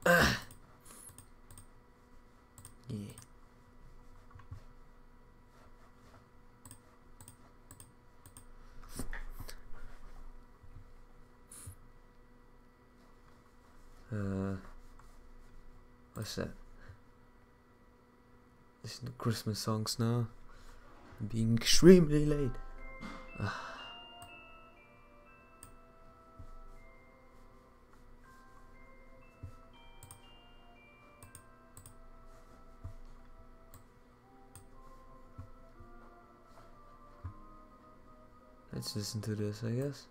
Yeah. What's that? Listen to Christmas songs now. I'm being extremely late. Let's listen to this, I guess.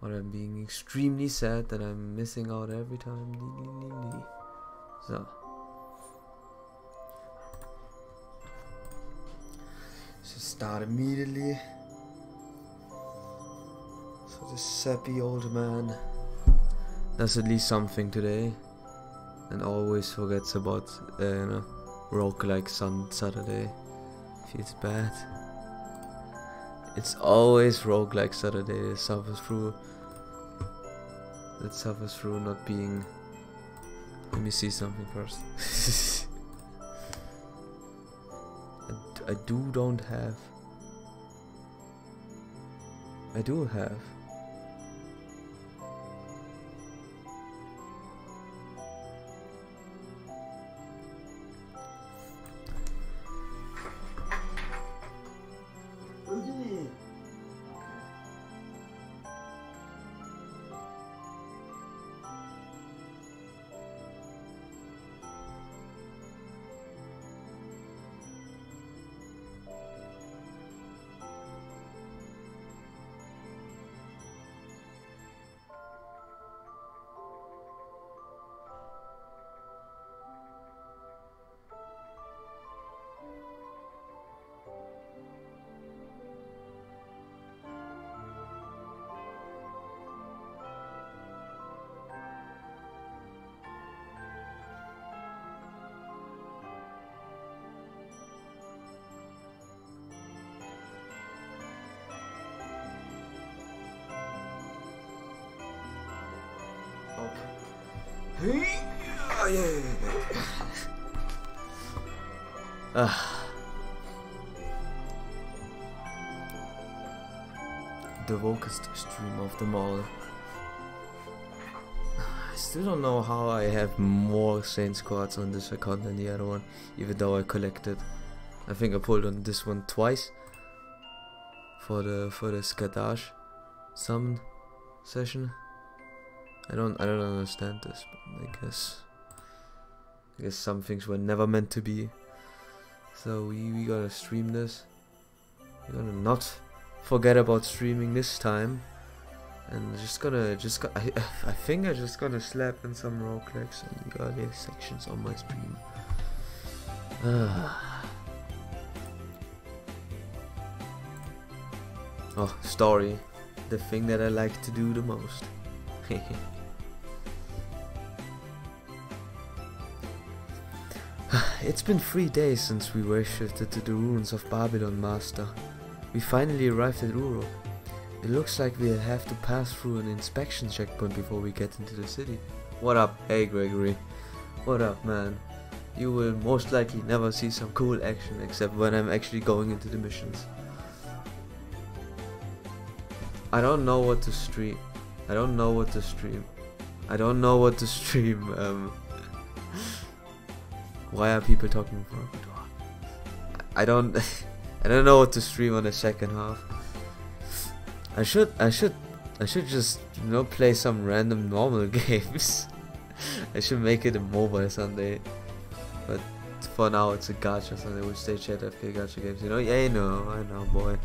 Or I'm being extremely sad that I'm missing out every time. So. Let's start immediately. So this sappy old man does at least something today. And always forgets about, roguelike Saturday. Feels bad. It's always roguelike Saturday that suffers through not being. Let me see something first. I do have. The vocest stream of them all. I still don't know how I have more Saints cards on this account than the other one, even though I collected. I think I pulled on this one twice for the Skadash summon session. I don't understand this, but I guess some things were never meant to be. So we gotta stream this. We're gonna not forget about streaming this time, and I think I'm just gonna slap in some roguelikes in the earlier sections on my stream. Oh, story, the thing that I like to do the most. It's been 3 days since we were shifted to the ruins of Babylon, Master. We finally arrived at Uro. It looks like we'll have to pass through an inspection checkpoint before we get into the city. What up? Hey Gregory. What up, man? You will most likely never see some cool action except when I'm actually going into the missions. I don't know what to stream. Why are people talking for? I don't know what to stream on the second half. I should just, play some random normal games. I should make it a mobile Sunday. But for now it's a Gacha Sunday with stage chat FK Gacha games. Yeah, I know, boy.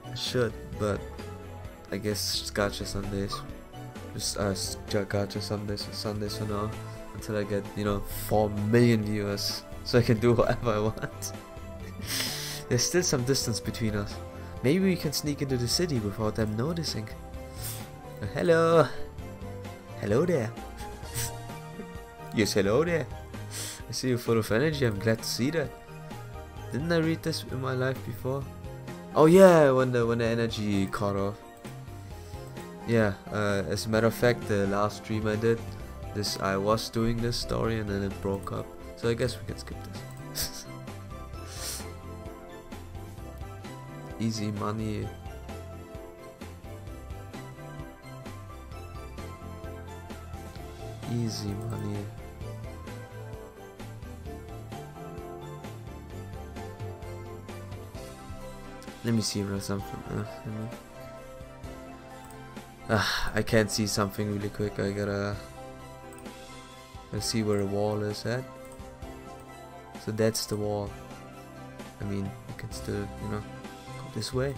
I should, but I guess it's Gacha Sundays. Just Gacha Sundays for now, until I get 4 million viewers, so I can do whatever I want. There's still some distance between us. Maybe we can sneak into the city without them noticing. Hello there. Yes, hello there. I see you're full of energy. I'm glad to see that. Didn't I read this in my life before? Oh yeah, when the energy cut off. yeah, as a matter of fact, the last stream I did, I was doing this story and then it broke up. So I guess we can skip this. Easy money. Easy money. Let me see or something. I can't see something really quick. I gotta see where the wall is at. So that's the wall. I mean, you can still, you know, go this way.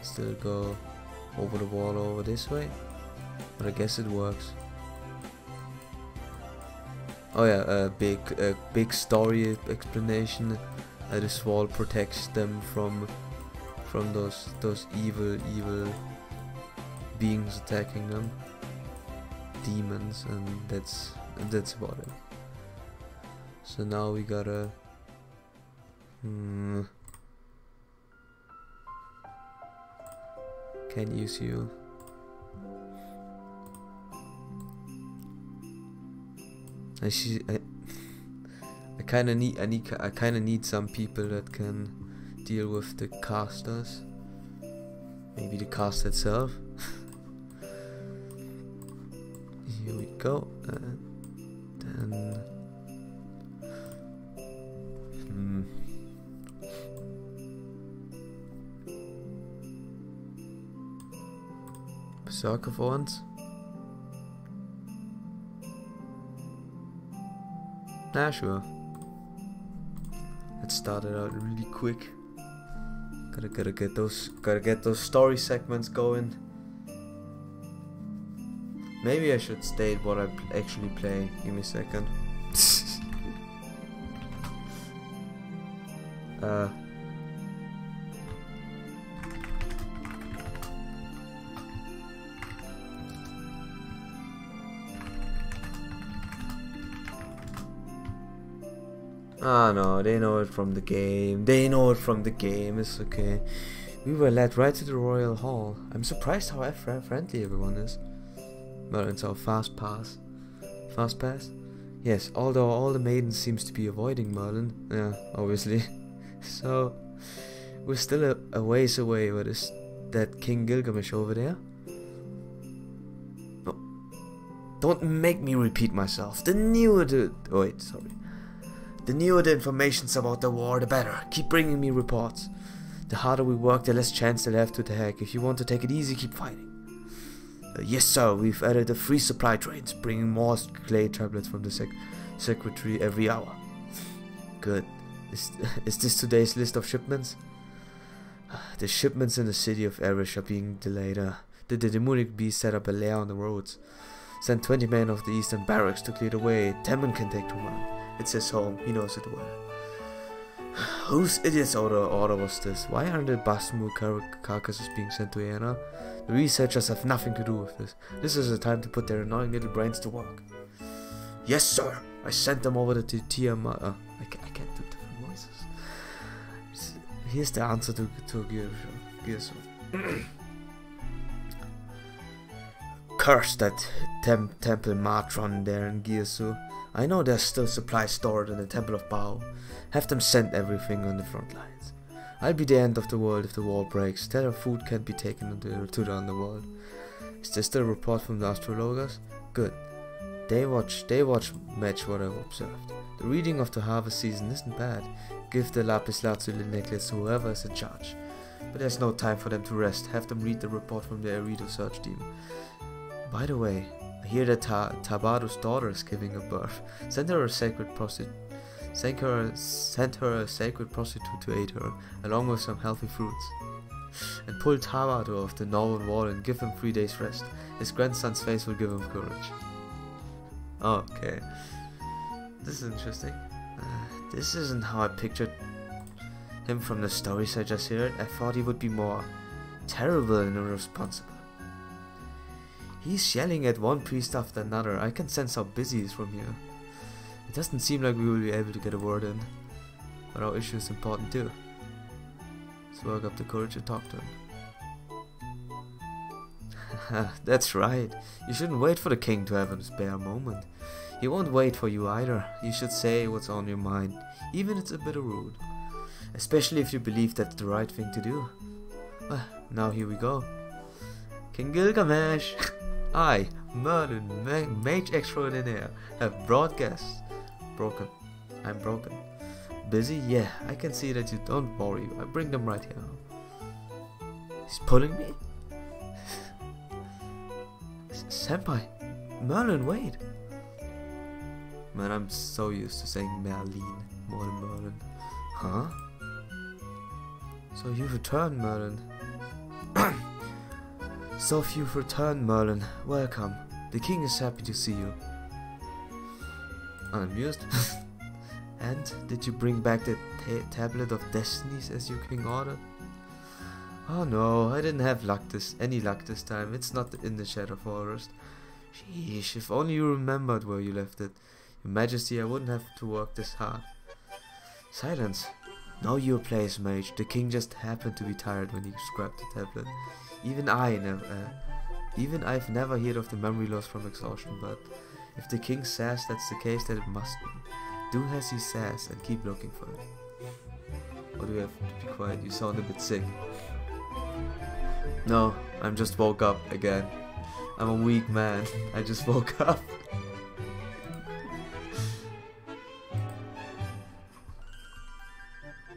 Still go over the wall over this way. But I guess it works. Oh yeah, a big story explanation. This wall protects them from those evil beings attacking them, demons, and that's about it. So now we gotta can't use you. I kinda need some people that can deal with the casters. Maybe the cast itself. Here we go. And then Berserker for once. Nah, sure. Let's start it out really quick. Gotta get those story segments going. Maybe I should state what I'm actually playing. Give me a second. Ah no, they know it from the game. It's okay. We were led right to the royal hall. I'm surprised how friendly everyone is. Well, it's our fast pass. Fast pass? Yes, although all the maidens seems to be avoiding Merlin. Yeah, obviously. So, we're still a ways away. What is that King Gilgamesh over there? Oh. Don't make me repeat myself. The newer the information's about the war, the better. Keep bringing me reports. The harder we work, the less chance they'll have to attack. If you want to take it easy, keep fighting. Yes, sir. We've added the free supply trains, bringing more clay tablets from the secretary every hour. Good. Is this today's list of shipments? The shipments in the city of Erish are being delayed. The demonic beast set up a lair on the roads. Send 20 men of the eastern barracks to clear the way. 10 men can take to run. It's his home. He knows it well. Whose idiot's order was this? Why aren't the Basmu carcasses being sent to Aena? The researchers have nothing to do with this. This is the time to put their annoying little brains to work. Yes, sir. I sent them over to Tiamat. I can't do different voices. Here's the answer to Girso. Curse that temple Matron there in Girsu. I know there's still supplies stored in the Temple of Bao. Have them send everything on the front lines. I'll be the end of the world if the wall breaks. Tell her food can't be taken to the underworld. Is there still a report from the astrologers? Good. They watch match what I've observed. The reading of the harvest season isn't bad. Give the lapis lazuli necklace to whoever is in charge. But there's no time for them to rest. Have them read the report from the Erido search team. By the way, I hear that Tabado's daughter is giving a birth. Send her a sacred prostitute to aid her, along with some healthy fruits. And pull Tabado off the northern wall and give him 3 days rest. His grandson's face will give him courage. Okay. This is interesting. This isn't how I pictured him from the stories I just heard. I thought he would be more terrible and irresponsible. He's yelling at one priest after another. I can sense how busy he is from here. It doesn't seem like we will be able to get a word in. But our issue is important too. Let's work up the courage to talk to him. That's right. You shouldn't wait for the king to have a spare moment. He won't wait for you either. You should say what's on your mind, even if it's a bit rude. Especially if you believe that's the right thing to do. Well, now here we go. King Gilgamesh! I, Merlin, Mage Extraordinaire, have brought guests. Broken. I'm broken. Busy? Yeah, I can see that you don't worry. I bring them right here. He's pulling me? Senpai! Merlin, wait! Man, I'm so used to saying Merlin more than Merlin. Huh? So you've returned, Merlin. So you've returned, Merlin. Welcome. The king is happy to see you. Unamused? And did you bring back the tablet of destinies as your king ordered? Oh no, I didn't have any luck this time. It's not in the Shadow Forest. Sheesh, if only you remembered where you left it. Your Majesty, I wouldn't have to work this hard. Silence. Know your place, mage. The king just happened to be tired when he scrapped the tablet. Even I've never heard of the memory loss from exhaustion, but if the king says that's the case, then it must be. Do as he says and keep looking for it. Or do we have to be quiet? You sound a bit sick. No, I'm just woke up again. I'm a weak man. I just woke up.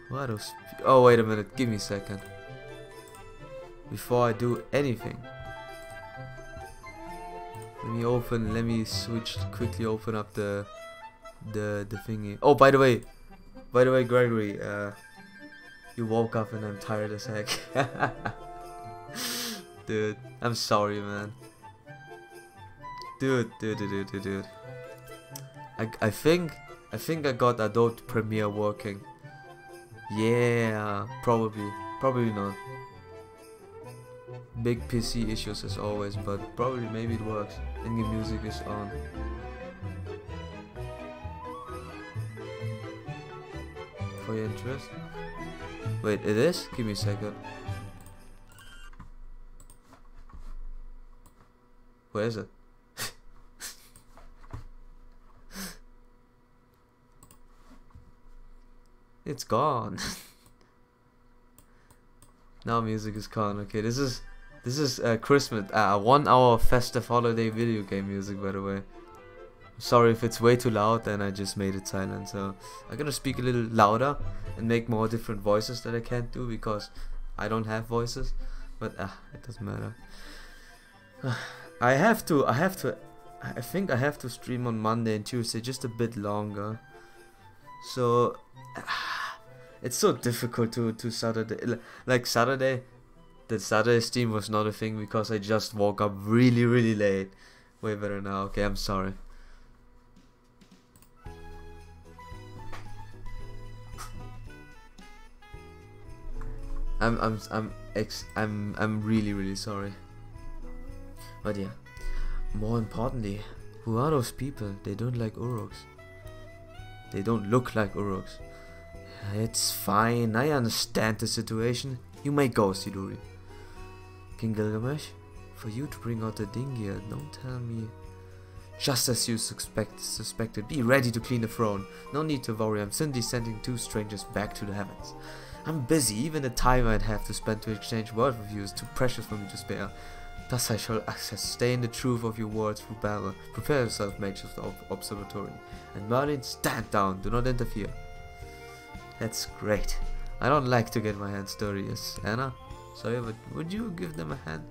What else? Oh, wait a minute. Give me a second. Before I do anything. Let me quickly open up the thingy. Oh, by the way, Gregory, you woke up and I'm tired as heck. Dude, I'm sorry, man. Dude. I think I got Adobe Premiere working. Yeah, probably not. Big PC issues as always, but probably maybe it works. In-game music is on. For your interest? Wait, it is? Give me a second. Where is it? It's gone. Now music is gone. Okay, this is Christmas 1 hour festive holiday video game music, by the way. Sorry if it's way too loud, and I just made it silent. So I'm gonna speak a little louder and make more different voices that I can't do because I don't have voices. But it doesn't matter. I think I have to stream on Monday and Tuesday just a bit longer. So it's so difficult to Saturday. Like Saturday, the Saturday stream was not a thing because I just woke up really late. Way better now. Okay, I'm sorry. I'm really sorry. But yeah, more importantly, who are those people? They don't like Uruks. They don't look like Uruks. It's fine, I understand the situation. You may go, Siduri. King Gilgamesh, for you to bring out the dinghy, don't tell me. Just as you suspected, be ready to clean the throne. No need to worry, I'm simply sending 2 strangers back to the heavens. I'm busy, even the time I'd have to spend to exchange words with you is too precious for me to spare. Thus I shall sustain the truth of your words through battle. Prepare yourself, mages of the observatory. And Merlin, stand down, do not interfere. That's great. I don't like to get my hands dirty, yes, Anna? Sorry, but would you give them a hand?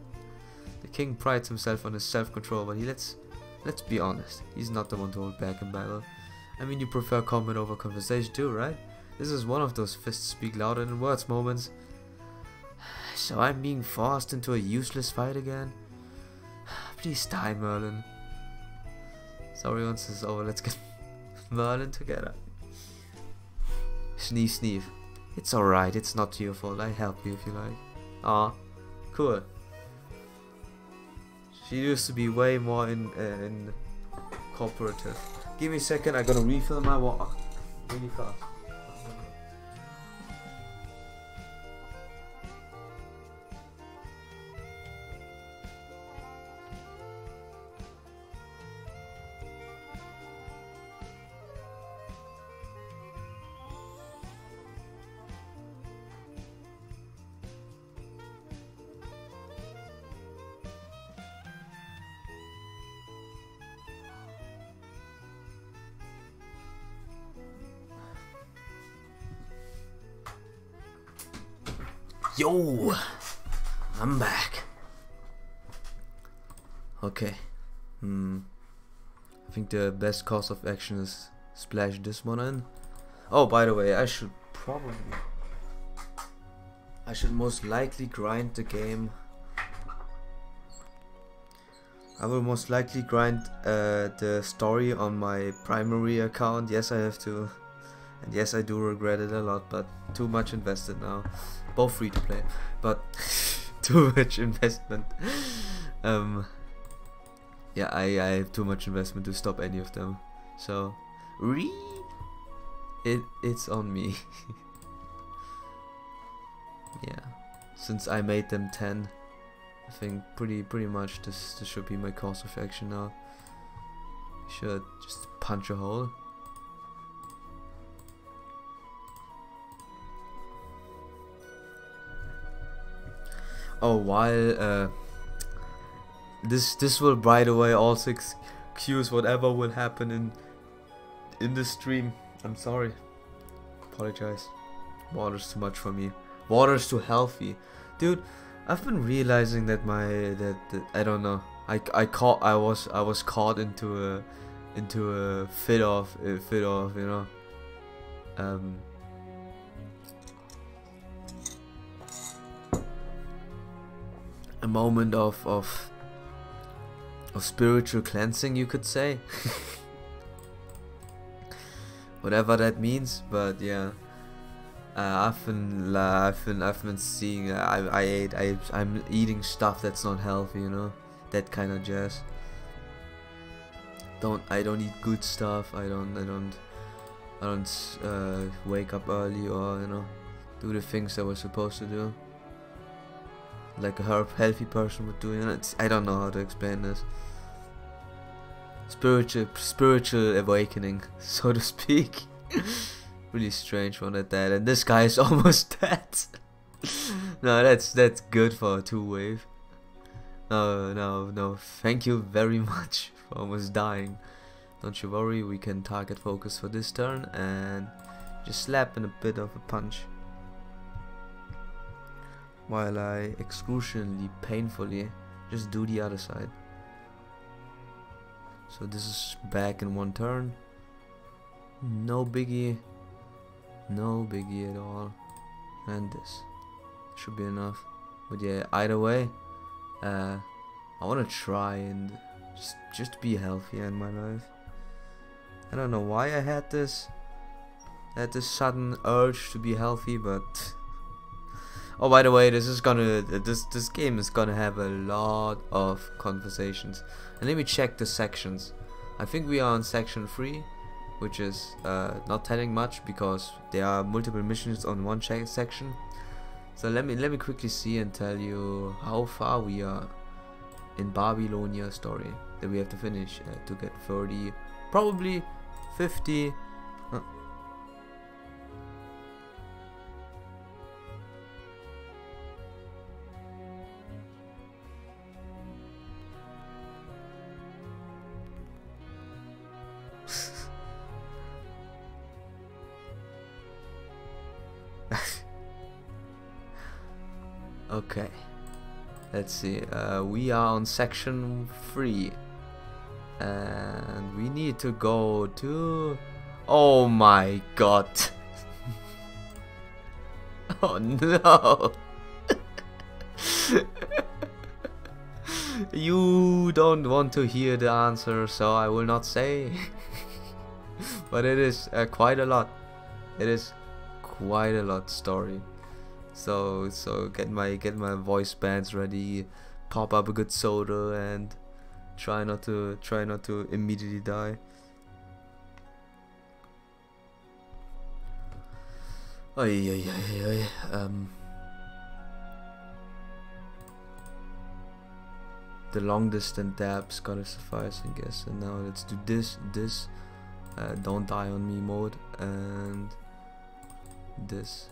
The king prides himself on his self-control, but let's be honest, he's not the one to hold back in battle. I mean, you prefer combat over conversation too, right? This is one of those fists speak louder than words moments. So I'm being forced into a useless fight again? Please die, Merlin. Sorry, once this is over, let's get Merlin together. Sneeze. It's alright, it's not your fault, I help you if you like. Aw, cool. She used to be way more in cooperative. Give me a second, I'm gonna refill my water really fast. Yo, I'm back. Okay. I think the best course of action is splash this one in. Oh, by the way, I should most likely grind the game. I will most likely grind the story on my primary account. Yes, I have to. And yes, I do regret it a lot, but too much invested now. Both free to play, but too much investment. Yeah, I have too much investment to stop any of them. So, it's on me. Yeah, since I made them 10, I think pretty much this should be my course of action now. Should just punch a hole. Oh, while this will, by the way, also excuse whatever will happen in the stream. I'm sorry. Apologize. Water's too much for me. Water's too healthy, dude. I've been realizing that I don't know. I was caught into a fit of you know. A moment of spiritual cleansing, you could say. Whatever that means, but yeah. I've been seeing. I'm eating stuff that's not healthy, you know, that kind of jazz. I don't eat good stuff. I don't wake up early, or you know, do the things I was supposed to do, like a healthy person would do. You know, I don't know how to explain this. Spiritual awakening, so to speak. Really strange one at that, and this guy is almost dead. No, that's good for a 2-wave. No, thank you very much for almost dying. Don't you worry, we can target focus for this turn and just slap in a bit of a punch, while I excruciatingly painfully just do the other side. So this is back in 1 turn. No biggie. No biggie at all. And this should be enough. But yeah, either way, I want to try and just be healthier in my life. I don't know why I had this sudden urge to be healthy, but oh, by the way, this game is gonna have a lot of conversations. And let me check the sections. I think we are on section 3, which is not telling much because there are multiple missions on one section. So let me quickly see and tell you how far we are in Babylonia story that we have to finish to get 30, probably 50. Okay, let's see. We are on section 3, and we need to go to. Oh my god! Oh no! You don't want to hear the answer, so I will not say. But it is quite a lot. It is quite a lot story. So get my voice bands ready, pop up a good soda, and try not to immediately die. The long distance dab's gotta suffice, I guess. And now let's do this, don't die on me mode, and this.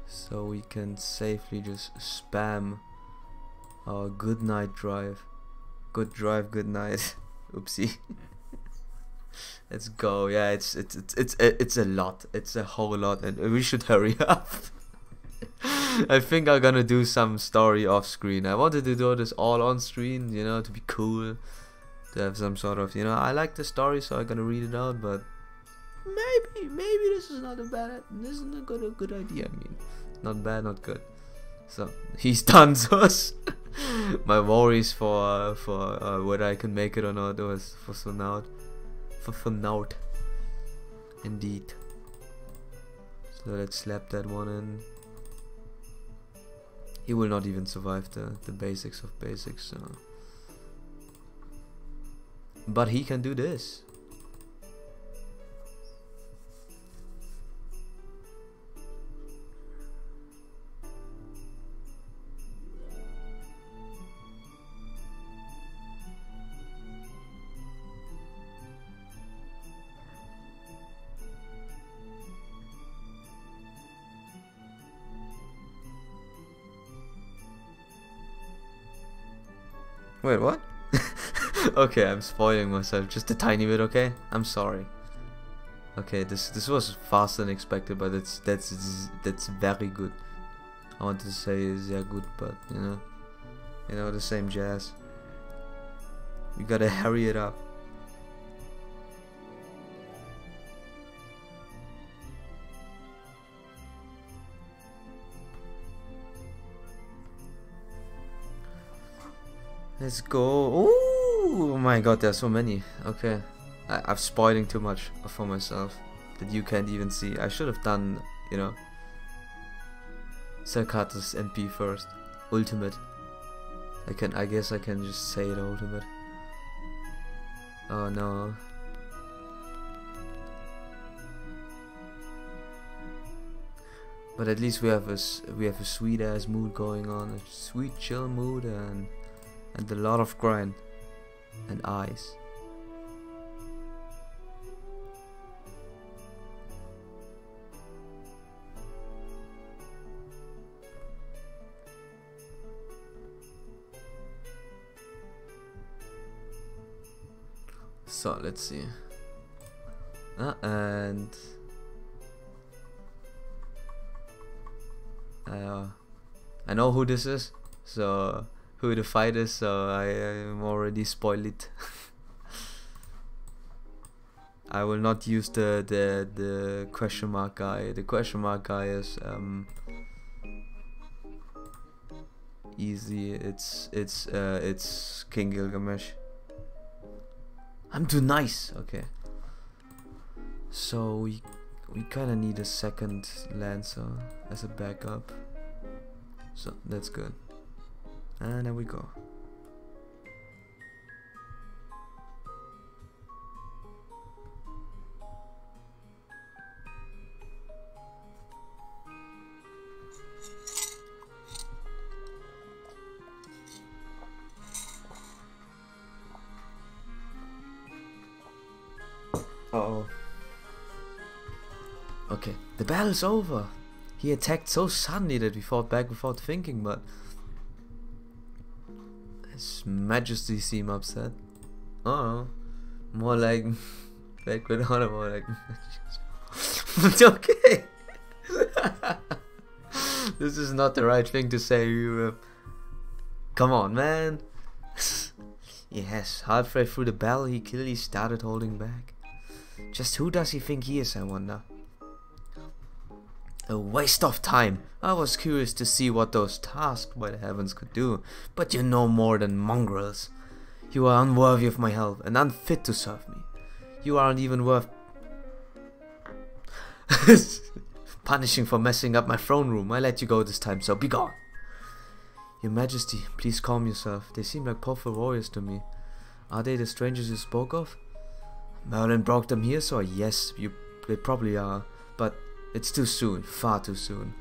So we can safely just spam our good night drive. Good drive, good night. Oopsie. Let's go. Yeah, it's a lot. It's a whole lot, and we should hurry up. I think I'm gonna do some story off screen. I wanted to do this all on screen, you know, to be cool, to have some sort of, you know, I like the story, so I'm gonna read it out. But maybe this is not a this isn't a good idea. I mean, not bad, not good. So he's done. So my worries for whether I can make it or not was for now. Indeed. So let's slap that one in. He will not even survive the basics of basics, so. But he can do this. Wait, what? Okay, I'm spoiling myself just a tiny bit, okay? I'm sorry. Okay, this was faster than expected, but that's very good. I wanted to say is yeah good, but you know the same jazz. You gotta hurry it up. Let's go. Oh my god, there's so many. Okay, I'm spoiling too much for myself that you can't even see. I should have done, you know, Sarkatos MP first. Ultimate. I guess I can just say it ultimate. Oh no. But at least we have a sweet ass mood going on, a sweet chill mood, and a lot of grind and eyes. So let's see. And I know who this is, so who the fight is, so I am already spoiled it. I will not use the question mark guy. The question mark guy is easy. It's King Gilgamesh. I'm too nice. Okay. So we kind of need a second Lancer as a backup. So that's good. And there we go. Uh-oh. Okay, the battle's over. He attacked so suddenly that we fought back without thinking, but His Majesty seemed upset. Oh, more like back with honor, more like. It's okay. This is not the right thing to say, Europe. Come on, man. Yes, halfway through the battle, he clearly started holding back. Just who does he think he is, I wonder? A waste of time. I was curious to see what those tasked by the heavens could do, but you're no more than mongrels. You are unworthy of my help and unfit to serve me. You aren't even worth punishing for messing up my throne room. I let you go this time, so be gone. Your Majesty, please calm yourself. They seem like powerful warriors to me. Are they the strangers you spoke of? Merlin brought them here, so yes, they probably are. But it's too soon, far too soon.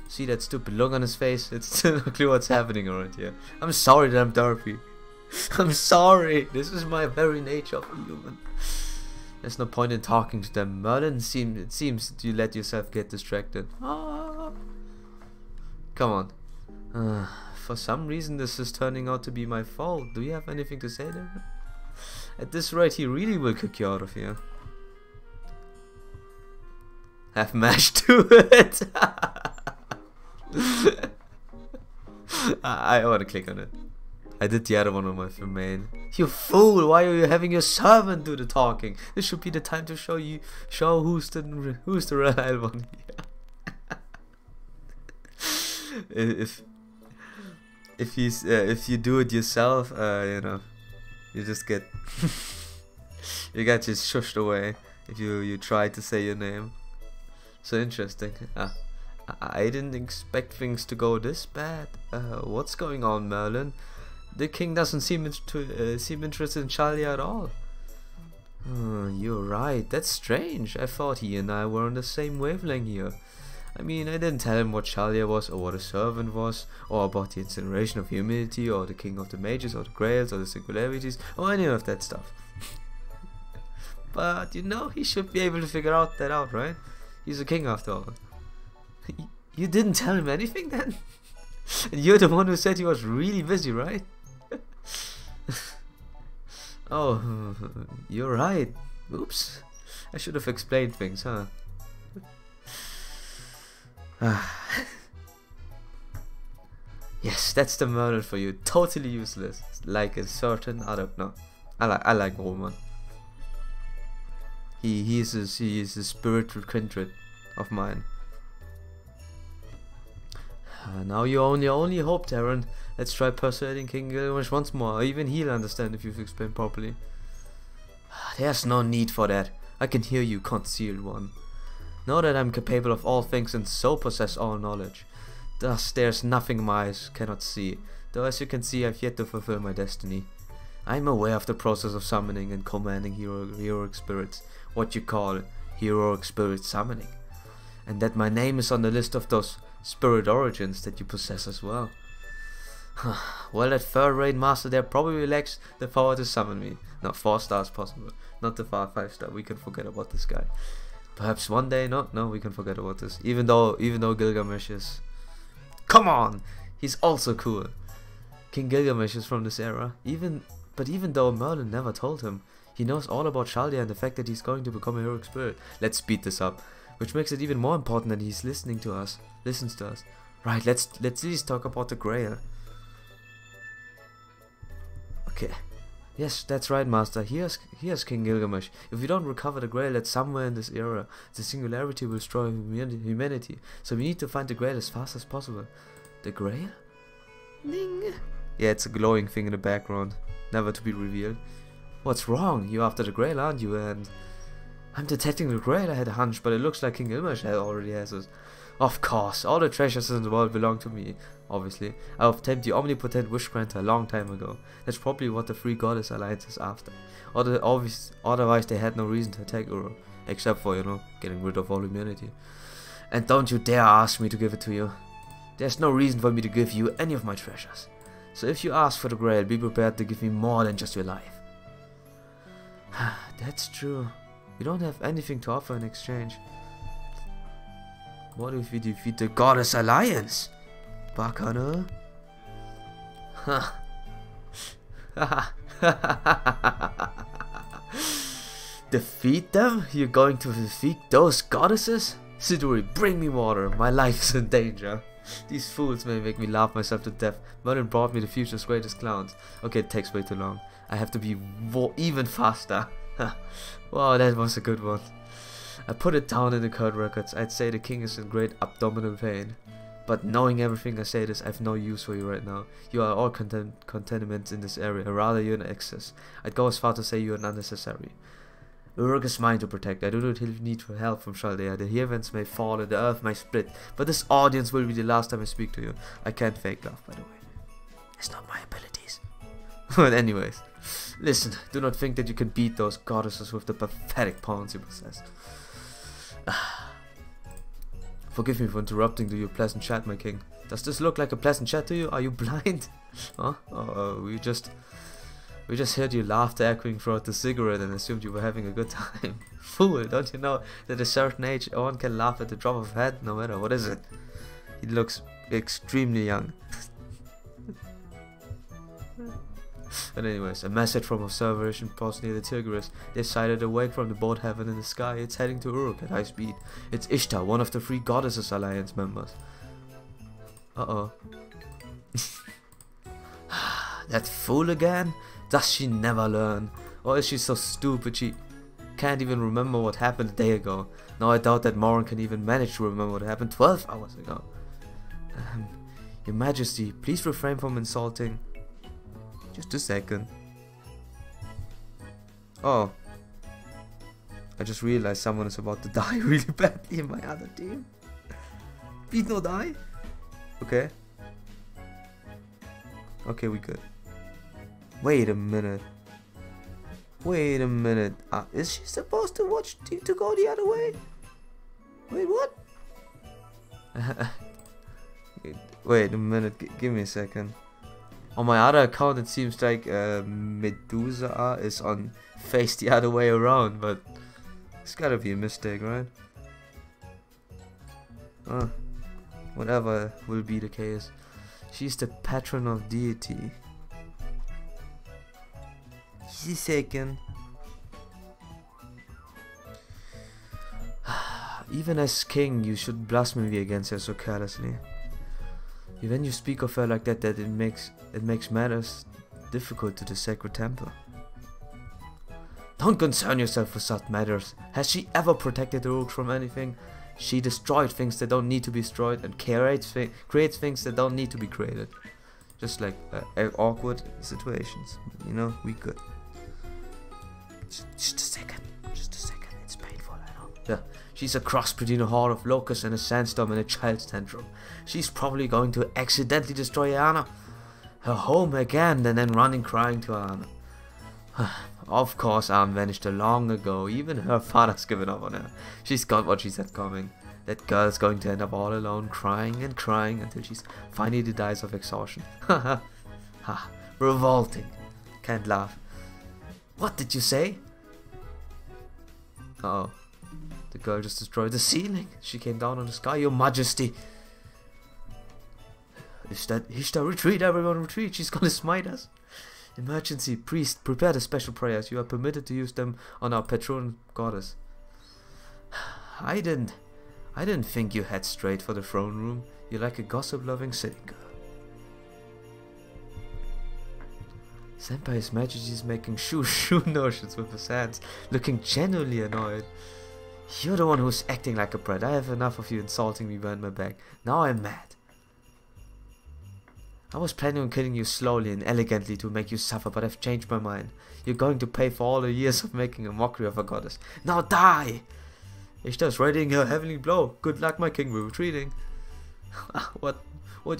See that stupid look on his face? It's still no clue what's happening around here. I'm sorry that I'm Dorothy. I'm sorry. This is my very nature of a human. There's no point in talking to them. Merlin, it seems you let yourself get distracted. Ah. Come on. For some reason this is turning out to be my fault. Do you have anything to say there? At this rate he really will kick you out of here. Have mashed to it. I want to click on it. I did the other one on my main. You fool! Why are you having your servant do the talking? This should be the time to show who's the real one here. if you do it yourself, you know, you just get you get just shushed away if you try to say your name. So interesting. I didn't expect things to go this bad. What's going on, Merlin? The king doesn't seem interested in Shalia at all. You're right, that's strange. I thought he and I were on the same wavelength here. I mean, I didn't tell him what Shalia was, or what a servant was, or about the incineration of humidity, or the king of the mages, or the grails, or the singularities, or any of that stuff. But, you know, he should be able to figure that out, right? He's a king after all. You didn't tell him anything then? And you're the one who said he was really busy, right? Oh, you're right. Oops. I should have explained things, huh? Yes, that's the Merlin for you. Totally useless. Like a certain other. No, I like Roman. He is a spiritual kindred of mine. Now you only hope, Terran. Let's try persuading King Gilgamesh once more. Even he'll understand if you've explained properly. There's no need for that. I can hear you, concealed one. Know that I'm capable of all things and so possess all knowledge. Thus there's nothing my eyes cannot see, though as you can see I've yet to fulfill my destiny. I'm aware of the process of summoning and commanding heroic spirits, what you call heroic spirit summoning, and that my name is on the list of those spirit origins that you possess as well. Well, that third-rate master there probably lacks the power to summon me. Not 4 stars possible, not the 5-star. We can forget about this guy. Perhaps one day, no, we can forget about this. Even though Gilgamesh is, come on, he's also cool. King Gilgamesh is from this era. But even though Merlin never told him, he knows all about Chaldea and the fact that he's going to become a heroic spirit. Let's speed this up, which makes it even more important that he's listens to us. Right, let's at least talk about the Grail. Okay. Yes, that's right, Master. Here's King Gilgamesh. If we don't recover the Grail that's somewhere in this era, the singularity will destroy humanity. So we need to find the Grail as fast as possible. The Grail? Ding! Yeah, it's a glowing thing in the background. Never to be revealed. What's wrong? You're after the Grail, aren't you? And I'm detecting the Grail. I had a hunch, but it looks like King Gilgamesh already has it. Of course, all the treasures in the world belong to me. Obviously, I obtained the omnipotent wish granter a long time ago. That's probably what the three goddess alliance is after. Otherwise, they had no reason to attack Uru, except for, you know, getting rid of all humanity. And don't you dare ask me to give it to you. There's no reason for me to give you any of my treasures. So if you ask for the Grail, be prepared to give me more than just your life. That's true. You don't have anything to offer in exchange. What if we defeat the Goddess Alliance? Bacana? Defeat them? You're going to defeat those goddesses? Siduri, bring me water. My life's in danger. These fools may make me laugh myself to death. Merlin brought me the future's greatest clowns. Okay, it takes way too long. I have to be even faster. Wow, that was a good one. I put it down in the code records. I'd say the king is in great abdominal pain. But knowing everything I say this, I have no use for you right now. You are all contaminants in this area, rather you're in excess. I'd go as far to say you're unnecessary. Uruk is mine to protect. I do not need help from Chaldea. The heavens may fall and the earth may split, but this audience will be the last time I speak to you. I can't fake love, by the way. It's not my abilities. But anyways, listen, do not think that you can beat those goddesses with the pathetic pawns you possess. Forgive me for interrupting your pleasant chat, my king. Does this look like a pleasant chat to you? Are you blind? Huh? We just heard you laughter echoing throughout the cigarette and assumed you were having a good time. Fool, don't you know that at a certain age one can laugh at the drop of a hat, no matter what is it? He looks extremely young. But anyways, a message from observation post near the Tigris. They sighted a wake from the boat heaven in the sky. It's heading to Uruk at high speed. It's Ishtar, one of the three Goddesses Alliance members. Uh-oh. That fool again? Does she never learn? Or is she so stupid she can't even remember what happened a day ago? Now I doubt that Moran can even manage to remember what happened 12 hours ago. Your Majesty, please refrain from insulting. Just a second. Oh. I just realized someone is about to die really badly in my other team. Please no die. Okay. Okay, we good. Wait a minute. Wait a minute. Is she supposed to watch to go the other way? Wait, what? Wait a minute. Give me a second. On my other account, it seems like Medusa is on face the other way around, but it's gotta be a mistake, right? Whatever will be the case. She's the patron of deity. Easy second. Even as king, you should blaspheme against her so carelessly. When you speak of her like that, it makes matters difficult to the sacred temple. Don't concern yourself with such matters. Has she ever protected the Rooks from anything? She destroyed things that don't need to be destroyed and creates things that don't need to be created. Just like awkward situations. You know, we could. Just a second. Just a second. It's painful, I know. Yeah. She's a cross between a horde of locusts and a sandstorm and a child's tantrum. She's probably going to accidentally destroy Anna. Her home again and then running crying to Anna. Of course, Anne vanished long ago. Even her father's given up on her. She's got what she said coming. That girl's going to end up all alone, crying and crying until she's finally dies of exhaustion. Ha! Revolting. Can't laugh. What did you say? Uh-oh. The girl just destroyed the ceiling. She came down on the sky. Your Majesty. Ishtar, retreat, everyone retreat. She's gonna smite us. Emergency, priest, prepare the special prayers. You are permitted to use them on our patron goddess. I didn't think you head straight for the throne room. You're like a gossip-loving city girl. Senpai's Majesty is making shoe notions with his hands, looking genuinely annoyed. You're the one who's acting like a brat. I have enough of you insulting me behind my back. Now I'm mad. I was planning on killing you slowly and elegantly to make you suffer, but I've changed my mind. You're going to pay for all the years of making a mockery of a goddess. Now die! Ishtar's readying her heavenly blow. Good luck, my king, we're retreating. What,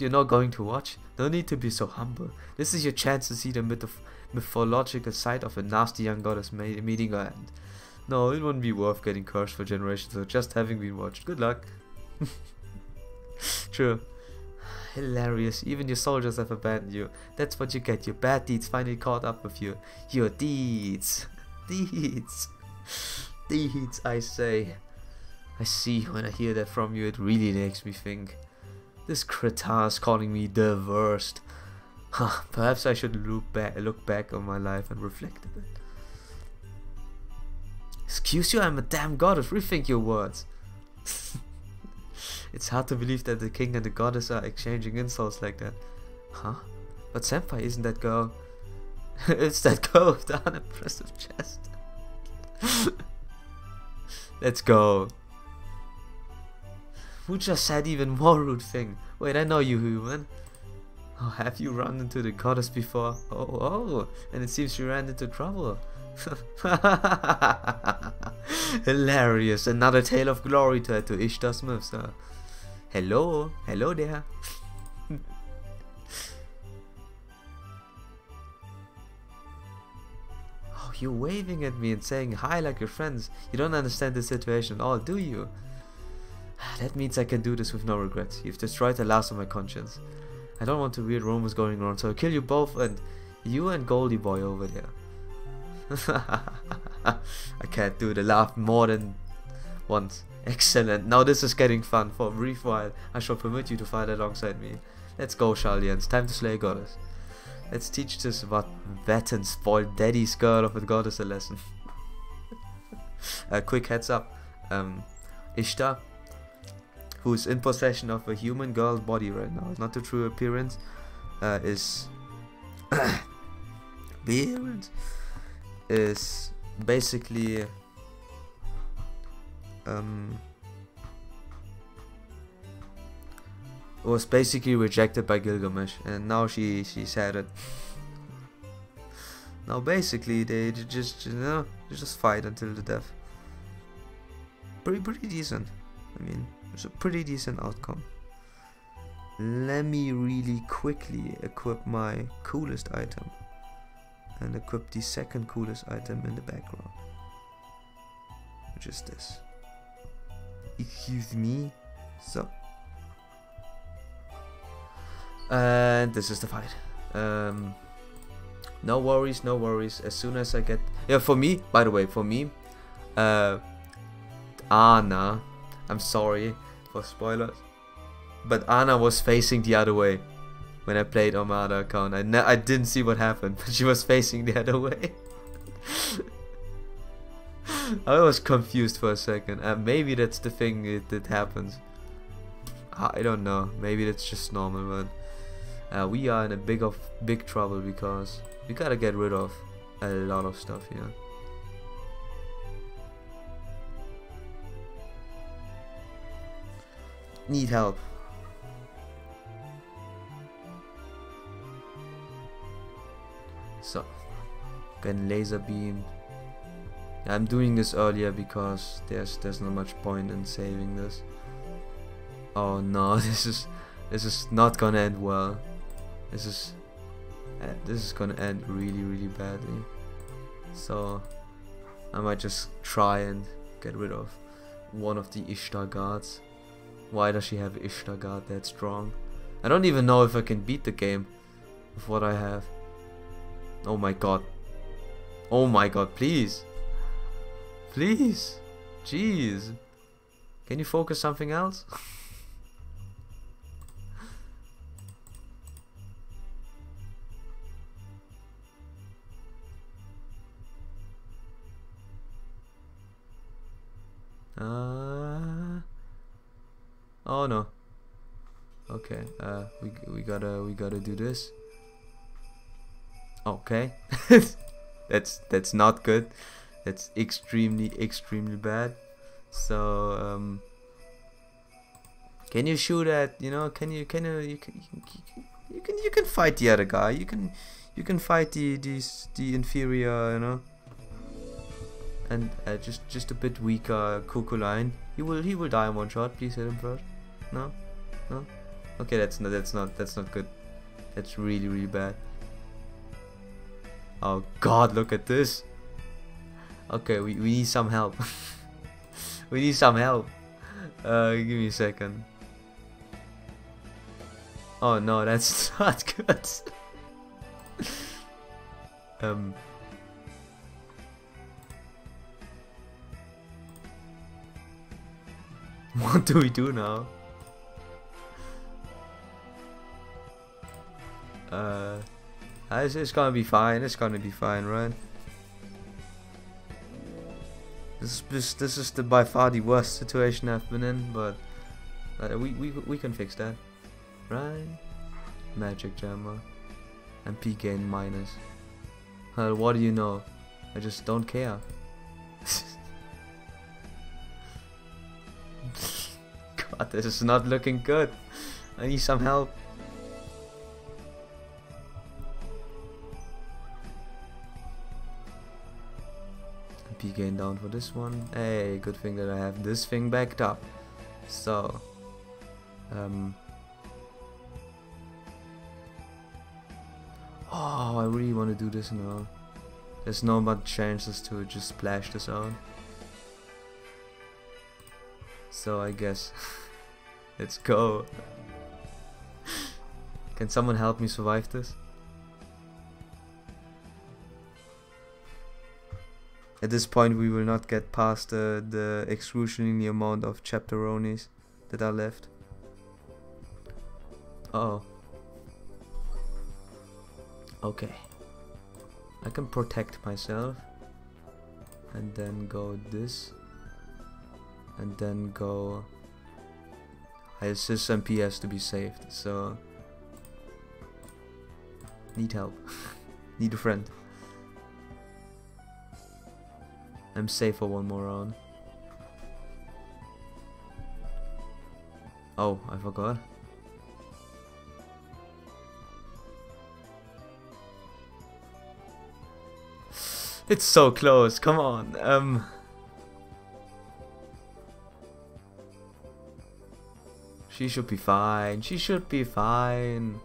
you're not going to watch? No need to be so humble. This is your chance to see the mythological side of a nasty young goddess meeting her end. No, it wouldn't be worth getting cursed for generations of just having been watched. Good luck. True. Hilarious. Even your soldiers have abandoned you. That's what you get. Your bad deeds finally caught up with you. Your deeds. Deeds. Deeds, I say. I see. When I hear that from you, it really makes me think. This cretin is calling me the worst. Perhaps I should look back on my life and reflect a bit. Excuse you, I'm a damn goddess. Rethink your words. It's hard to believe that the king and the goddess are exchanging insults like that. Huh? But Senpai isn't that girl. It's that girl with the unimpressive chest. Let's go. Who just said even more rude thing? Wait, I know you, human. Oh, have you run into the goddess before? Oh, and it seems you ran into trouble. Hilarious. Another tale of glory to add to Ishtar's myths, huh? Hello there. Oh, you're waving at me and saying hi like your friends. You don't understand the situation at all, do you? That means I can do this with no regrets. You've destroyed the last of my conscience. I don't want to weird rumors going around, so I'll kill you both and you and Goldie Boy over there. I can't do the laugh more than once. Excellent. Now this is getting fun. For a brief while, I shall permit you to fight alongside me. Let's go, Shallians. Time to slay a goddess. Let's teach this wet and spoiled daddy's girl of a goddess a lesson. Quick heads up. Ishtar, who's in possession of a human girl's body right now, not the true appearance, is basically was basically rejected by Gilgamesh, and now she said it. Now basically they just fight until the death. Pretty decent. I mean, it's a pretty decent outcome. Let me really quickly equip my coolest item and equip the second coolest item in the background, which is this. Excuse me. So, and this is the fight. No worries, no worries. As soon as I get, for me, by the way, for me, Anna, I'm sorry for spoilers, but Anna was facing the other way when I played on my other account. I didn't see what happened, but she was facing the other way. I was confused for a second. Maybe that's the thing that happens. I don't know. Maybe that's just normal, but we are in a big trouble because we gotta get rid of a lot of stuff here. Need help. So, getting laser beam. I'm doing this earlier because there's not much point in saving this. Oh no, this is not gonna end well. This is gonna end really badly. So I might just try and get rid of one of the Ishtar guards. Why does she have Ishtar guard that strong? I don't even know if I can beat the game with what I have. Oh my god. Oh my god, please. Please. Jeez. Can you focus something else? Oh no. Okay. We gotta do this. Okay. that's not good. That's extremely bad. So can you shoot at, you know, you can fight the other guy. You can fight the inferior, you know. And just a bit weaker Kukulайн. He will die in one shot. Please hit him first. No? No? Okay, that's not good. That's really bad. Oh god, look at this. Okay, we need some help. We need some help. Give me a second. Oh no, that's not good. What do we do now? It's gonna be fine. It's gonna be fine, right? This is by far the worst situation I've been in, but we can fix that, right? Magic Jammer and P gain minus. What do you know? I just don't care. God, this is not looking good. I need some help. P gain down for this one. Hey, good thing that I have this thing backed up. So, oh, I really want to do this now. There's no much chances to just splash this out. So I guess let's go. Can someone help me survive this? At this point we will not get past the excruciating amount of chapteronis that are left. Oh. Okay. I can protect myself. And then go this. And then go His MP has to be saved, so need help. Need a friend. I'm safe for one more round. Oh, I forgot. It's so close, come on. She should be fine. She should be fine.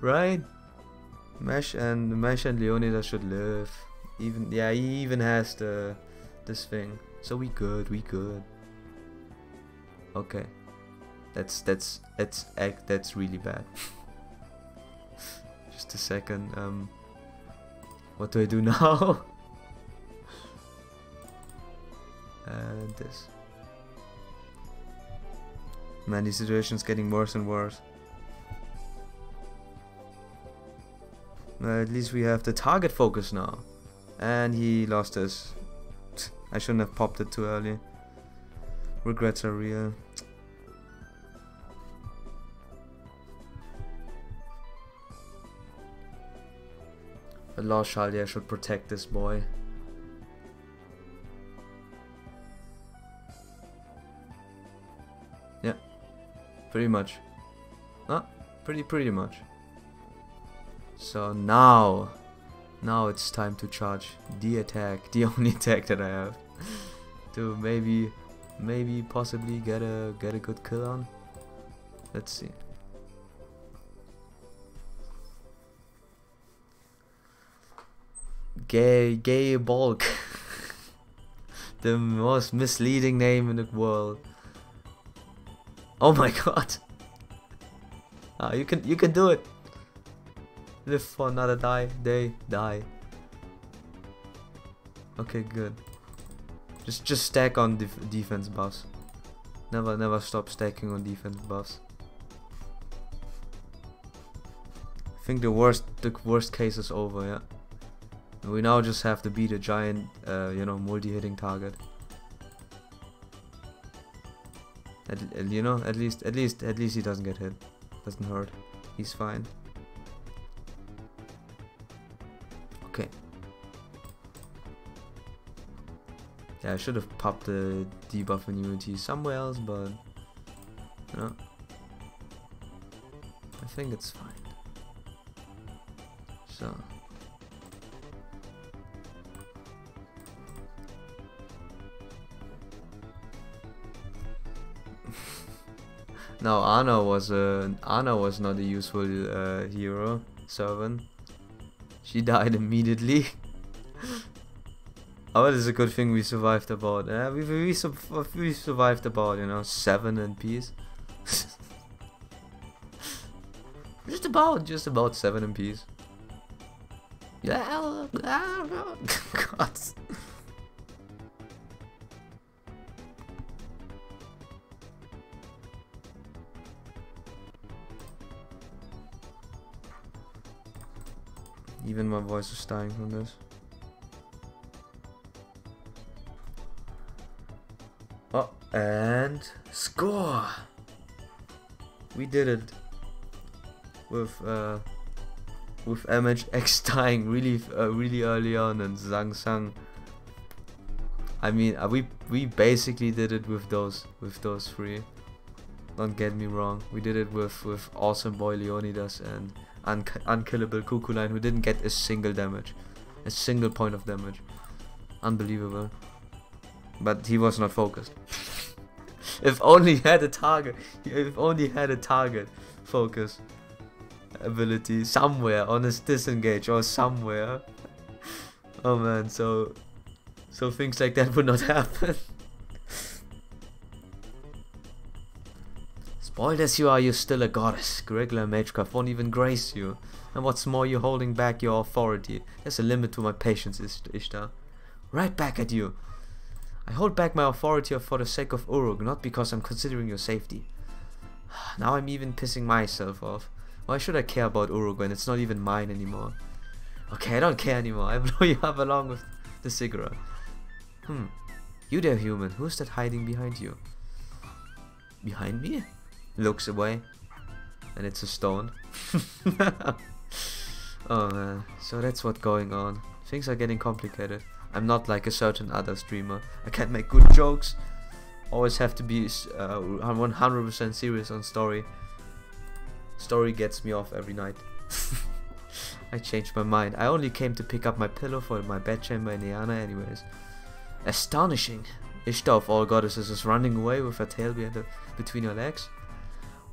Right? Mesh and Leonidas should live. Even he even has this thing. So we good. Okay. That's really bad. Just a second. What do I do now? And this. Man, the situation's getting worse and worse. At least we have the target focus now. And he lost us. I shouldn't have popped it too early. Regrets are real. But Lord Shaldia should protect this boy. Yeah, pretty much. Pretty much. So now it's time to charge the attack, the only attack that I have, to maybe possibly get a good kill on. Let's see. Gay Bulk. The most misleading name in the world. Oh my god. You can do it. Live for another die. Okay, good. Just stack on defense buffs. Never stop stacking on defense buffs. I think the worst case is over, yeah. We now just have to beat a giant, multi-hitting target. At least he doesn't get hit. Doesn't hurt. He's fine. Okay. Yeah, I should have popped the debuff immunity somewhere else, but I think it's fine. So. Now Anna was not a useful hero servant. She died immediately. Oh, it is a good thing we survived about. We survived about 7 MPs. just about 7 MPs. Yeah. God. Even my voice is dying from this. Oh, and score! We did it with MHX dying really early on, and Zhang Sang. I mean, we basically did it with those 3. Don't get me wrong. We did it with awesome boy Leonidas and unkillable Kukuline, who didn't get a single point of damage. Unbelievable. But he was not focused. If only he had a target focus ability somewhere on his disengage or somewhere. Oh man, so things like that would not happen. Spoiled as you are, you're still a goddess. Regular magecraft won't even grace you. And what's more, you're holding back your authority. There's a limit to my patience, Ishtar. Right back at you. I hold back my authority for the sake of Uruk, not because I'm considering your safety. Now I'm even pissing myself off. Why should I care about Uruk when it's not even mine anymore? Okay, I don't care anymore. I blow you up along with the cigarette. You there, human. Who's that hiding behind you? Behind me? Looks away. And it's a stone. Oh man. So that's what's going on. Things are getting complicated. I'm not like a certain other streamer. I can't make good jokes. Always have to be 100% serious on story. Story gets me off every night. I changed my mind. I only came to pick up my pillow for my bedchamber in Iana anyways. Astonishing. Ishtar of all goddesses is running away with her tail between her legs.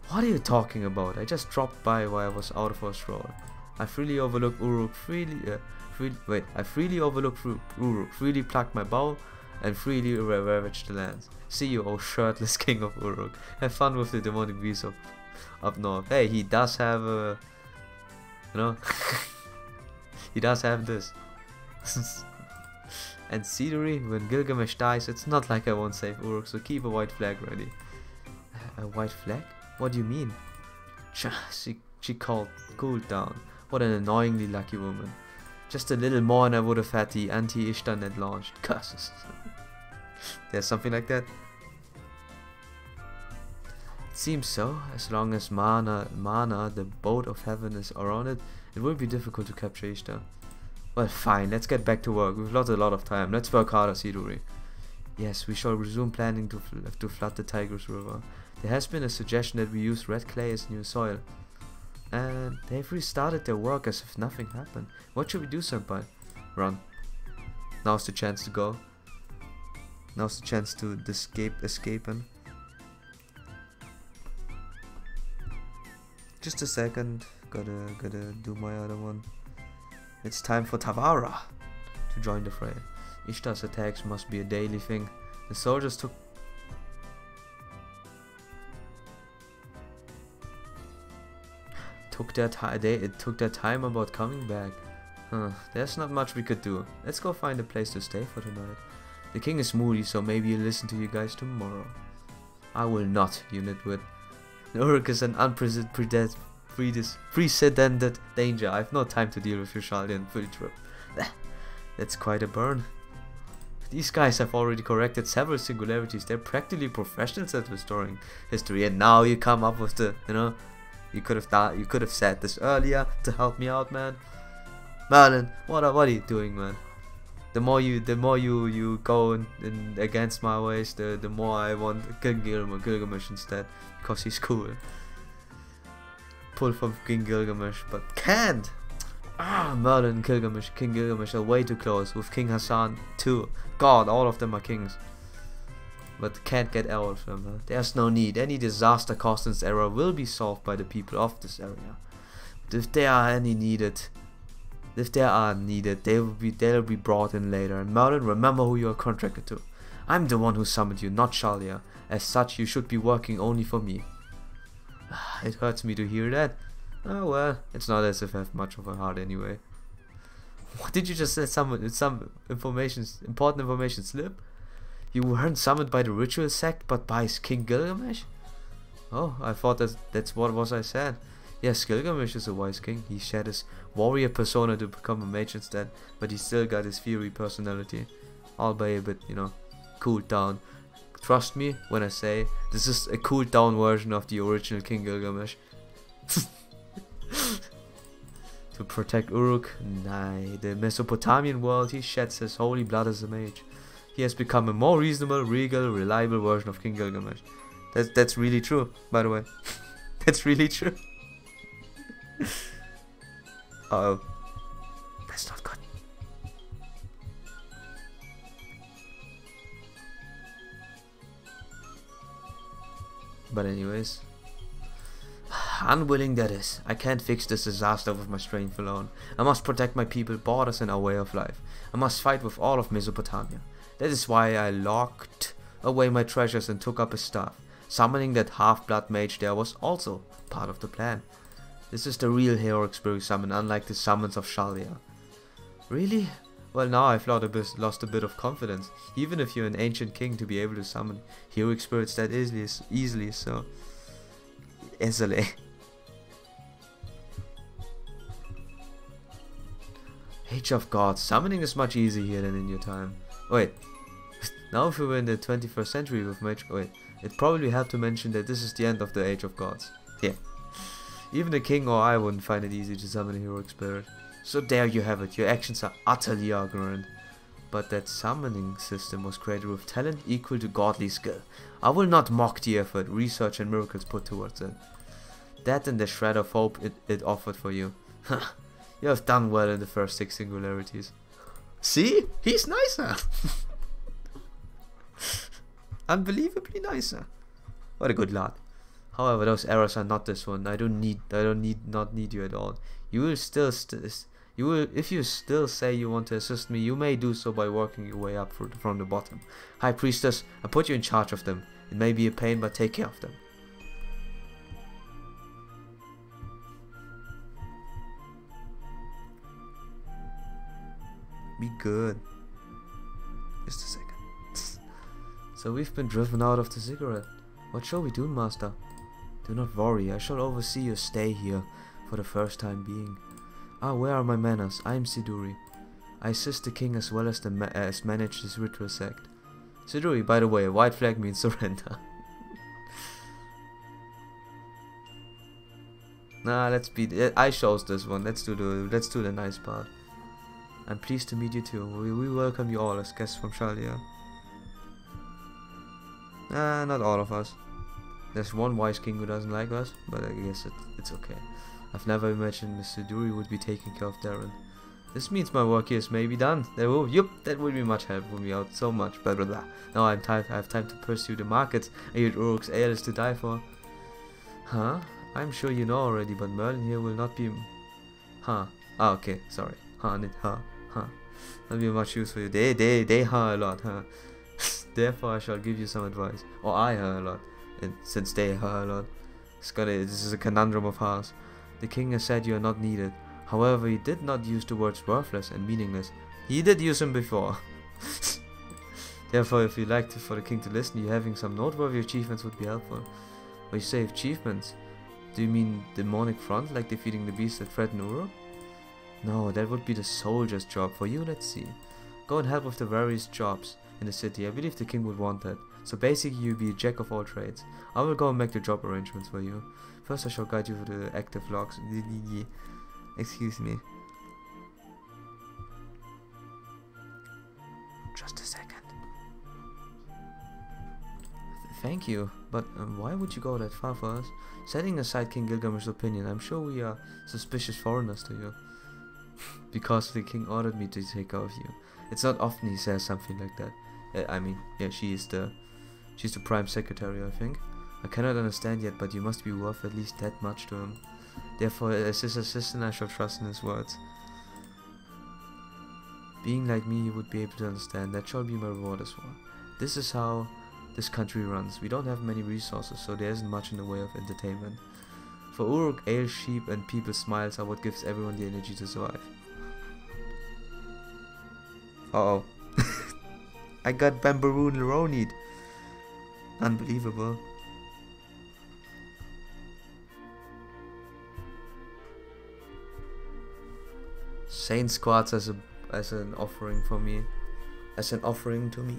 What are you talking about? I just dropped by while I was out for a stroll. I freely overlooked Uruk, I freely overlooked Uruk, freely plucked my bow, and freely ravaged the lands. See you, oh shirtless king of Uruk. Have fun with the demonic beast up north. Hey, he does have a... You know? He does have this. And Siduri, when Gilgamesh dies, it's not like I won't save Uruk, so keep a white flag ready. A white flag? What do you mean? She cooled down. What an annoyingly lucky woman. Just a little more and I would have had the anti-Ishtar net launched. Curses. There's something like that? It seems so. As long as Mana, the boat of heaven, is around it, it won't be difficult to capture Ishtar. Well, fine, let's get back to work. We've lost a lot of time. Let's work harder, Siduri. Yes, we shall resume planning to flood the Tigris River. There has been a suggestion that we use red clay as new soil. And they've restarted their work as if nothing happened. What should we do, senpai? Run. Now's the chance to go. Now's the chance to escape and... Just a second. Gotta do my other one. It's time for Tavara to join the fray. Ishtar's attacks must be a daily thing. The soldiers took their time about coming back. There's not much we could do. Let's go find a place to stay for tonight. The king is moody, so maybe he'll listen to you guys tomorrow. I will not, you nitwit. Uruk is an unprecedented danger. I have no time to deal with your Chaldean field trip. That's quite a burn. These guys have already corrected several singularities. They're practically professionals at restoring history, and now you come up with the, you know, you could have said this earlier to help me out, man. Merlin, what are you doing, man? The more you go in against my ways, the more I want King Gilgamesh instead, because he's cool. Pull from King Gilgamesh, but can't. Merlin, King Gilgamesh are way too close. With King Hassan too. God, all of them are kings. But can't get out of them. Huh? There's no need. Any disaster caused in this era will be solved by the people of this area. But if there are needed, they'll be brought in later. And Merlin, remember who you are contracted to. I'm the one who summoned you, not Shalia. As such, you should be working only for me. It hurts me to hear that. Oh well, it's not as if I have much of a heart anyway. What did you just say? Some important information slip? You weren't summoned by the ritual sect, but by King Gilgamesh? Oh, I thought that's what was I said. Yes, Gilgamesh is a wise king. He shed his warrior persona to become a mage instead, but he still got his fiery personality. Albeit a bit, you know, cooled down. Trust me when I say this is a cooled down version of the original King Gilgamesh. To protect Uruk, the Mesopotamian world, he sheds his holy blood as a mage. He has become a more reasonable, regal, reliable version of King Gilgamesh. That's really true, by the way. That's really true. Uh-oh. That's not good. But anyways. Unwilling that is. I can't fix this disaster with my strength alone. I must protect my people, borders and our way of life. I must fight with all of Mesopotamia. That is why I locked away my treasures and took up a staff. Summoning that half-blood mage there was also part of the plan. This is the real heroic spirit summon, unlike the summons of Shalia. Really? Well, now I've lost a bit of confidence. Even if you're an ancient king, to be able to summon heroic spirits that easily so easily. Age of Gods. Summoning is much easier here than in your time. Wait. Now if we were in the 21st century with wait, it probably helped to mention that this is the end of the Age of Gods. Yeah. Even the king or I wouldn't find it easy to summon a heroic spirit. So there you have it, your actions are utterly ignorant. But that summoning system was created with talent equal to godly skill. I will not mock the effort, research and miracles put towards it. That and the shred of hope it offered for you. You have done well in the first 6 singularities. See? He's nicer! Unbelievably nicer. What a good lad. However, those errors are not this one. I don't need you at all. You will still if you still say you want to assist me, you may do so by working your way up from the bottom. High Priestess, I put you in charge of them. It may be a pain, but take care of them. Be good. Just a second. So we've been driven out of the ziggurat. What shall we do, master? Do not worry, I shall oversee your stay here for the first time being. Ah, where are my manners? I am Siduri. I assist the king as well as manage this ritual sect. Siduri, by the way, a white flag means surrender. Nah, I chose this one. Let's do the nice part. I'm pleased to meet you too. We welcome you all as guests from Shalia. Nah, not all of us. There's one wise king who doesn't like us, but I guess it's okay. I've never imagined Mr. Duri would be taking care of Darren. This means my work here is maybe done. That will be much help for me out so much. Blah blah blah. Now I have time to pursue the markets. And yet Uruk's ale is to die for. Huh? I'm sure you know already, but Merlin here will not be. Huh? Ah, okay. Sorry. Huh? Huh? That'll be much use for you. They huh a lot, huh? Therefore, I shall give you some advice. Or I huh a lot. And since they huh a lot, this is a conundrum of ours. The king has said you are not needed. However, he did not use the words worthless and meaningless. He did use them before. Therefore, if you'd like for the king to listen, you having some noteworthy achievements would be helpful. When you say achievements, do you mean demonic front, like defeating the beast that threatened Uruk? No, that would be the soldier's job. For you, let's see. Go and help with the various jobs in the city. I believe the king would want that. So basically, you'll be a jack of all trades. I will go and make the job arrangements for you. First, I shall guide you through the active logs. Excuse me. Just a second. Thank you, but why would you go that far for us? Setting aside King Gilgamesh's opinion, I'm sure we are suspicious foreigners to you. Because the king ordered me to take care of you. It's not often he says something like that. I mean, yeah, she's the prime secretary, I think. I cannot understand yet, but you must be worth at least that much to him. Therefore, as his assistant, I shall trust in his words. Being like me, you would be able to understand. That shall be my reward as well. This is how this country runs. We don't have many resources, so there isn't much in the way of entertainment. For Uruk, ale, sheep, and people's smiles are what gives everyone the energy to survive. Uh-oh. I got Bambaroon Ronid. Unbelievable. Saint squats as an offering for me. As an offering to me.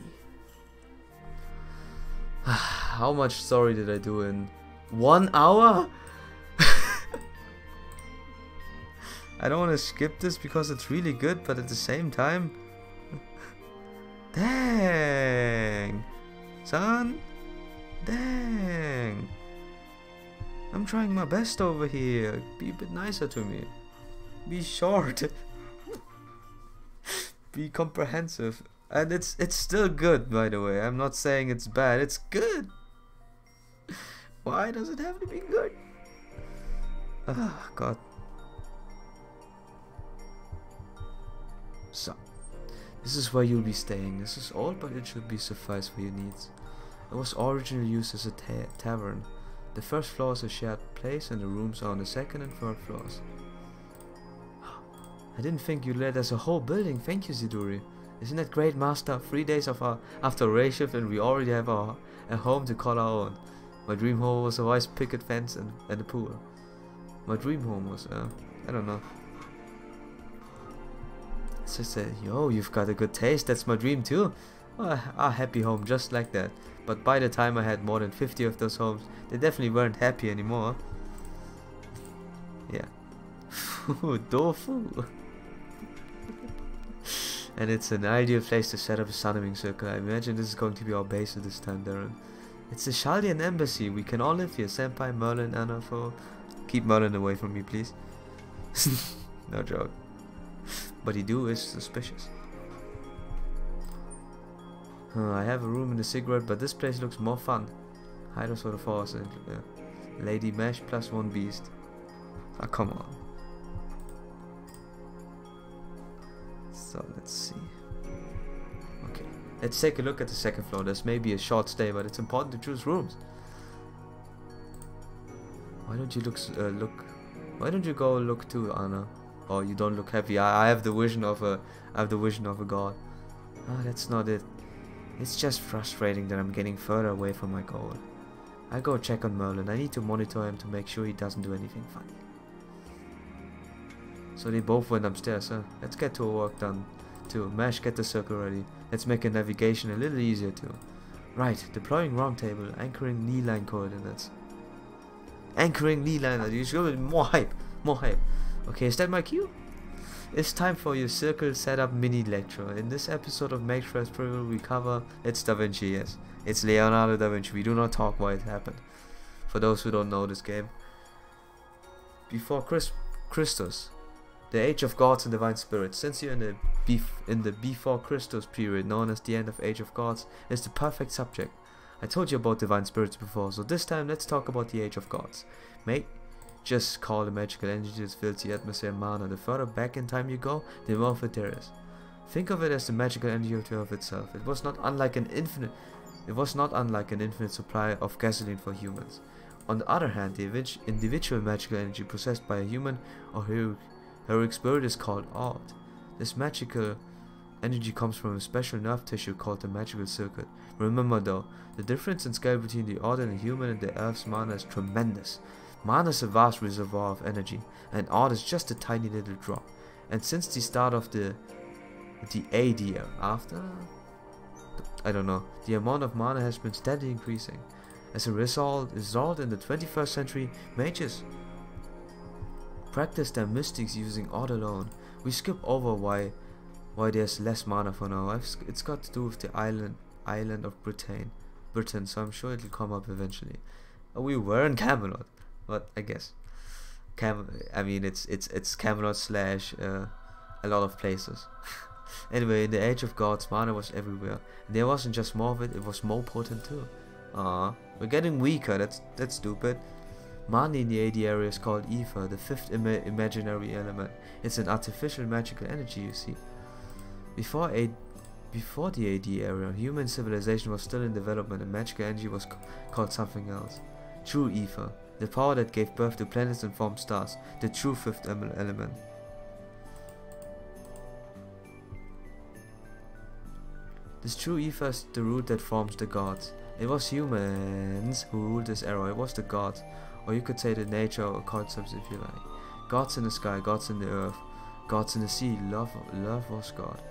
How much story did I do in 1 hour? I don't want to skip this because it's really good, but at the same time, dang, son, dang, I'm trying my best over here. Be a bit nicer to me. Be short. Be comprehensive. And it's still good, by the way. I'm not saying it's bad. It's good. Why does it have to be good? Ah, God. So, this is where you'll be staying. This is old, but it should be suffice for your needs. It was originally used as a tavern. The first floor is a shared place, and the rooms are on the second and third floors. I didn't think you'd let us a whole building. Thank you, Ziduri. Isn't that great, Master? 3 days after a raid shift, and we already have a home to call our own. My dream home was a wise picket fence and a pool. My dream home was, I don't know. It's just yo, you've got a good taste. That's my dream too. A happy home just like that. But by the time I had more than 50 of those homes, they definitely weren't happy anymore. Yeah. Tofu. And it's an ideal place to set up a sunning circle. I imagine this is going to be our base at this time, Darren. It's the Chaldean embassy. We can all live here. Senpai, Merlin, Anna, for... Keep Merlin away from me, please. No joke. But he do is suspicious. I have a room in the cigarette, but this place looks more fun. Hideouts for the force and Lady Mesh plus 1 beast. Ah, come on. So let's see. Okay, let's take a look at the second floor. There's maybe a short stay, but it's important to choose rooms. Why don't you look? Why don't you go look too, Anna? Oh, you don't look happy. I have the vision of a. I have the vision of a god. Ah, that's not it. It's just frustrating that I'm getting further away from my goal. I go check on Merlin. I need to monitor him to make sure he doesn't do anything funny. So they both went upstairs, huh? Let's get to our work done too. Mesh, get the circle ready. Let's make a navigation a little easier too. Right, deploying round table, anchoring knee line coordinates. Anchoring knee line, you should more hype, more hype. Okay, is that my cue? It's time for your circle setup mini lecture. In this episode of Make Fresh Privilege we cover, it's Da Vinci, yes. It's Leonardo da Vinci. We do not talk why it happened. For those who don't know this game. Before Christus, the Age of Gods and Divine Spirits. Since you're in the before Christus period, known as the end of Age of Gods, is the perfect subject. I told you about Divine Spirits before, so this time let's talk about the Age of Gods. Mate, just call the magical energy that fills the atmosphere mana. The further back in time you go, the more of it there is. Think of it as the magical energy of itself. It was not unlike an infinite supply of gasoline for humans. On the other hand, the individual magical energy possessed by a human or heroic spirit is called Art. This magical energy comes from a special nerve tissue called the magical circuit. Remember though, the difference in scale between the Art and the human and the Earth's mana is tremendous. Mana is a vast reservoir of energy, and Art is just a tiny little drop. And since the start of the AD year, I don't know, the amount of mana has been steadily increasing. As a result in the 21st century, mages practice their mystics using Art alone. We skip over why there's less mana for now. It's got to do with the island of Britain, so I'm sure it'll come up eventually. We were in Camelot, but I guess I mean it's Camelot slash a lot of places. Anyway, in the Age of Gods, mana was everywhere, and there wasn't just more of it; it was more potent too. We're getting weaker. That's stupid. Mana in the AD area is called ether, the fifth imaginary element. It's an artificial magical energy, you see. Before the AD area, human civilization was still in development, and magical energy was called something else. True ether, the power that gave birth to planets and formed stars, the true fifth element. This true ether is the root that forms the gods. It was humans who ruled this era. It was the gods, or you could say the nature or concepts if you like. Gods in the sky, gods in the earth, gods in the sea. Love was God.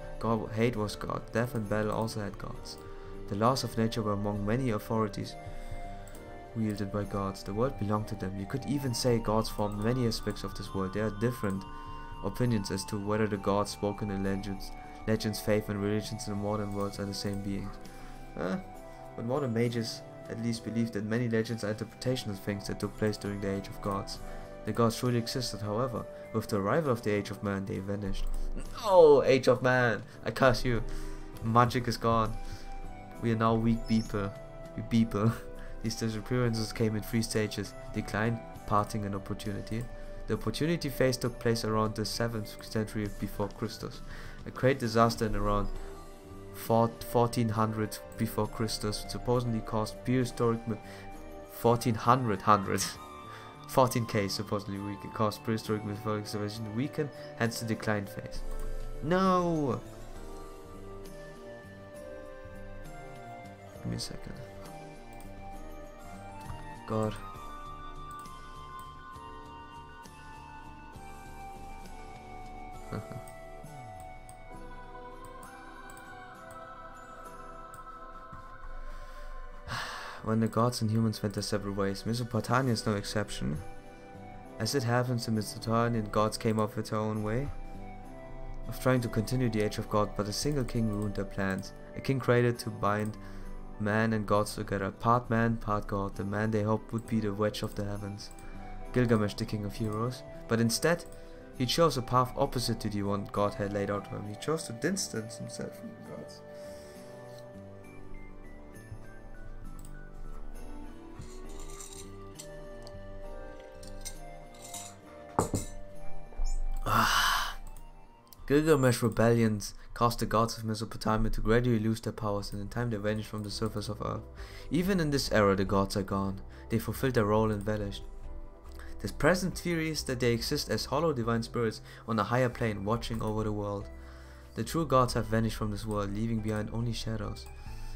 Hate was God. Death and battle also had gods. The laws of nature were among many authorities wielded by gods. The world belonged to them. You could even say gods formed many aspects of this world. There are different opinions as to whether the gods spoken in legends, faith and religions in the modern worlds are the same beings. But modern mages at least believe that many legends are interpretations of things that took place during the Age of Gods. The gods truly existed, however. With the arrival of the Age of Man, they vanished. Oh, Age of Man! I curse you. Magic is gone. We are now weak people. These disappearances came in 3 stages: decline, parting, and opportunity. The opportunity phase took place around the 7th century before Christus. A great disaster in around 1400 before Christus supposedly caused prehistoric 14K supposedly caused prehistoric mythological civilization to weaken, hence the decline phase. No! Give me a second. God. when the gods and humans went their separate ways. Mesopotamia is no exception. As it happens, the Mesopotamian gods came up with their own way of trying to continue the age of God, but a single king ruined their plans. A king created to bind man and gods together, part man, part god. The man they hoped would be the wedge of the heavens, Gilgamesh, the king of heroes. But instead, he chose a path opposite to the one God had laid out for him. He chose to distance himself from the gods. Gilgamesh rebellions caused the gods of Mesopotamia to gradually lose their powers, and in time they vanished from the surface of Earth. Even in this era, the gods are gone. They fulfilled their role and vanished. The present theory is that they exist as hollow divine spirits on a higher plane, watching over the world. The true gods have vanished from this world, leaving behind only shadows.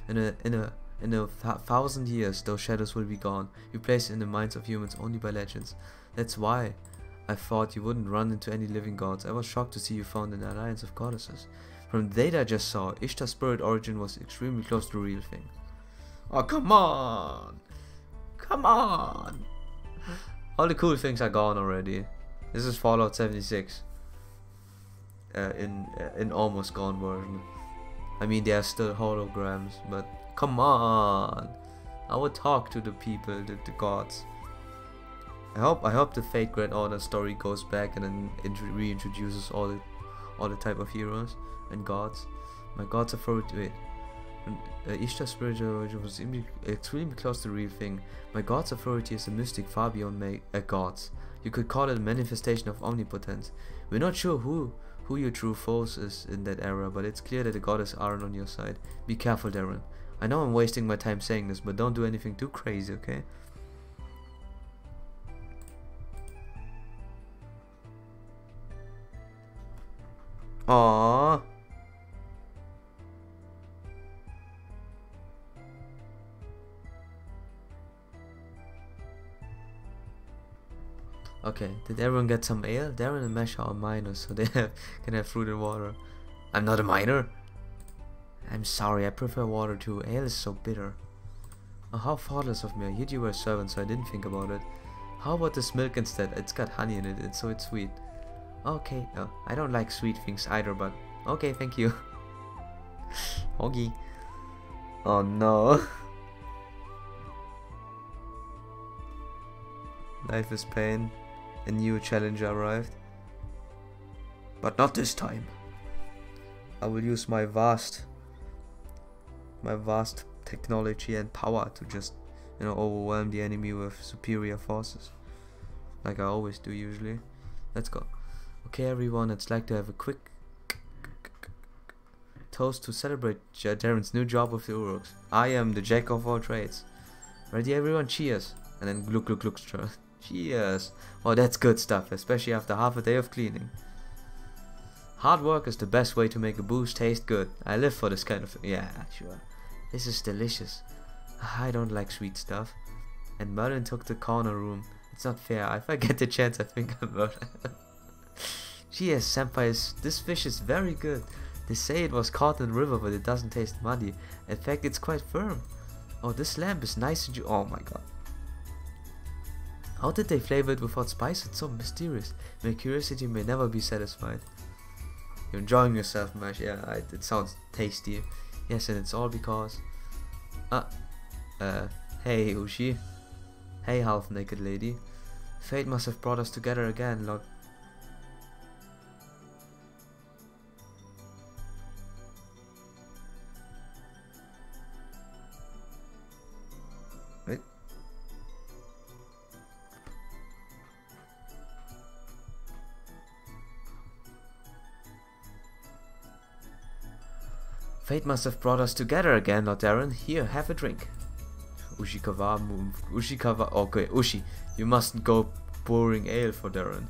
In a thousand years, those shadows will be gone, replaced in the minds of humans only by legends. That's why I thought you wouldn't run into any living gods. I was shocked to see you found an alliance of goddesses. From the data I just saw, Ishtar's spirit origin was extremely close to the real thing. Oh, come on! Come on! All the cool things are gone already. This is Fallout 76. In almost gone version. I mean, there are still holograms, but come on! I would talk to the people, the gods. I hope the Fate Grand Order story goes back and then reintroduces all the type of heroes and gods. My god's authority. Ishtar's spiritual origin was extremely close to the real thing. My god's authority is a mystic far beyond gods. You could call it a manifestation of omnipotence. We're not sure who your true foes is in that era, but it's clear that the goddess aren't on your side. Be careful, Darren. I know I'm wasting my time saying this, but don't do anything too crazy, okay? Aww. Okay, did everyone get some ale? Darren and Mesh are minors, so they can have fruit and water. I'm not a minor. I'm sorry, I prefer water too. Ale is so bitter. Oh, how thoughtless of me. I heard you were a servant, so I didn't think about it. How about this milk instead? It's got honey in it, so it's sweet. Okay, I don't like sweet things either, but okay, thank you. Hoggy. Oh no. Life is pain. A new challenger arrived. But not this time. I will use my vast technology and power to just, overwhelm the enemy with superior forces. Like I always do usually. Let's go. Okay everyone, it's like to have a quick toast to celebrate Darren's new job with the Uruks. I am the jack of all trades. Ready everyone? Cheers. And then gluk gluk gluk. Cheers. Oh, that's good stuff, especially after half a day of cleaning. Hard work is the best way to make a booze taste good. I live for this kind of thing. Yeah, sure. This is delicious. I don't like sweet stuff. And Merlin took the corner room. It's not fair. If I get the chance, I think I will. Cheers, senpai. This fish is very good. They say it was caught in the river, but it doesn't taste muddy. In fact, it's quite firm. Oh, this lamb is nice and oh my god. How did they flavor it without spice? It's so mysterious. My curiosity may never be satisfied. You're enjoying yourself, Mash. Yeah, it sounds tasty. Yes, and it's all because... Hey, Ushi. Hey, half-naked lady. Fate must have brought us together again, Lord. Wait. Fate must have brought us together again, Lord Darren. Here, have a drink. Ushikawa, okay, Ushi, you mustn't go pouring ale for Darren.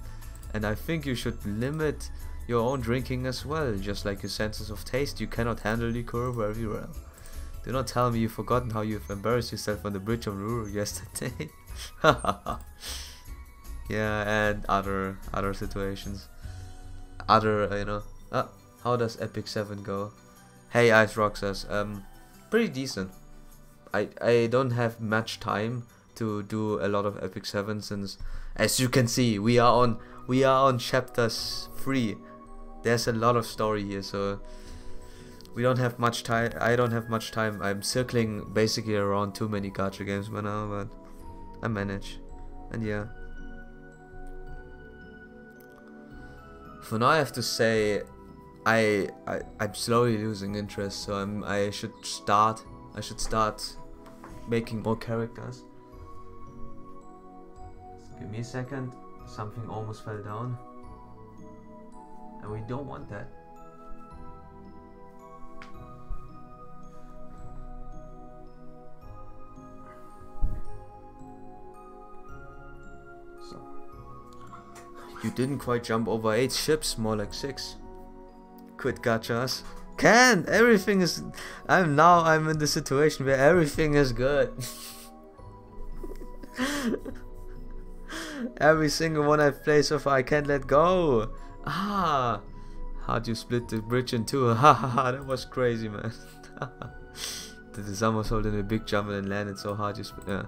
And I think you should limit your own drinking as well. Just like your senses of taste, you cannot handle liquor very well. Do not tell me you've forgotten how you've embarrassed yourself on the bridge of Ruru yesterday. Yeah, and other situations. How does Epic 7 go? Hey, Ice Rock says, pretty decent. I don't have much time to do a lot of Epic 7 since, as you can see, we are on chapters 3. There's a lot of story here, so we don't have much time. I don't have much time. I'm circling basically around too many gacha games by now, but I manage. And yeah. For now I have to say I'm slowly losing interest, so I should start making more characters. Give me a second. Something almost fell down. And we don't want that. So you didn't quite jump over 8 ships, more like 6. Quit gachas. Can't! Everything is... I'm in the situation where everything is good. Every single one I've played so far I can't let go. Ah! How'd you split the bridge in two? Haha, that was crazy, man. The somersault in a big jump and landed so hard you split... Yeah.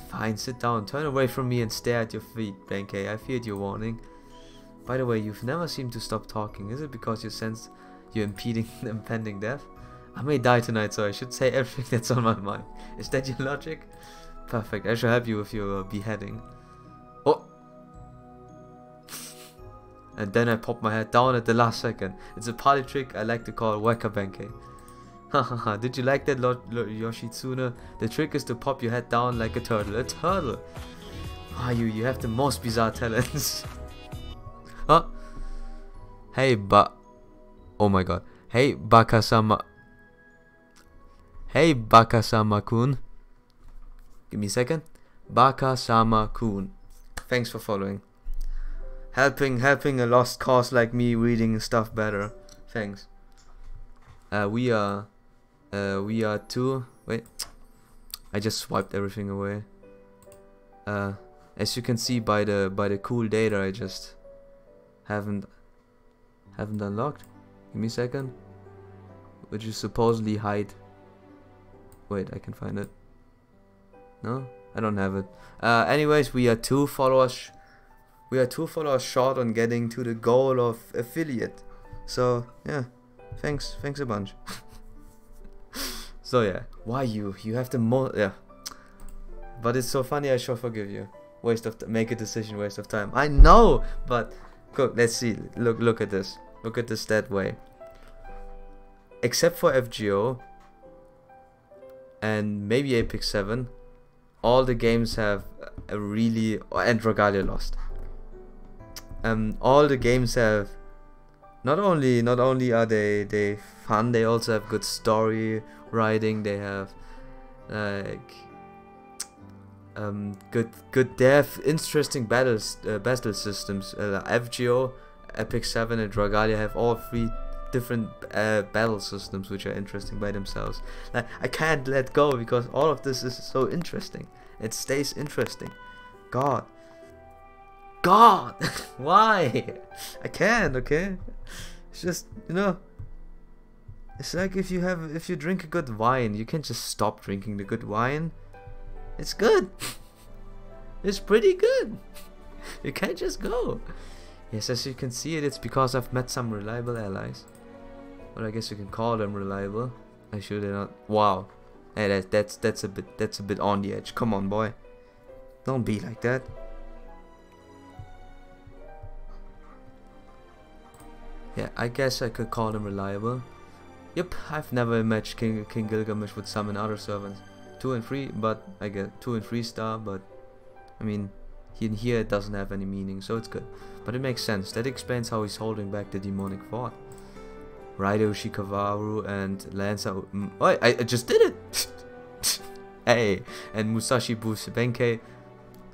Fine, sit down. Turn away from me and stare at your feet, Benkei. I feared your warning. By the way, you've never seemed to stop talking. Is it because you sense your impending death? I may die tonight, so I should say everything that's on my mind. Is that your logic? Perfect. I shall help you with your beheading. Oh! And then I pop my head down at the last second. It's a party trick I like to call Weka Benkei. Hahaha, did you like that, Yoshitsune? The trick is to pop your head down like a turtle. A turtle! Ah, you have the most bizarre talents. Huh? Hey, oh my god. Hey, Bakasama. Hey, Bakasama-kun. Give me a second. Bakasama-kun. Thanks for following. Helping a lost cause like me reading stuff better. Thanks. We are 2. Wait. I just swiped everything away. As you can see by the cool data I just haven't unlocked. Give me a second. Which is supposedly hide. Wait, I can find it. No, I don't have it. Anyways, we are 2 followers. We are 2 followers short on getting to the goal of affiliate. So yeah, thanks a bunch. So yeah, why you have the most? Yeah, but it's so funny. I shall forgive you. Waste of make a decision. Waste of time. I know, but. Go, let's see. Look at this. Look at this that way. Except for FGO and maybe Apex 7, all the games have a really and Regalia Lost. All the games have not only are they fun, they also have good story writing. They have like good depth, interesting battle systems. FGO, Epic 7 and Regalia have all 3 different battle systems which are interesting by themselves. Like, I can't let go because all of this is so interesting. It stays interesting. God, why? I can't. Okay, it's just, you know, it's like if you drink a good wine, you can't just stop drinking the good wine. It's good. It's pretty good. You can't just go. Yes, as you can see it's because I've met some reliable allies. Well, I guess you can call them reliable. I should not. Wow. Hey, that's a bit on the edge. Come on, boy. Don't be like that. Yeah, I guess I could call them reliable. Yep, I've never matched King Gilgamesh with summon other servants. 2 and 3, but I get 2 and 3 star, but I mean, in here it doesn't have any meaning, so it's good. But it makes sense. That explains how he's holding back the demonic fort. Raido Shikavaru and Lancer. Oh, I just did it! Hey, and Musashi Benkei,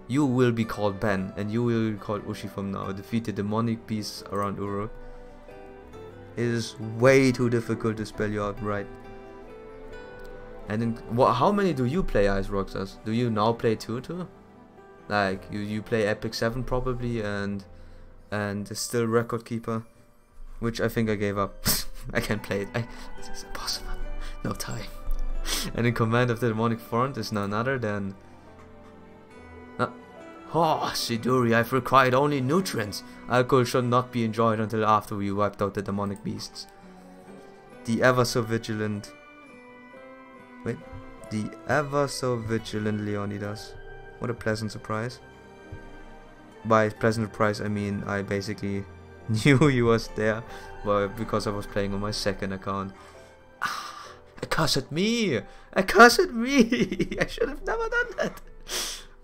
you will be called Ben, and you will be called Ushi from now. Defeat the demonic beasts around Uruk. It is way too difficult to spell you out right. And then, how many do you play, Ice Roxas? Do you now play 2 too? Like, you play Epic 7 probably, and still Record Keeper, which I think I gave up. I can't play it. It's impossible. No time. And in command of the demonic front is none other than... Oh, Siduri, I've required only nutrients. Alcohol should not be enjoyed until after we wiped out the demonic beasts. The ever so vigilant... Wait. The ever so vigilant Leonidas. What a pleasant surprise. By pleasant surprise I mean I basically knew he was there, but because I was playing on my second account. Ah, accursed me! Accursed me! I should have never done that.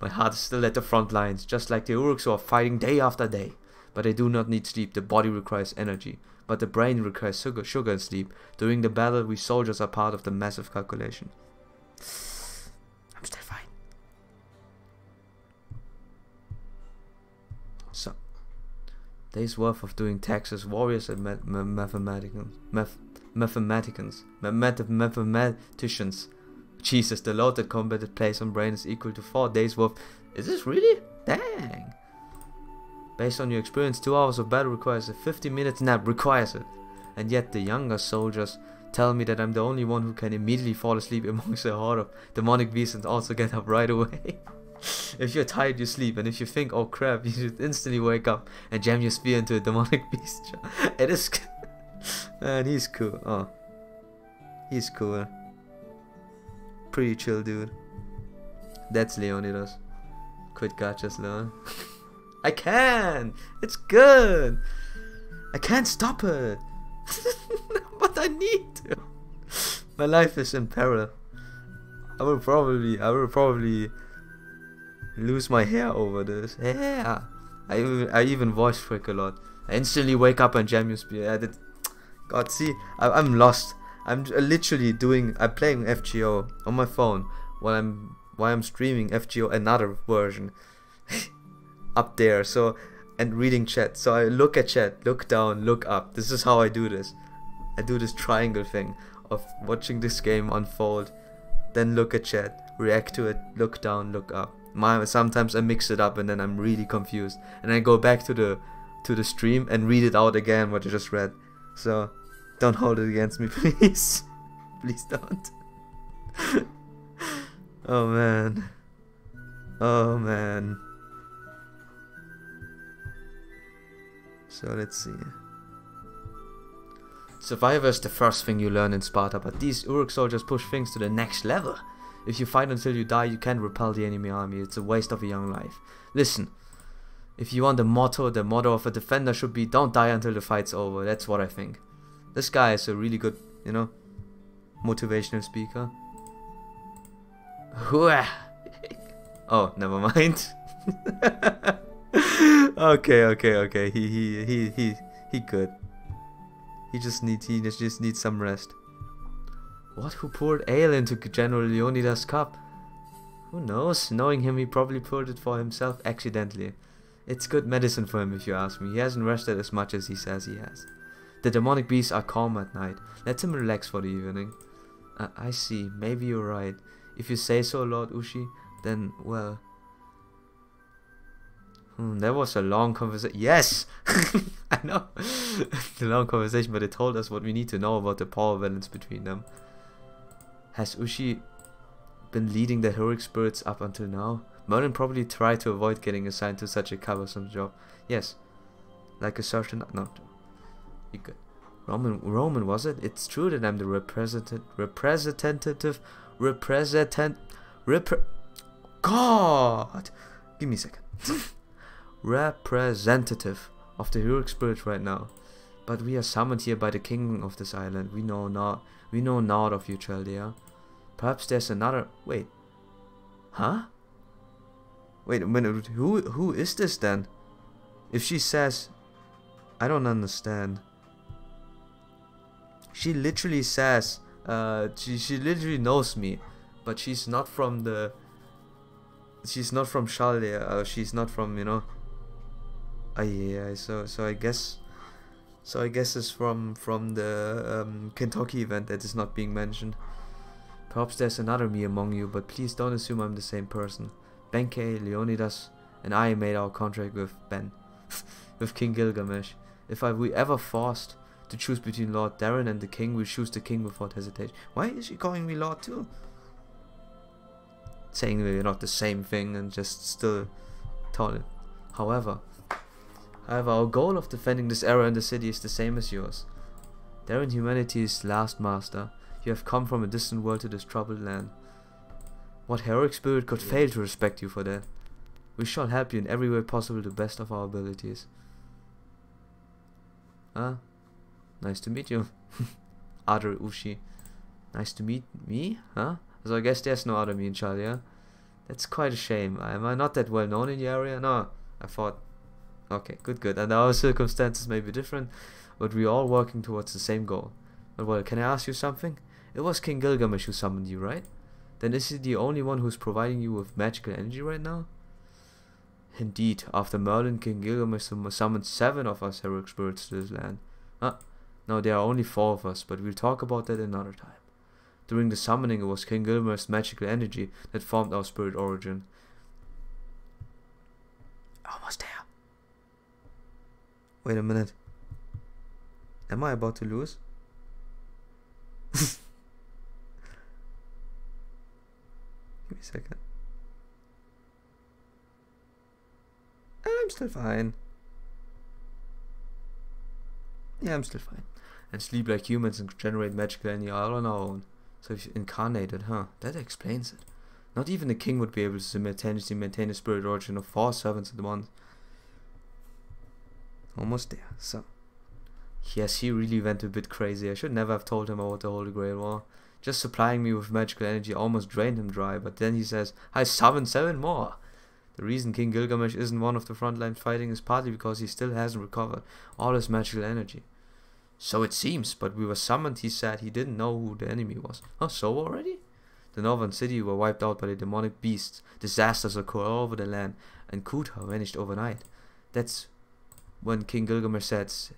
My heart is still at the front lines, just like the Uruks who are fighting day after day. But they do not need sleep, the body requires energy. But the brain requires sugar and sleep. During the battle, we soldiers are part of the massive calculation. I'm still fine. So, days worth of doing taxes, warriors and mathematicians. Jesus, the load that combat it plays on brain is equal to 4 days worth. Is this really? Dang. Based on your experience, 2 hours of battle requires a 50-minute nap. Requires it. And yet the younger soldiers tell me that I'm the only one who can immediately fall asleep amongst a horde of demonic beasts and also get up right away. If you're tired, you sleep. And if you think, oh crap, you should instantly wake up and jam your spear into a demonic beast. It is... Man, he's cool. Oh. He's cool. Pretty chill dude. That's Leonidas. Quit gachas, Leon. I can! It's good! I can't stop it! But I need to! My life is in peril. I will probably lose my hair over this. Yeah! I even voice trick a lot. I instantly wake up and jam your spear. God, see, I'm lost. I'm literally I'm playing FGO on my phone while I'm streaming FGO another version up there, so, and reading chat. So I look at chat, look down, look up. This is how I do this. I do this triangle thing of watching this game unfold, then look at chat, react to it, look down, look up. Sometimes I mix it up and then I'm really confused, and I go back to the stream and read it out again what I just read. So don't hold it against me, please. Please don't. Oh man. Oh man. So let's see. Survivor is the first thing you learn in Sparta, but these Uruk soldiers push things to the next level. If you fight until you die, you can't repel the enemy army. It's a waste of a young life. Listen, if you want the motto of a defender should be don't die until the fight's over. That's what I think. This guy is a really good, you know, motivational speaker. Oh, never mind. Okay. He good. He just needs some rest. What? Who poured ale into General Leonidas' cup? Who knows? Knowing him, he probably poured it for himself accidentally. It's good medicine for him, if you ask me. He hasn't rested as much as he says he has. The demonic beasts are calm at night. Let him relax for the evening. I see. Maybe you're right. If you say so, Lord Ushi, then, well... that was a long conversation. Yes! I know. A long conversation, but it told us what we need to know about the power balance between them. Has Ushi been leading the heroic spirits up until now? Merlin probably tried to avoid getting assigned to such a cumbersome job. Yes. Like a certain... No. You good. Roman, was it? It's true that I'm the God! Give me a second. Representative of the heroic spirit right now. But we are summoned here by the king of this island. We know naught of you, Chaldea. Perhaps there's another... Wait. Huh? Wait a minute. Who is this then? If she says... I don't understand. She literally says... she literally knows me. But she's not from the... She's not from Chaldea. She's not from, you know... yeah, so I guess... So I guess it's from the Kentucky event that is not being mentioned. Perhaps there's another me among you, but please don't assume I'm the same person. Benkei, Leonidas, and I made our contract with Ben, with King Gilgamesh. If we ever forced to choose between Lord Darren and the king, we choose the king without hesitation. Why is she calling me Lord too? Saying we're not the same thing and just still told it. However, our goal of defending this era in the city is the same as yours. Darren, humanity's last master, you have come from a distant world to this troubled land. What heroic spirit could fail to respect you for that? We shall help you in every way possible to the best of our abilities. Ah, nice to meet you. Other Ushi. Nice to meet me? Huh? So I guess there's no other me in Chal, yeah? That's quite a shame. Am I not that well known in the area? No, I thought... Okay, good. And our circumstances may be different, but we're all working towards the same goal. But well, can I ask you something? It was King Gilgamesh who summoned you, right? Then is he the only one who's providing you with magical energy right now? Indeed, after Merlin, King Gilgamesh summoned 7 of us heroic spirits to this land. No, there are only 4 of us, but we'll talk about that another time. During the summoning, it was King Gilgamesh's magical energy that formed our spirit origin. Almost there. Wait a minute. Am I about to lose? Give me a second. I'm still fine. Yeah, I'm still fine. And sleep like humans and generate magical energy all on our own. So if you incarnated, huh? That explains it. Not even the king would be able to simultaneously maintain a spirit origin of 4 servants at once. Almost there. So, yes, he really went a bit crazy. I should never have told him about the Holy Grail War. Just supplying me with magical energy almost drained him dry. But then he says, I summoned 7 more. The reason King Gilgamesh isn't one of the frontline fighting is partly because he still hasn't recovered all his magical energy. So it seems, but we were summoned, he said. He didn't know who the enemy was. Oh, so already? The northern city were wiped out by the demonic beasts. Disasters occurred all over the land, and Kuta vanished overnight. That's when King Gilgamesh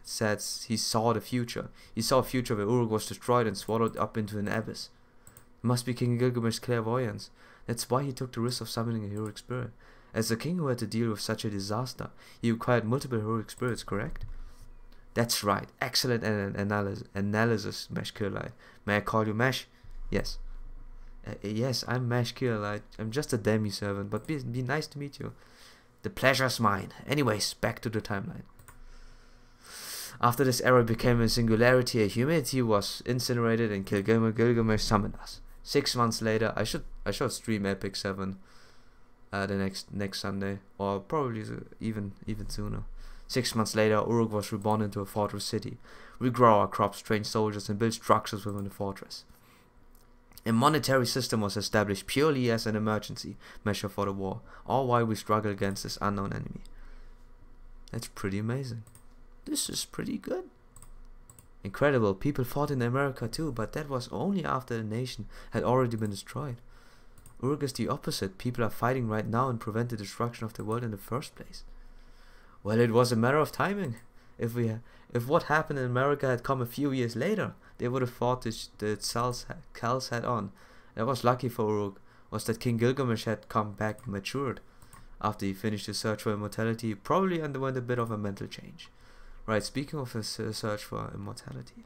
said he saw the future. He saw a future where Uruk was destroyed and swallowed up into an abyss. It must be King Gilgamesh's clairvoyance. That's why he took the risk of summoning a heroic spirit. As a king who had to deal with such a disaster, he required multiple heroic spirits, correct? That's right. Excellent analysis, Mesh Kirlight. May I call you Mesh? Yes. Yes, I'm Mesh Kirlight. I'm just a demi-servant, but be nice to meet you. The pleasure's mine. Anyways, back to the timeline. After this era became a singularity, humanity was incinerated and Gilgamesh summoned us. 6 months later, I should stream Epic 7 the next Sunday, or probably even sooner. 6 months later, Uruk was reborn into a fortress city. We grow our crops, train soldiers, and build structures within the fortress. A monetary system was established purely as an emergency measure for the war, all while we struggle against this unknown enemy. That's pretty amazing. This is pretty good. Incredible, people fought in America too, but that was only after the nation had already been destroyed. Uruk is the opposite. People are fighting right now and prevent the destruction of the world in the first place. Well, it was a matter of timing. If what happened in America had come a few years later, they would have fought the Kals head on. That was lucky for Uruk, was that King Gilgamesh had come back matured. After he finished his search for immortality, he probably underwent a bit of a mental change. Right, speaking of his search for immortality.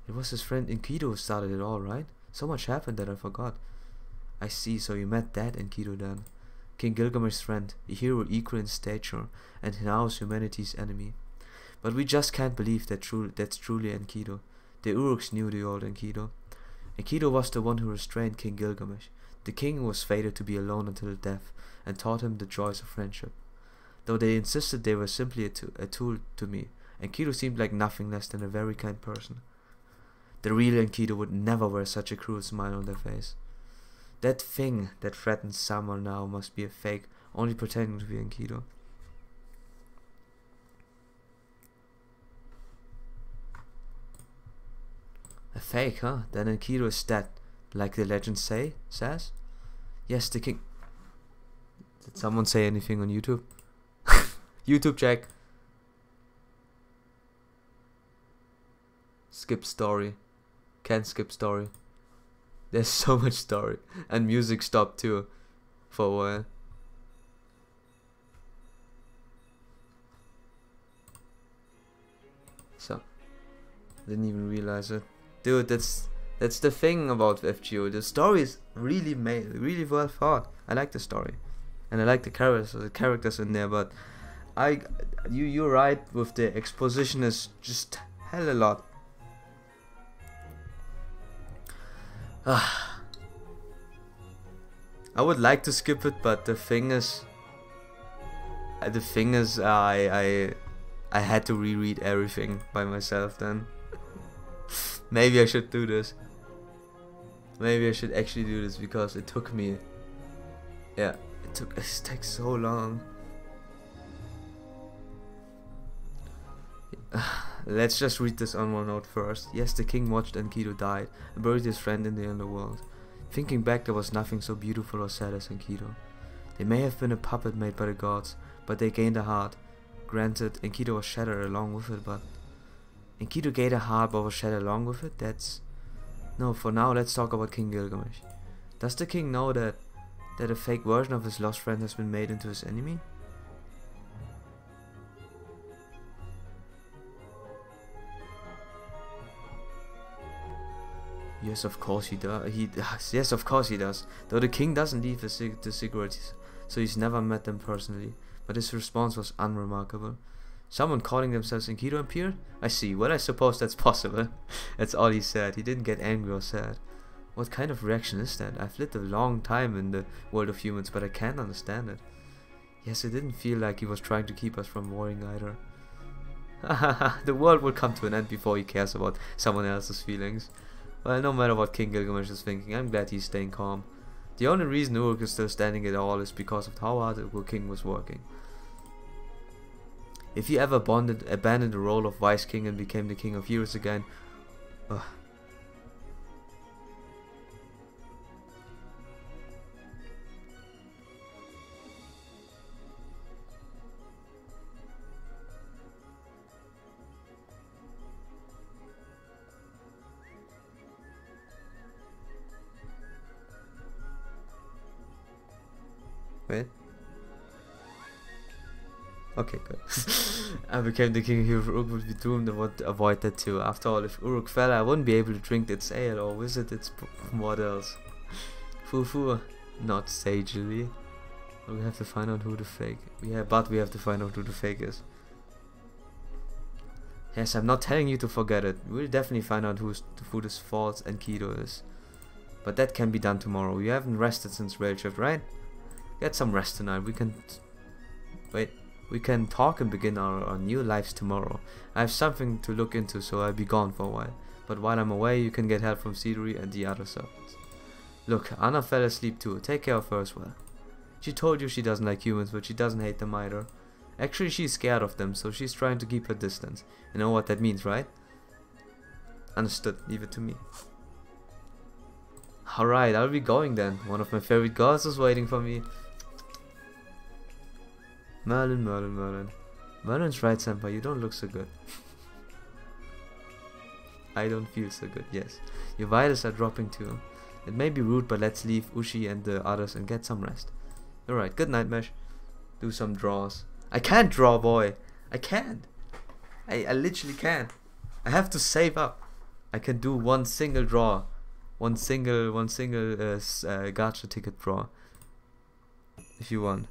It was his friend Enkidu who started it all, right? So much happened that I forgot. I see, so you met that Enkidu then. King Gilgamesh's friend, a hero equal in stature, and now is humanity's enemy. But we just can't believe that's truly Enkidu. The Uruks knew the old Enkidu. Enkidu was the one who restrained King Gilgamesh, the king who was fated to be alone until death, and taught him the joys of friendship. Though they insisted they were simply a tool to me, Enkidu seemed like nothing less than a very kind person. The real Enkidu would never wear such a cruel smile on their face. That thing that threatens someone now must be a fake, only pretending to be Enkidu. A fake, huh? Then Enkidu is dead, like the legend says? Yes, the king... Did someone say anything on YouTube? YouTube check. Skip story. Can't skip story. There's so much story. And music stopped too. For a while. Didn't even realize it. Dude, that's the thing about FGO. The story is really really well thought. I like the story. And I like the characters in there, but you're right with the exposition is just hell a lot. I would like to skip it, but the thing is I had to reread everything by myself then. Maybe I should do this. Maybe I should actually do this, because it took me, yeah, it takes so long. Let's just read this on one note first. Yes, the king watched Enkidu died and buried his friend in the underworld. Thinking back, there was nothing so beautiful or sad as Enkidu. They may have been a puppet made by the gods, but they gained a heart. Granted, Enkidu was shattered along with it, but Enkidu gained a heart but was shattered along with it? That's... No, for now let's talk about King Gilgamesh. Does the king know that a fake version of his lost friend has been made into his enemy? Yes, of course he does. Yes, of course he does. Though the king doesn't leave the secrets, so he's never met them personally. But his response was unremarkable. Someone calling themselves Enkidu appeared? I see. Well, I suppose that's possible. That's all he said. He didn't get angry or sad. What kind of reaction is that? I've lived a long time in the world of humans, but I can't understand it. Yes, it didn't feel like he was trying to keep us from warring either. The world will come to an end before he cares about someone else's feelings. Well, no matter what King Gilgamesh is thinking, I'm glad he's staying calm. The only reason Uruk is still standing at all is because of how hard the king was working. If he ever abandoned the role of wise king and became the king of heroes again... Wait. Okay, good. I became the king of Uruk would be doomed and would avoid that too. After all, if Uruk fell, I wouldn't be able to drink its ale or visit its... what else? Fufu. Not sagely. We have to find out who the fake... Yeah, but we have to find out who the fake is. Yes, I'm not telling you to forget it. We'll definitely find out who this false Enkidu is. But that can be done tomorrow. You haven't rested since rail shift, right? Get some rest tonight. We can... Wait. We can talk and begin our new lives tomorrow. I have something to look into, so I'll be gone for a while. But while I'm away, you can get help from Siduri and the other servants. Look, Anna fell asleep too. Take care of her as well. She told you she doesn't like humans, but she doesn't hate them either. Actually, she's scared of them, so she's trying to keep her distance. You know what that means, right? Understood. Leave it to me. Alright, I'll be going then. One of my favorite gods is waiting for me. Merlin, Merlin, Merlin. Merlin's right, Senpai, you don't look so good. I don't feel so good, yes. Your vitals are dropping too. It may be rude, but let's leave Ushi and the others and get some rest. Alright, good night, Mesh. Do some draws. I can't draw, boy. I can't. I literally can't. I have to save up. I can do one single draw. One single gacha ticket draw. If you want.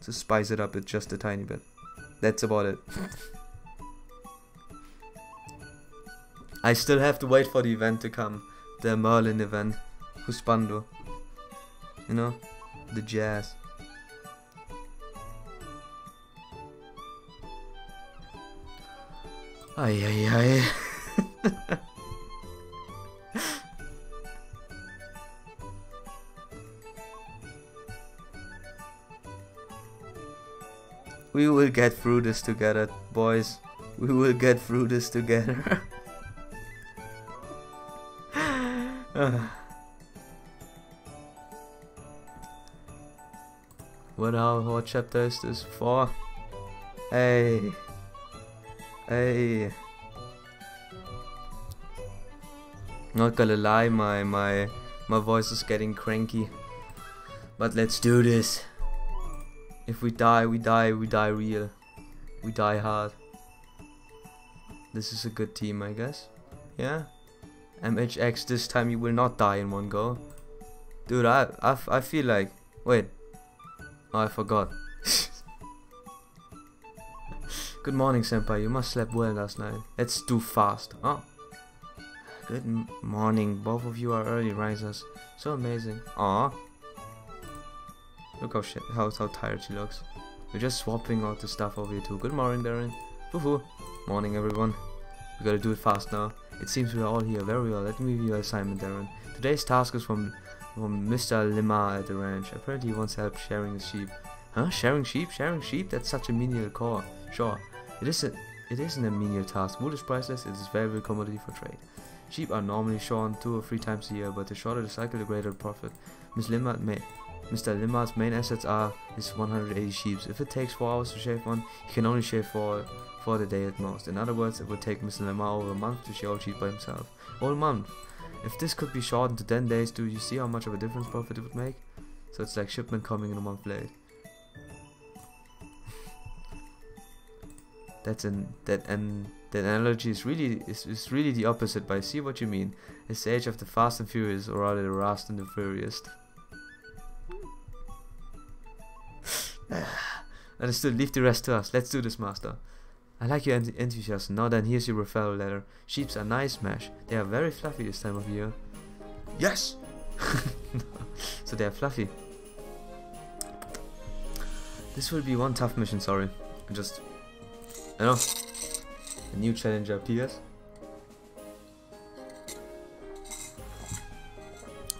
To spice it up with just a tiny bit. That's about it. I still have to wait for the event to come. The Merlin event. Husbando. You know? The jazz. Ay ay ay. We will get through this together, boys. We will get through this together. What chapter is this for? Hey. Hey. Not gonna lie, my voice is getting cranky. But let's do this. If we die, we die real. We die hard. This is a good team, I guess. Yeah. MHX, this time you will not die in one go. Dude, I feel like... Wait. Oh, I forgot. Good morning, senpai. You must slept well last night. Let's do fast. Oh. Good morning. Both of you are early risers. So amazing. Aw. Look how tired she looks. We're just swapping out the stuff over here too. Good morning, Darren. Woohoo. Morning, everyone. We gotta do it fast now. It seems we are all here. Very well. Let me give you your assignment, Darren. Today's task is from Mr. Lima at the ranch. Apparently he wants help sharing his sheep. Huh? Sharing sheep? Sharing sheep? That's such a menial chore. Sure. It isn't a menial task. Wood is priceless. It is a valuable commodity for trade. Sheep are normally shorn 2 or 3 times a year, but the shorter the cycle, the greater the profit. Mr. Lima's main assets are his 180 sheep. If it takes 4 hours to shave one, he can only shave for the day at most. In other words, it would take Mr. Lima over a month to shave all sheep by himself. Whole month. If this could be shortened to 10 days, do you see how much of a difference profit it would make? So it's like shipment coming in a month late. That analogy is really the opposite, but I see what you mean. It's the age of the fast and furious, or rather the fast and the furious. Understood, leave the rest to us. Let's do this, master. I like your enthusiasm. Now then, here's your referral letter. Sheeps are nice, Mash. They are very fluffy this time of year. Yes! So they are fluffy. This will be one tough mission, sorry. I know. A new challenger appears.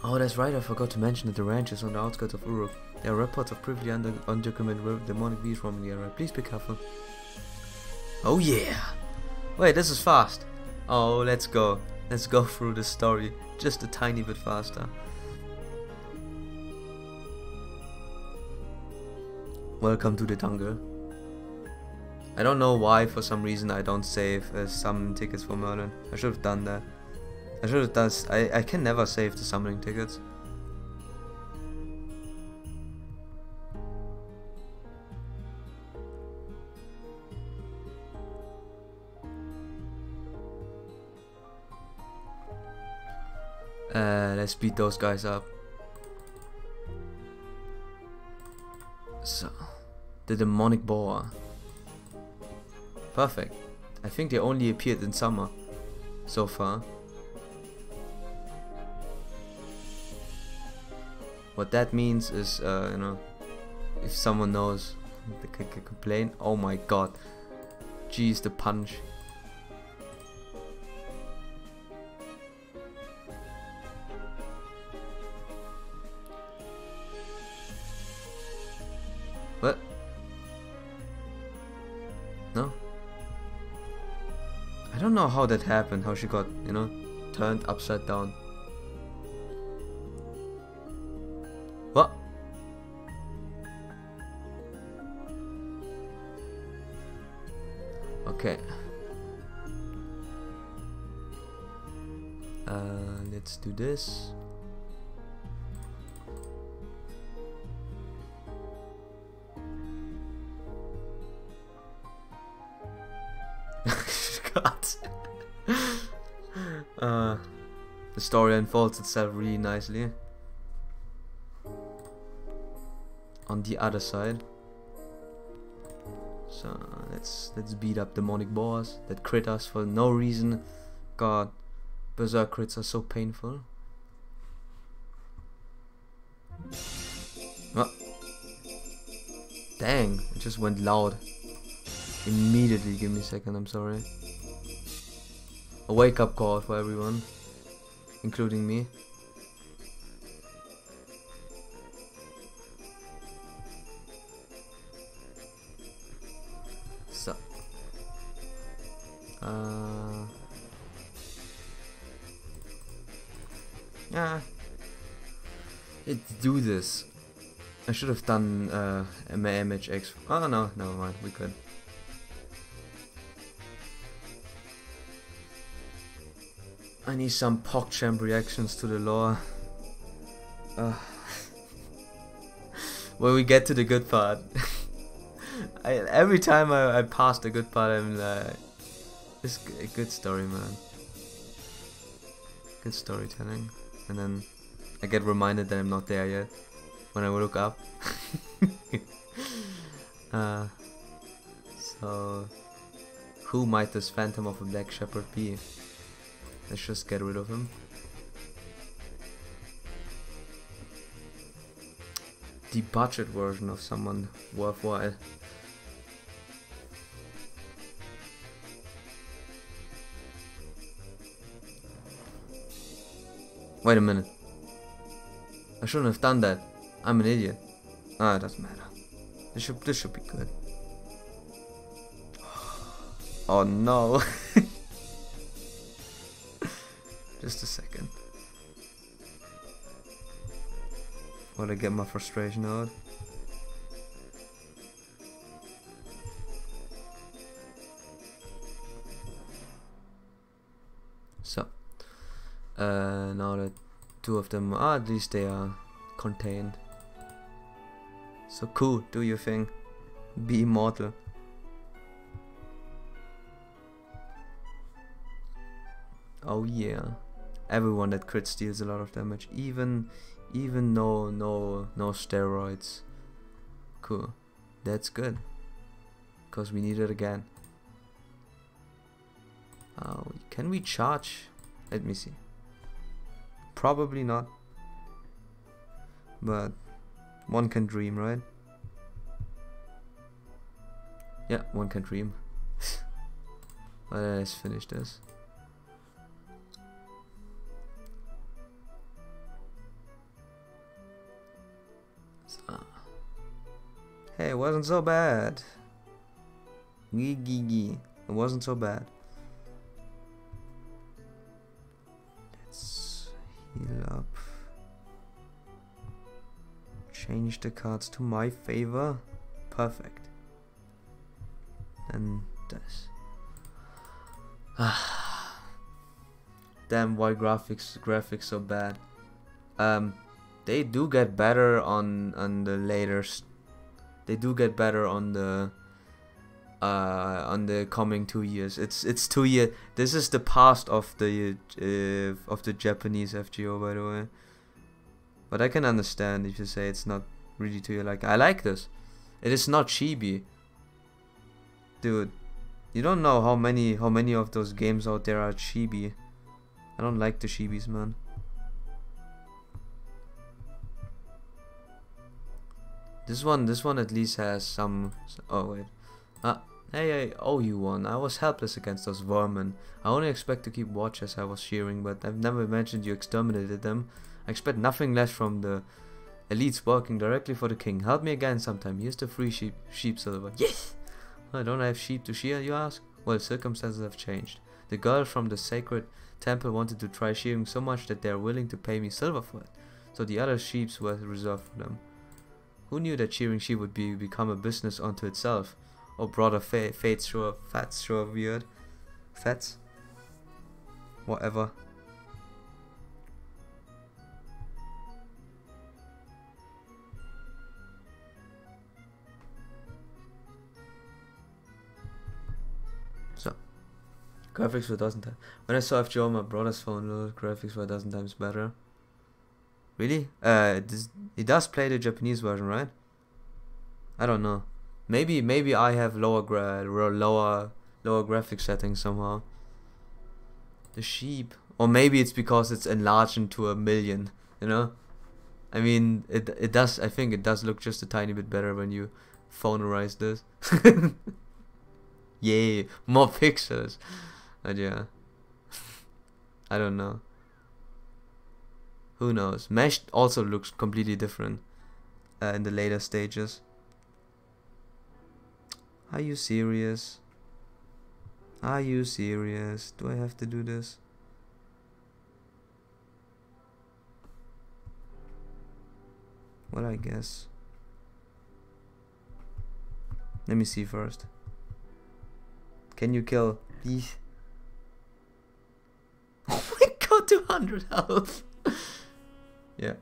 Oh, that's right, I forgot to mention that the ranch is on the outskirts of Uruk. There are reports of previously undocumented demonic beasts roaming the area. Please be careful. Oh yeah! Wait, this is fast. Oh, let's go. Let's go through the story just a tiny bit faster. Welcome to the jungle. I don't know why, for some reason I don't save summon tickets for Merlin. I should have done that. I can never save the summoning tickets. Let's beat those guys up. So, the demonic boar. Perfect. I think they only appeared in summer so far. What that means is, you know, if someone knows, they can complain. Oh my god. Jeez, the punch. What? No? I don't know how that happened, how she got, you know, turned upside down. What? Okay. Let's do this. God. The story unfolds itself really nicely. On the other side. So let's beat up demonic boars that crit us for no reason. God, berserk crits are so painful. Oh. Dang, it just went loud. Immediately, give me a second, I'm sorry. A wake up call for everyone, including me. So, yeah, let's do this. I should have done MHX. Oh no, never mind, we could. I need some PogChamp reactions to the lore. When we get to the good part. Every time I pass the good part, I'm like, It's a good story, man. Good storytelling. And then I get reminded that I'm not there yet when I look up. So who might this Phantom of a Black Shepherd be? Let's just get rid of him. The budget version of someone worthwhile. Wait a minute. I shouldn't have done that. I'm an idiot. Ah, it doesn't matter. This should be good. Oh no. Just a second. While I get my frustration out. So, now that two of them are, at least they are contained. So cool, do your thing. Be immortal. Oh yeah. Everyone that crits deals a lot of damage. Even no steroids. Cool. That's good. Cause we need it again. Can we charge? Let me see. Probably not. But one can dream, right? Yeah, one can dream. Let's finish this. So. Hey, it wasn't so bad. It wasn't so bad. Let's heal up. Change the cards to my favor. Perfect. And this. Damn, why graphics so bad? They do get better on the later. They do get better on the coming 2 years. It's 2 years. This is the past of the Japanese FGO, by the way. But I can understand if you say it's not really to you. Like, I like this. It is not chibi, dude. You don't know how many of those games out there are chibi. I don't like the chibis, man. This one at least has some. Oh wait. Hey, I owe you one. I was helpless against those vermin. I only expect to keep watch as I was shearing, but I've never imagined you exterminated them. I expect nothing less from the elites working directly for the king. Help me again sometime. Here's the free sheep silver. Yes! I don't have sheep to shear, you ask? Well, circumstances have changed. The girl from the sacred temple wanted to try shearing so much that they are willing to pay me silver for it. So the other sheep were reserved for them. Who knew that shearing sheep would become a business unto itself? Or broader fats sure weird. Fats? Whatever. So, graphics were a dozen times. When I saw FGO on my brother's phone, the graphics were a dozen times better. Really? It does play the Japanese version, right? I don't know. Maybe I have lower graphic settings somehow. The sheep, or maybe it's because it's enlarged into 1,000,000. You know? I mean, it does. I think it does look just a tiny bit better when you phonerize this. Yay, more pixels. But yeah, I don't know. Who knows? Mesh also looks completely different in the later stages. Are you serious? Are you serious? Do I have to do this? Well, I guess. Let me see first. Can you kill these? Oh my god, 200 health! Yeah.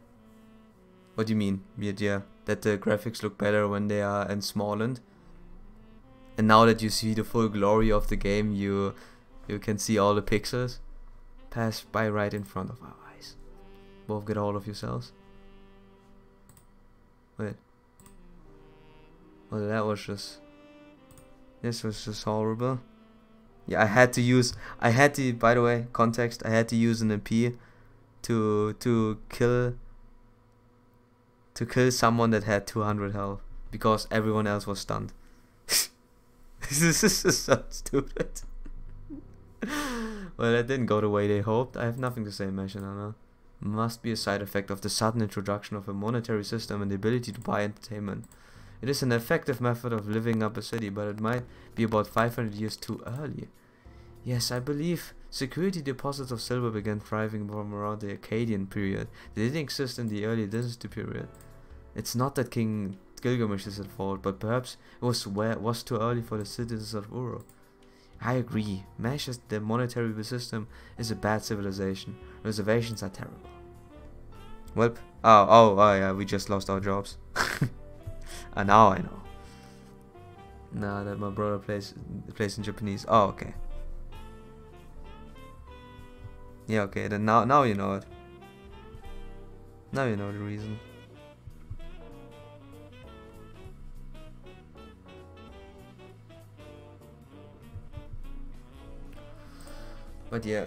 What do you mean? Yeah, that the graphics look better when they are in Smallland. And now that you see the full glory of the game, you You can see all the pixels pass by right in front of our eyes. Both get hold of yourselves. Wait. Well, that was just... This was just horrible. Yeah, I had to, by the way, context, I had to use an MP to kill someone that had 200 health because everyone else was stunned. This is so stupid. Well, that didn't go the way they hoped. I have nothing to say, Meshanana. Must be a side effect of the sudden introduction of a monetary system and the ability to buy entertainment. It is an effective method of living up a city, but it might be about 500 years too early. Yes, I believe security deposits of silver began thriving from around the Akkadian period. They didn't exist in the early dynasty period. It's not that King Gilgamesh is at fault, but perhaps it was too early for the citizens of Uru. I agree. Mesh as the monetary system is a bad civilization. Reservations are terrible. Well, oh yeah, we just lost our jobs. And now I know. Nah, that my brother plays in Japanese. Oh, okay. Yeah, okay. Then now you know it. Now you know the reason. But yeah,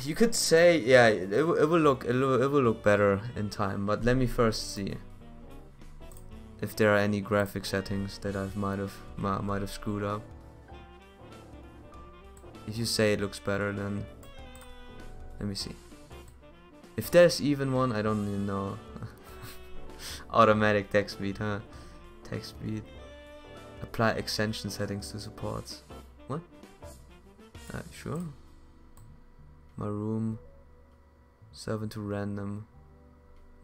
you could say yeah, it will look better in time. But let me first see if there are any graphic settings that I might have screwed up. If you say it looks better, then let me see. If there's even one, I don't even know. Automatic text speed, huh? Text speed. Apply extension settings to supports. What? Sure. My room. 7 to random.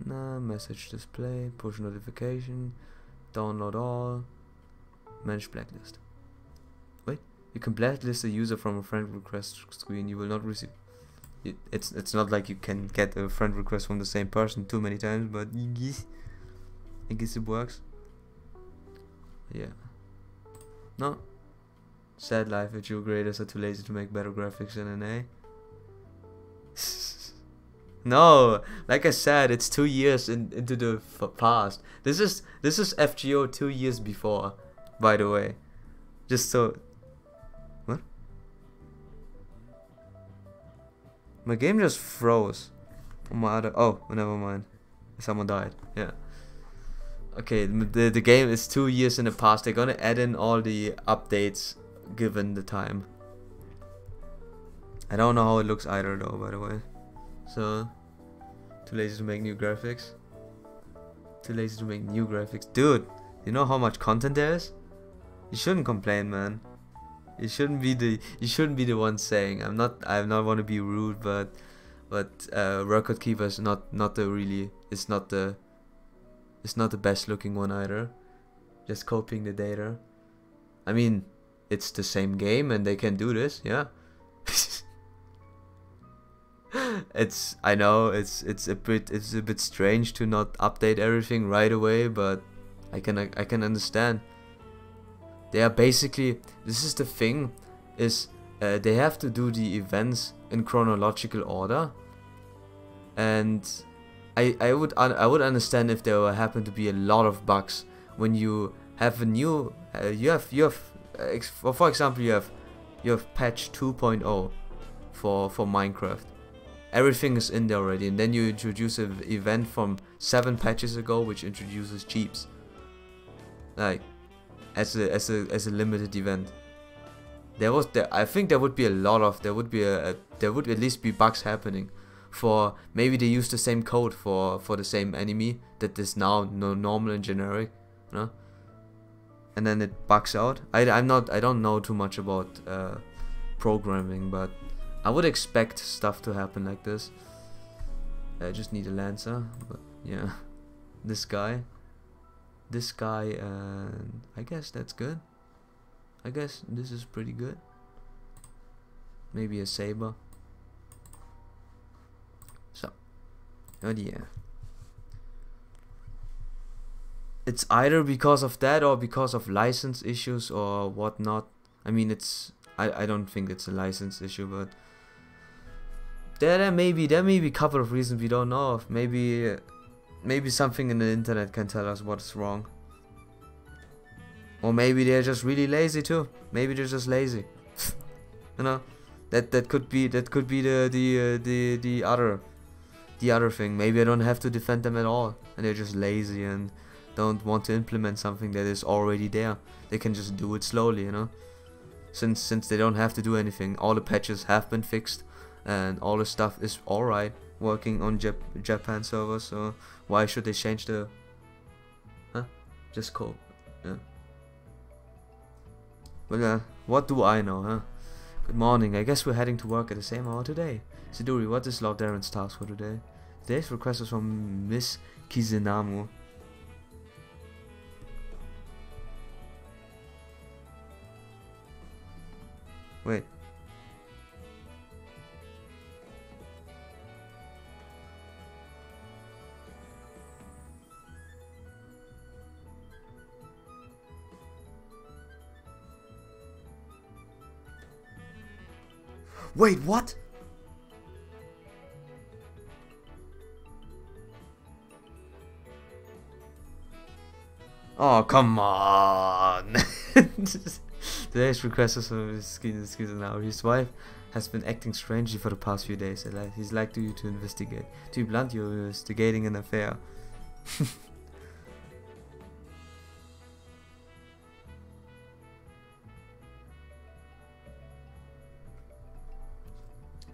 Nah, message display. Push notification. Download all. Manage blacklist. Wait, you can blacklist a user from a friend request screen. You will not receive. It's not like you can get a friend request from the same person too many times, but I guess it works. Yeah. No. Sad life if your graders are too lazy to make better graphics than an A. No, like I said, it's 2 years into the past. This is FGO 2 years before, by the way. Just so. What? My game just froze. On my other. Oh, never mind. Someone died. Yeah. Okay, the game is 2 years in the past. They're gonna add in all the updates given the time. I don't know how it looks either though, by the way. So, too lazy to make new graphics. Too lazy to make new graphics. Dude, you know how much content there is? You shouldn't complain, man. You shouldn't be the one saying. I don't want to be rude, but Record Keeper is not the best looking one either. Just copying the data. I mean, it's the same game and they can do this, yeah. I know it's a bit strange to not update everything right away, but I can understand. They are basically, this is the thing, is they have to do the events in chronological order, and I would understand if there happen to be a lot of bugs when you have a new for example you have patch 2.0 for Minecraft. Everything is in there already, and then you introduce an event from 7 patches ago which introduces jeeps, like as a limited event. I think there would at least be bugs happening. For maybe they use the same code for the same enemy that is now normal and generic, you know? And then it bugs out. I don't know too much about programming, but I would expect stuff to happen like this. I just need a Lancer, but yeah. This guy, and I guess that's good. I guess this is pretty good. Maybe a saber. So, oh yeah. It's either because of that or because of license issues or whatnot. I mean, I don't think it's a license issue, but there may be a couple of reasons we don't know of. Maybe something in the internet can tell us what's wrong. Or maybe they're just really lazy too. Maybe they're just lazy. You know, that could be the other thing. Maybe I don't have to defend them at all, and they're just lazy and don't want to implement something that is already there. They can just do it slowly, you know. Since they don't have to do anything, all the patches have been fixed, and all the stuff is alright working on Japan servers. So why should they change the? Huh? Just cope. Yeah. Well, what do I know, huh? Good morning. I guess we're heading to work at the same hour today. Siduri, what is Lord Darren's task for today? Today's request is from Miss Kizenamu. Wait. Wait, what? Oh, come on. Today's request is from now. His wife has been acting strangely for the past few days. He's like you to investigate. To be blunt, you're investigating an affair.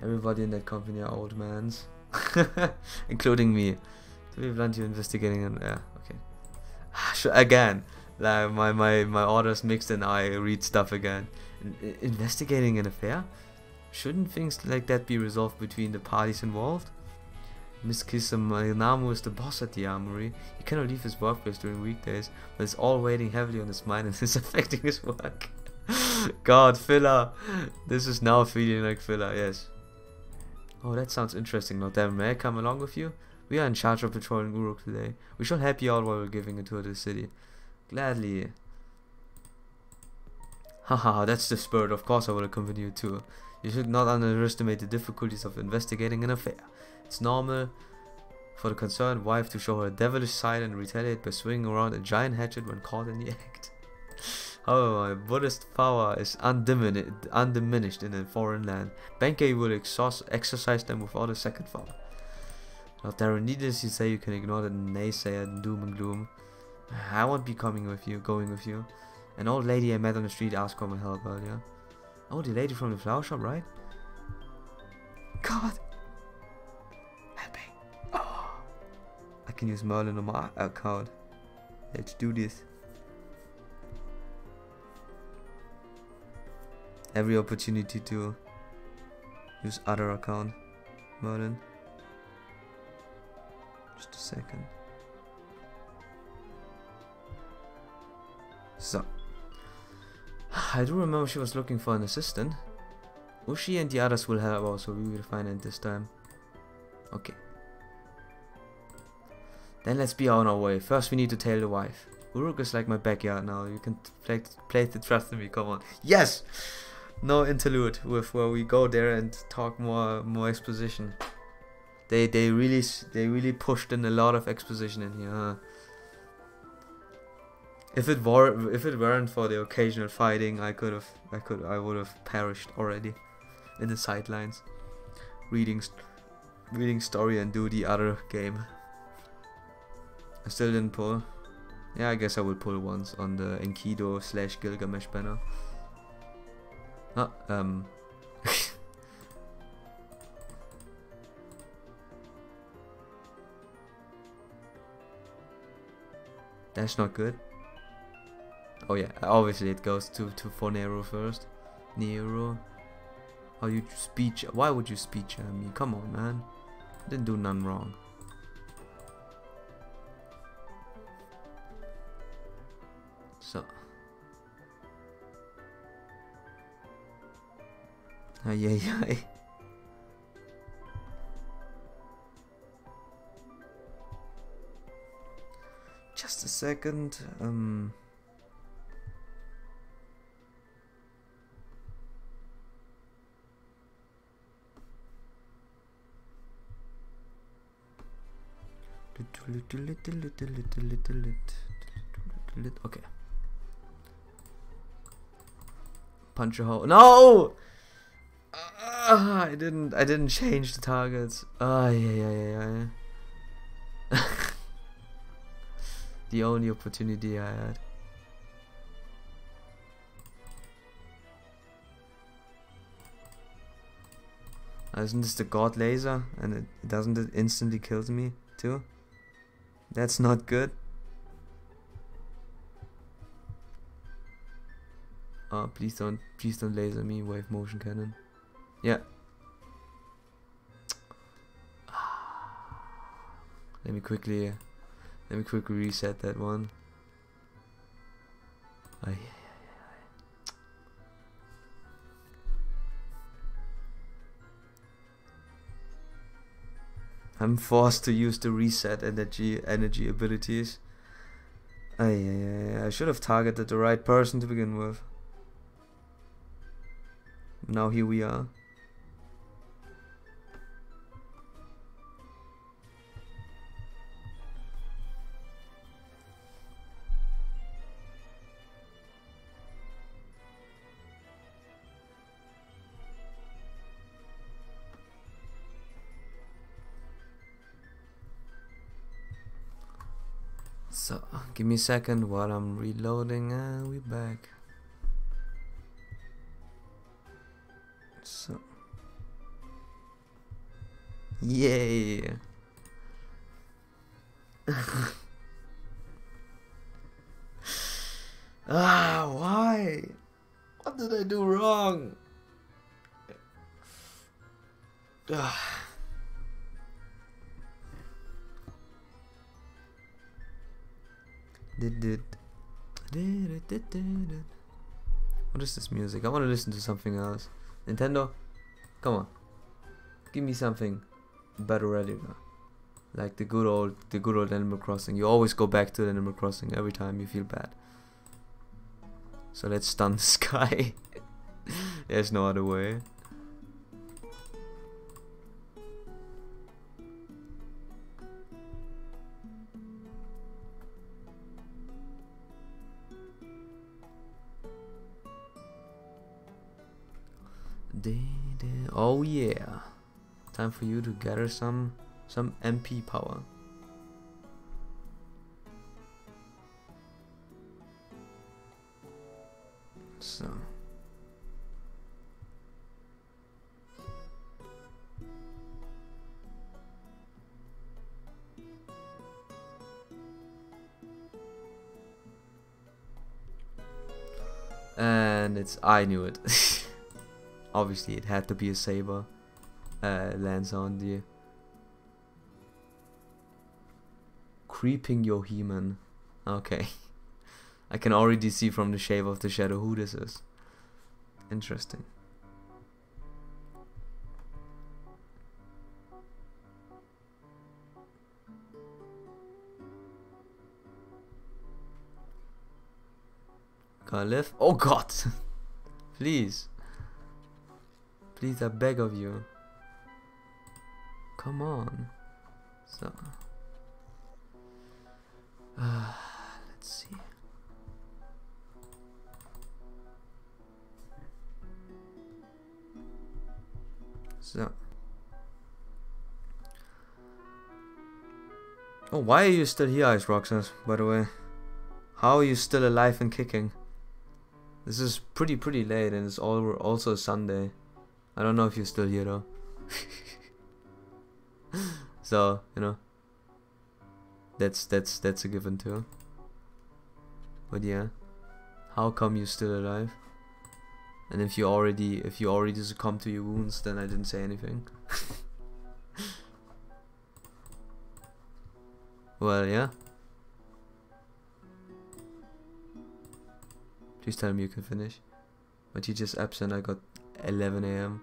Everybody in that company are old mans. Including me. To be blunt, you're investigating an... Yeah, okay. Again, like my orders mixed and I read stuff again. Investigating an affair? Shouldn't things like that be resolved between the parties involved? Miss Kisamainamu is the boss at the armory. He cannot leave his workplace during weekdays, but it's all weighing heavily on his mind and is affecting his work. God, filler. This is now feeling like filler, yes. Oh, that sounds interesting. Now, Devin, may I come along with you? We are in charge of patrolling Uruk today. We shall help you out while we're giving a tour to the city. Gladly. Haha, that's the spirit. Of course I will accompany you too. You should not underestimate the difficulties of investigating an affair. It's normal for the concerned wife to show her devilish side and retaliate by swinging around a giant hatchet when caught in the act. However, Buddhist power is undiminished in a foreign land. Benkei will exercise them without a second thought. Now, Darren, needless to say, you can ignore the naysayer and doom and gloom. I won't be going with you. An old lady I met on the street asked for my help earlier. Oh, the lady from the flower shop, right? God! Help me! Oh! I can use Merlin on my account. Let's do this. Every opportunity to use other account. Merlin. Just a second. So, I do remember she was looking for an assistant. Ushi and the others will help out, so we will find it this time. Okay. Then let's be on our way. First we need to tail the wife. Uruk is like my backyard now. You can play the trust in me, come on. Yes! No interlude with where we go there and talk more exposition. They really pushed in a lot of exposition in here, huh? If it weren't for the occasional fighting, I would have perished already in the sidelines, reading story and do the other game. I still didn't pull. Yeah, I guess I will pull once on the Enkidu / Gilgamesh banner. That's not good. Oh yeah, obviously it goes to for Nero first. Nero. Oh, you speech. Why would you speech me? Come on, man. Didn't do none wrong. So. Ay, ay, ay. Just a second. Okay. Punch a hole. No! I didn't change the targets. Yeah. The only opportunity I had. Isn't this the god laser? And it doesn't it instantly kills me too? That's not good. Oh, please don't laser me, wave motion cannon. Yeah. Let me quickly reset that one. Oh, yeah. I'm forced to use the reset energy abilities. I should have targeted the right person to begin with. Now here we are. So, give me a second while I'm reloading and we're back. So, yay! Why? What did I do wrong? What is this music? I want to listen to something else. Nintendo, come on, give me something better ready now. Like the good old Animal Crossing. You always go back to Animal Crossing every time you feel bad. So let's stun this guy. There's no other way. Oh yeah, time for you to gather some MP power. So and I knew it. Obviously it had to be a saber. Lands on the creeping Yoheman. Okay. I can already see from the shape of the shadow who this is. Interesting. Can I live? Oh god! Please. Please, I beg of you. Come on. So. Let's see. So. Oh, why are you still here, Ice Roxas, by the way? How are you still alive and kicking? This is pretty late and it's also Sunday. I don't know if you're still here though. So, you know. That's a given too. But yeah. How come you're still alive? And if you already succumbed to your wounds, then I didn't say anything. Well, yeah. Please tell me you can finish. My teacher's absent. I got 11 AM.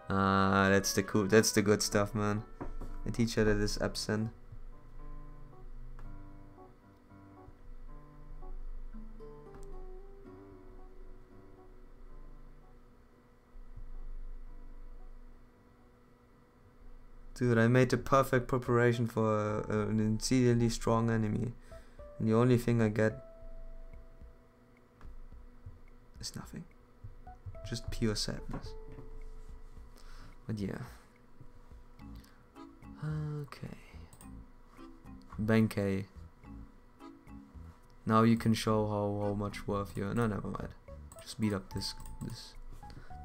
That's the good stuff, man. A teacher that is absent. Dude, I made the perfect preparation for an insanely strong enemy. And the only thing I get is nothing. Just pure sadness. But yeah. Okay. Benkei. Now you can show how much worth you are. No, never mind. Just beat up the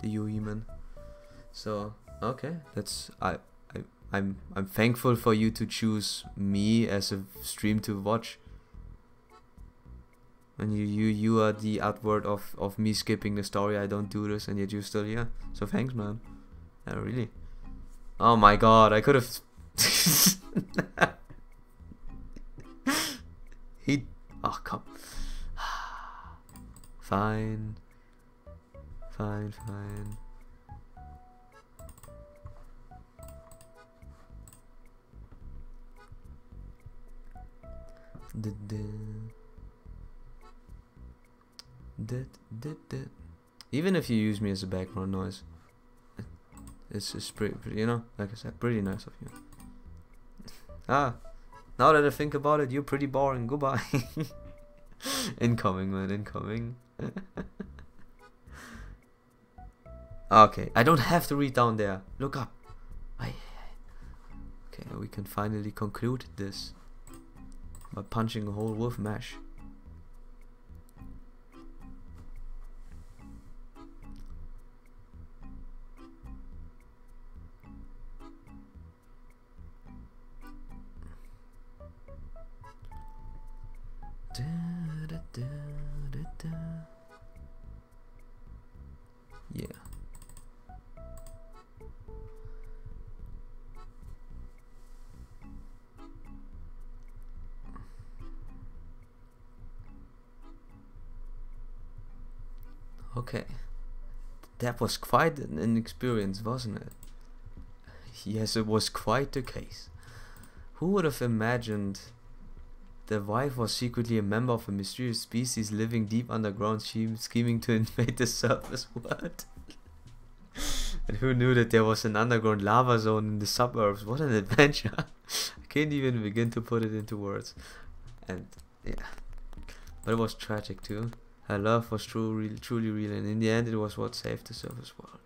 Yuhiman. So okay, I'm thankful for you to choose me as a stream to watch. And you are the outward of me skipping the story. I don't do this, and yet you're still here. So thanks, man. Yeah, really. Oh my god, I could have. He. Oh come. Fine. Fine. Even if you use me as a background noise, it's pretty, you know, like I said, pretty nice of you. Now that I think about it, you're pretty boring. Goodbye. Incoming, man, incoming. Okay, I don't have to read down there. Look up. Okay, we can finally conclude this by punching a hole with mesh. Yeah. Okay. That was quite an experience, wasn't it? Yes, it was quite the case. Who would have imagined the wife was secretly a member of a mysterious species living deep underground, scheming to invade the surface world? And who knew that there was an underground lava zone in the suburbs? What an adventure! I can't even begin to put it into words. And yeah, but it was tragic too. Her love was truly real, and in the end, it was what saved the surface world.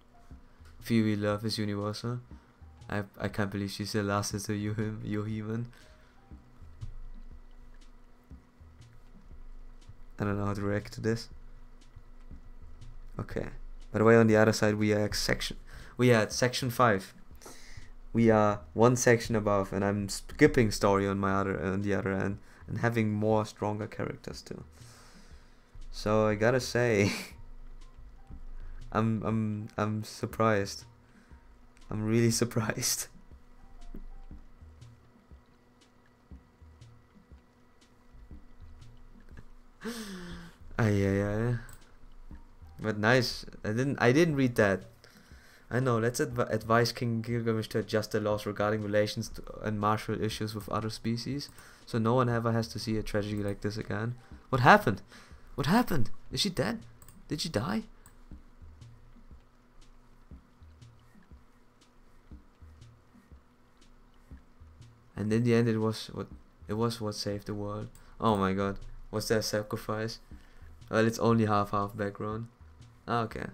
Phoebe love is universal. I can't believe she still lasted to Yuhiman. I don't know how to react to this. Okay. By the way, on the other side, we are at section 5. We are one section above, and I'm skipping story on the other end, and having more stronger characters too. So I gotta say, I'm surprised. I'm really surprised. Yeah. But nice. I didn't read that. I know. Let's advise King Gilgamesh to adjust the laws regarding relations and martial issues with other species, so no one ever has to see a tragedy like this again. What happened? What happened? Is she dead? Did she die? And in the end, it was what saved the world. Oh my god. Was there a sacrifice? Well, it's only half background. Ah, okay.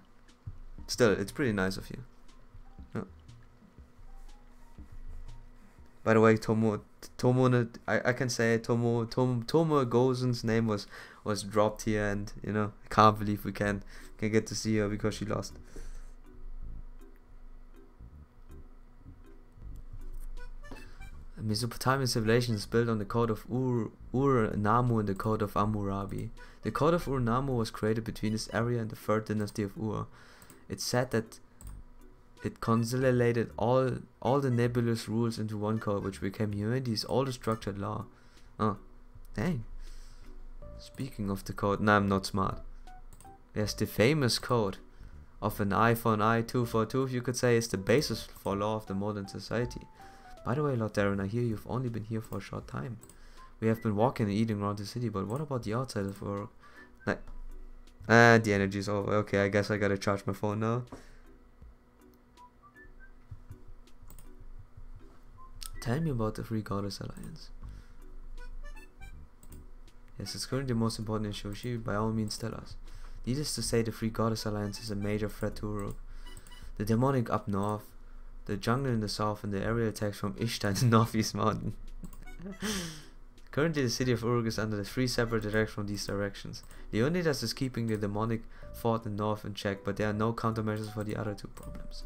Still, it's pretty nice of you. Oh. By the way, Tomo, I can say Tomo Gozen's name was dropped here, and you know, I can't believe we can get to see her because she lost. Mesopotamian civilization is built on the code of Ur-Nammu and the code of Hammurabi. The code of Ur-Nammu was created between this area and the 3rd dynasty of Ur. It's said that it consolidated all the nebulous rules into one code, which became humanity's oldest structured law. Oh, dang. Speaking of the code, nah, I'm not smart. There's the famous code of an eye for an eye, tooth for a tooth, you could say, is the basis for law of the modern society. By the way, Lord Darren, I hear you've only been here for a short time. We have been walking and eating around the city, but what about the outside of work? Like, the energy's over. Okay, I guess I gotta charge my phone now. Tell me about the Free Goddess Alliance. Yes, it's currently the most important in Shoshi. By all means, tell us. Needless to say, the Free Goddess Alliance is a major threat to Uruk. The demonic up north, the jungle in the south, and the aerial attacks from Ishtar in the northeast mountain. Currently, the city of Uruk is under the 3 separate attacks from these directions. Leonidas is keeping the demonic fort in north in check, but there are no countermeasures for the other 2 problems.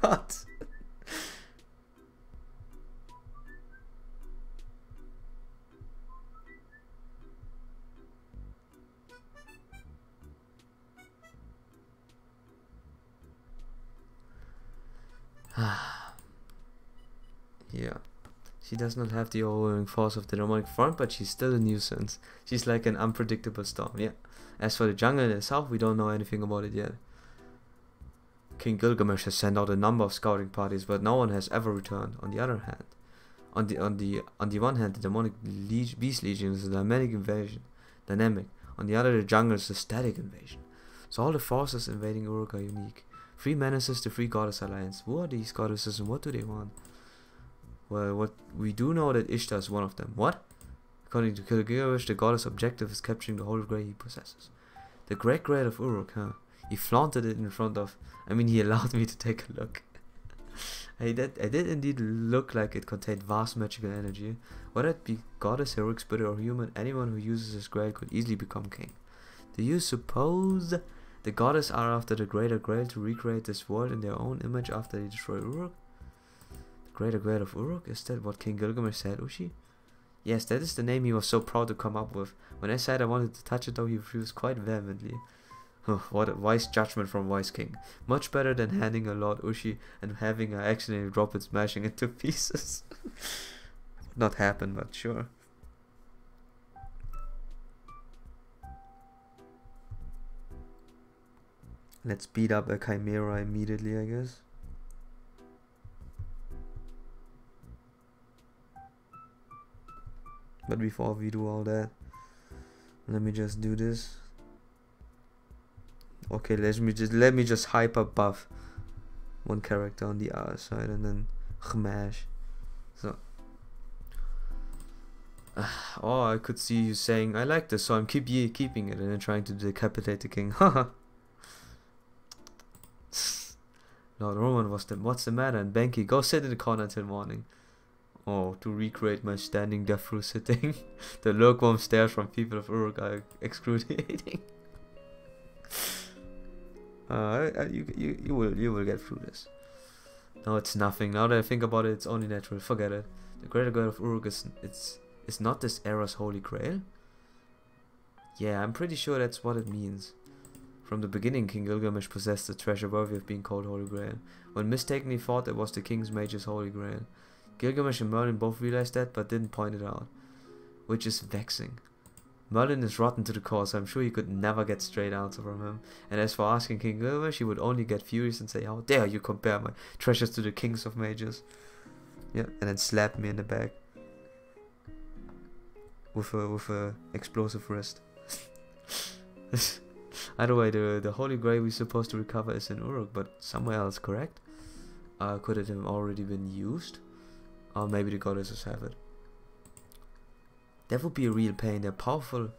God. Yeah. She does not have the overwhelming force of the demonic front, but she's still a nuisance. She's like an unpredictable storm, yeah. As for the jungle in the south, we don't know anything about it yet. King Gilgamesh has sent out a number of scouting parties, but no one has ever returned. On the other hand, on the one hand, the demonic beast legion is a dynamic invasion. On the other, the jungle is a static invasion. So all the forces invading Uruk are unique. 3 menaces, the 3 goddess alliance. Who are these goddesses and what do they want? Well, what we do know that Ishtar is one of them. What? According to Gilgamesh, the goddess' objective is capturing the Holy Grail he possesses. The Great Grail of Uruk, huh? He flaunted it in front of... I mean, he allowed me to take a look. I did indeed look like it contained vast magical energy. Whether it be goddess, heroic spirit, or human, anyone who uses this grail could easily become king. Do you suppose the goddess are after the Greater Grail to recreate this world in their own image after they destroy Uruk? The Greater Grail of Uruk? Is that what King Gilgamesh said, Ushi? Yes, that is the name he was so proud to come up with. When I said I wanted to touch it though, he refused quite vehemently. What a wise judgment from Wise King. Much better than handing a Lord Ushi and having her accidentally drop it, smashing it to pieces. Not happen, but sure. Let's beat up a Chimera immediately, I guess. But before we do all that, let me just do this. Okay, let me just hyper buff one character on the other side and then smash. So oh, I could see you saying I like this, so I'm keeping it and then trying to decapitate the king. Haha. Lord Roman what's the matter? And Benki, go sit in the corner until morning. Oh, to recreate my standing death through sitting. The lukewarm stares from people of Uruk are excruciating. You will get through this. No, it's nothing. Now that I think about it, it's only natural. Forget it. The Greater Grail of Uruk is not this era's holy grail. Yeah, I'm pretty sure that's what it means. From the beginning, King Gilgamesh possessed a treasure worthy of being called Holy Grail. One mistakenly thought it was the King's Mage's Holy Grail. Gilgamesh and Merlin both realized that, but didn't point it out, which is vexing. Merlin is rotten to the core, so I'm sure you could never get straight answer from him. And as for asking King Gilgamesh, he would only get furious and say, "How dare you compare my treasures to the kings of mages?" Yeah, and then slap me in the back with a explosive wrist. Either way, the Holy Grail we're supposed to recover is in Uruk, but somewhere else, correct? Could it have already been used? Or maybe the goddesses have it. That would be a real pain. They're powerful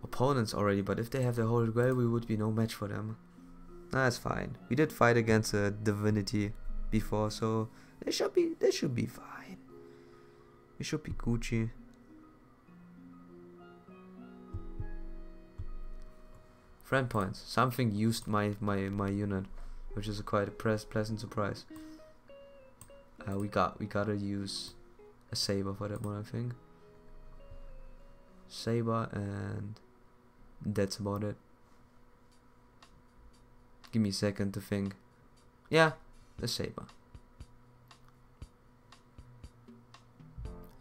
opponents already, but if they have the Holy Grail, we would be no match for them. That's fine. We did fight against a divinity before, so they should be fine. We should be Gucci. Friend points. Something used my unit, which is quite a pleasant surprise. We gotta use a saber for that one, I think. Saber, and that's about it. Give me a second to think. Yeah, a saber.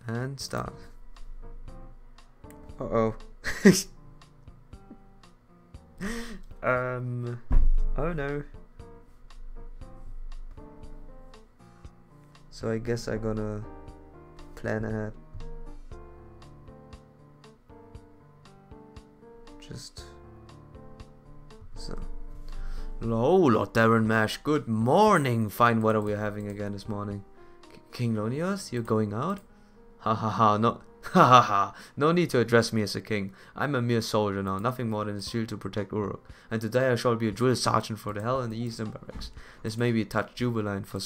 And start. Uh-oh. Oh no. So I guess I'm gonna plan ahead. Just so. Hello, Lord Darren Mash. Good morning. Fine weather we're having again this morning. King Lonios, you're going out? Ha ha ha, no. Ha ha ha. No need to address me as a king. I'm a mere soldier now, nothing more than a shield to protect Uruk. And today I shall be a drill sergeant for the hell in the eastern barracks. This may be a touch jubilant for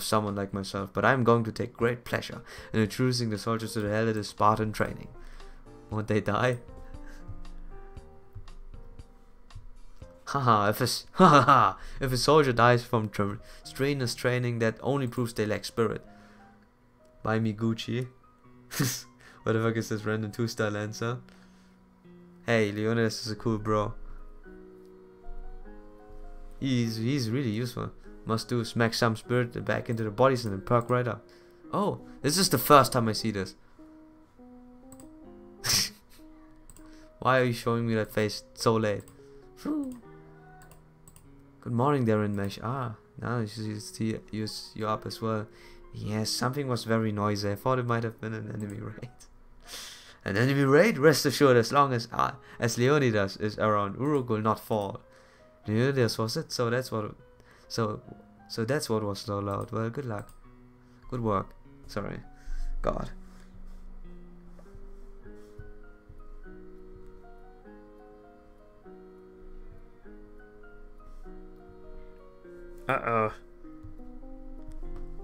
someone like myself, but I'm going to take great pleasure in introducing the soldiers to the hell of the Spartan training. Won't they die? Haha, if a soldier dies from strenuous training, that only proves they lack spirit. Buy me Gucci. What the fuck is this random 2-star Lancer? Hey, Leonidas is a cool bro. He's really useful. Must do smack some spirit back into the bodies and then perk right up. Oh, this is the first time I see this. Why are you showing me that face so late? Good morning, Darren Mesh. Ah, now you're up as well. Yes, something was very noisy. I thought it might have been an enemy raid. An enemy raid? Rest assured, as long as Leonidas is around, Uruk will not fall. Leonidas was it? So that's what. So that's what was so loud. Well, good luck. Good work. Sorry. God.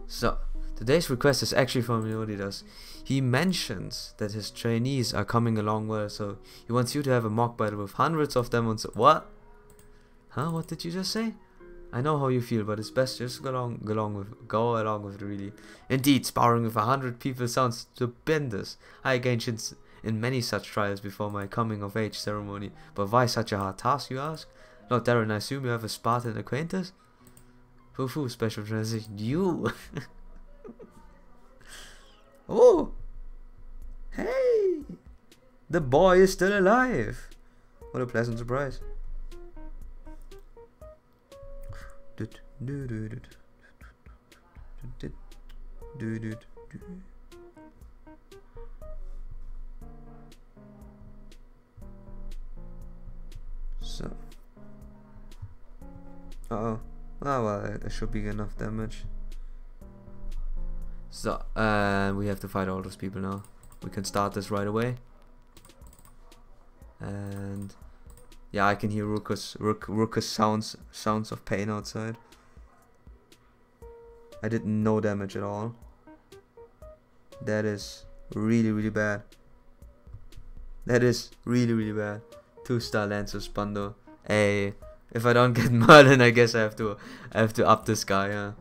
So, today's request is actually from Leonidas. He mentions that his trainees are coming along well, so he wants you to have a mock battle with hundreds of them on what? Huh? What did you just say? I know how you feel, but it's best just go along with it really. Indeed, sparring with 100 people sounds stupendous. I engaged in many such trials before my coming of age ceremony, but why such a hard task, you ask? Lord Darren, I assume you have a Spartan acquaintance? Foo special transition. You. Oh. Hey. The boy is still alive. What a pleasant surprise. So. Uh-oh. Oh well, there should be enough damage. So, we have to fight all those people now. We can start this right away. And yeah, I can hear Rukus sounds of pain outside. I did no damage at all. That is really bad. That is really bad. 2-star Lancer Spando. Hey. If I don't get Merlin, I guess I have to up this guy, yeah.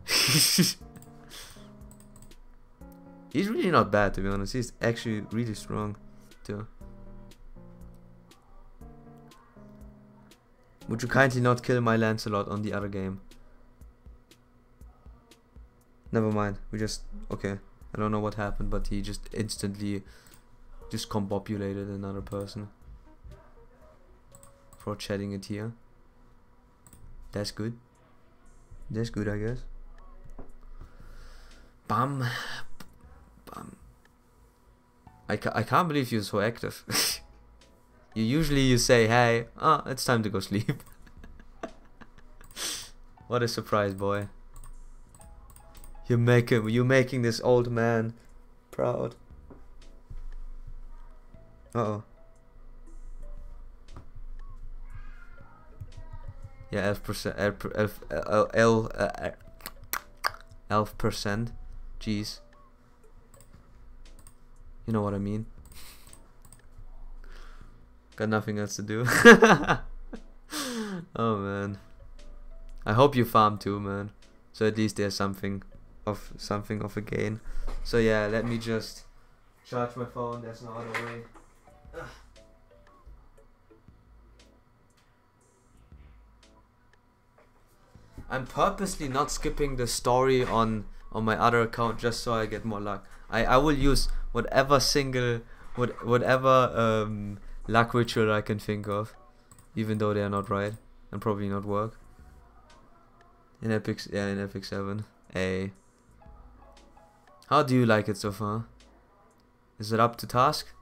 He's really not bad, to be honest. He's actually really strong too. Would you kindly not kill my Lancelot on the other game? Never mind. We just okay. I don't know what happened, but he just instantly discombobulated another person for chatting it here. That's good. That's good, I guess. Bam. Bam. I can't believe you're so active. You say, hey, it's time to go sleep. What a surprise, boy. You're making this old man proud. Uh-oh. Yeah, 11%. Jeez. You know what I mean. Got nothing else to do. Oh man. I hope you farm too, man. So at least there's something of a gain. So yeah, let me just charge my phone. There's no other way. Ugh. I'm purposely not skipping the story on my other account just so I get more luck. I will use whatever luck ritual I can think of, even though they are not right and probably not work. In Epic 7. How do you like it so far? Is it up to task?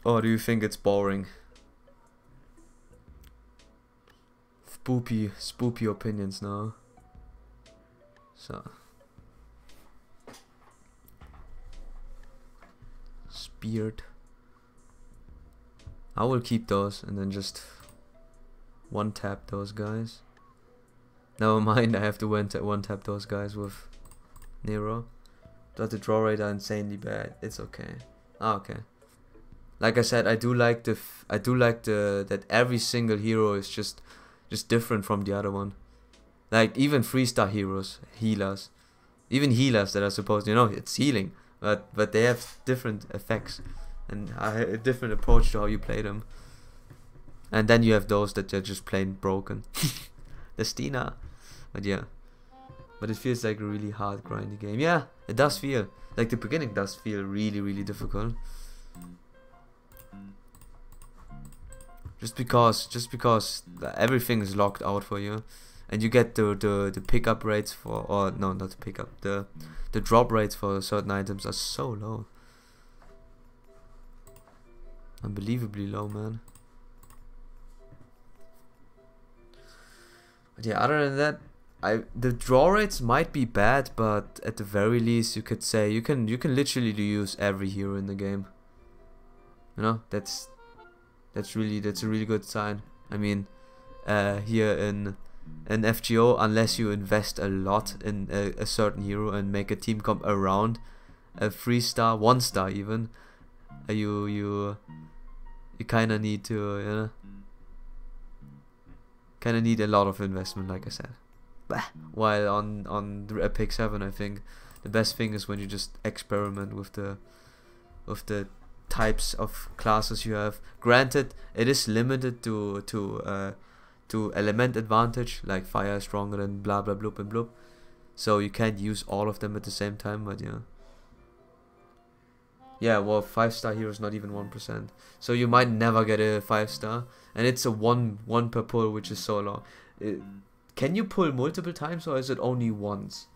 Or do you think it's boring? Spoopy opinions now. So. Speared. I will keep those and then just one tap those guys. Never mind, I have to one tap those guys with Nero. But the draw rate are insanely bad. It's okay. Okay. Like I said, I do like the that every single hero is just different from the other one. Like even 3-star heroes, healers, even healers that are supposed, it's healing, but they have different effects and a different approach to how you play them. And then you have those that are just plain broken. The Stina, but yeah. But it feels like a really hard grindy game. Yeah, it does feel like the beginning does feel really difficult. Just because everything is locked out for you, and you get the pickup rates for, or no, not the pickup, the drop rates for certain items are so low, unbelievably low, man. But yeah, other than that, the draw rates might be bad, but at the very least, you could say you can literally use every hero in the game. That's a really good sign. I mean, here in FGO, unless you invest a lot in a certain hero and make a team come around a 3-star, 1-star even, you kind of need to, kind of need a lot of investment, like I said. While on the Epic 7, I think the best thing is when you just experiment with the types of classes you have. Granted, it is limited to element advantage, like fire is stronger than blah blah bloop and bloop, so you can't use all of them at the same time. But yeah, well, 5-star hero is not even 1%, so you might never get a 5-star, and it's a one per pull, which is so long. Can you pull multiple times, or is it only once?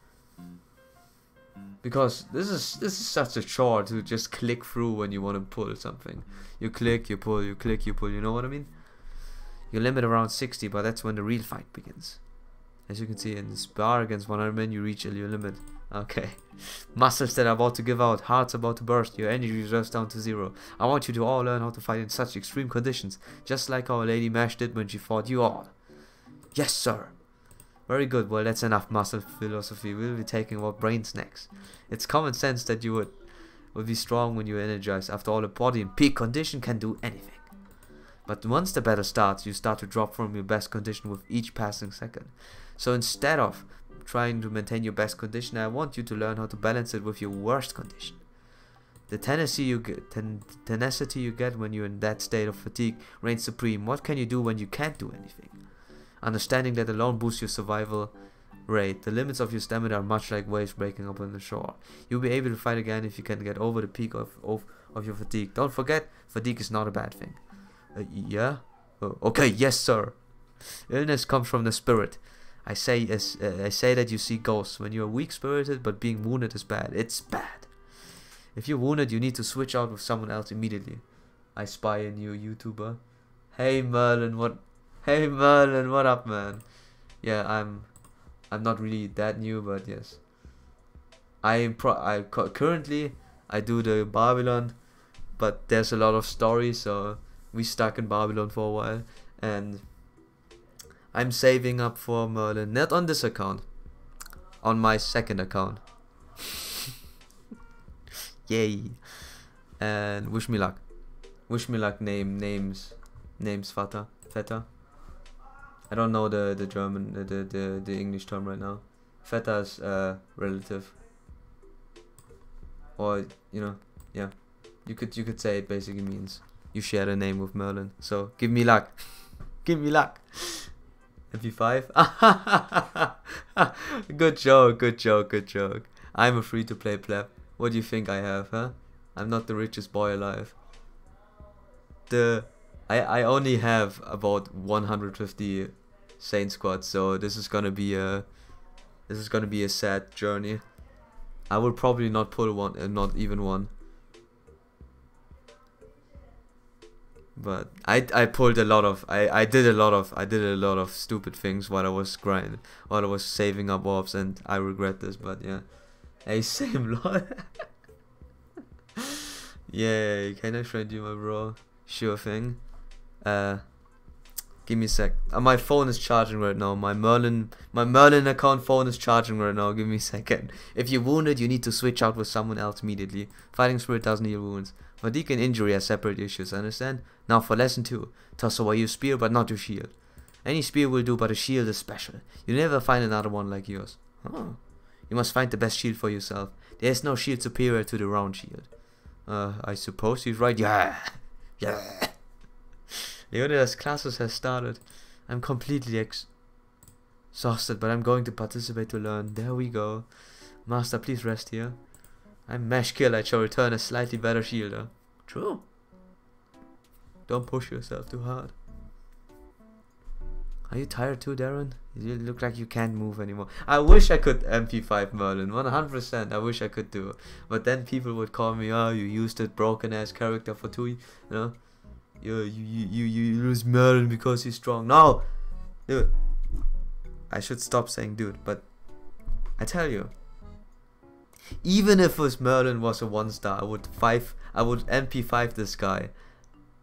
Because this is such a chore to just click through when you want to pull something. You click, you pull, you click, you pull, you know what I mean? You limit around 60, but that's when the real fight begins. As you can see in the spar against 100 men, you reach your limit. Okay. Muscles that are about to give out, hearts about to burst, your energy reserves down to 0. I want you to all learn how to fight in such extreme conditions, just like our Lady Mash did when she fought you all. Yes, sir. Very good. Well, that's enough muscle philosophy. We'll be taking our brains next. It's common sense that you would be strong when you're energized. After all, a body in peak condition can do anything. But once the battle starts, you start to drop from your best condition with each passing second. So instead of trying to maintain your best condition, I want you to learn how to balance it with your worst condition. The tenacity you get when you're in that state of fatigue reigns supreme. What can you do when you can't do anything? Understanding that alone boosts your survival rate. The limits of your stamina are much like waves breaking up on the shore. You'll be able to fight again if you can get over the peak of your fatigue. Don't forget, fatigue is not a bad thing. Yeah? Oh, okay, yes sir. Illness comes from the spirit. I say that you see ghosts. When you are weak-spirited but being wounded is bad. It's bad. If you're wounded, you need to switch out with someone else immediately. I spy a new YouTuber. Hey Merlin, what up, man? Yeah, I'm not really that new, but yes. Currently I do the Babylon, but there's a lot of stories, so we stuck in Babylon for a while, and I'm saving up for Merlin, not on this account, on my second account. Yay. And wish me luck. Wish me luck. Names Vetter. I don't know the German, the English term right now. Vetter is relative, or yeah, you could say it basically means you share the name with Merlin. So give me luck, give me luck. MP5. Good joke. I'm a free-to-play pleb. What do you think I have, huh? I'm not the richest boy alive. I only have about 150 Saint squads, so this is gonna be a This is gonna be a sad journey. I will probably not pull one, not even one. But I pulled a lot of I did a lot of stupid things while I was grinding, while I was saving up orbs, and I regret this. But yeah, hey, same lot. Yeah, can I friend you, my bro? Sure thing. Give me a sec. My phone is charging right now. My Merlin account phone is charging right now. Give me a second. If you're wounded, you need to switch out with someone else immediately. Fighting spirit doesn't heal wounds. Fatigue and injury are separate issues, understand? Now for lesson 2. Toss away your spear, but not your shield. Any spear will do, but a shield is special. You'll never find another one like yours. Oh. You must find the best shield for yourself. There is no shield superior to the round shield. I suppose he's right. Yeah. Yeah. Leonidas classes has started. I'm completely exhausted, but I'm going to participate to learn. There we go. Master, please rest here. I'm Mash Kill. I shall return a slightly better shielder. True. Don't push yourself too hard. Are you tired too, Darren? You look like you can't move anymore. I wish I could MP5 Merlin. 100%. I wish I could do it. But then people would call me, oh, you used that broken ass character for 2, you know? You lose Merlin because he's strong. No! Dude. I should stop saying dude, but I tell you. Even if this Merlin was a 1-star, I would MP5 this guy.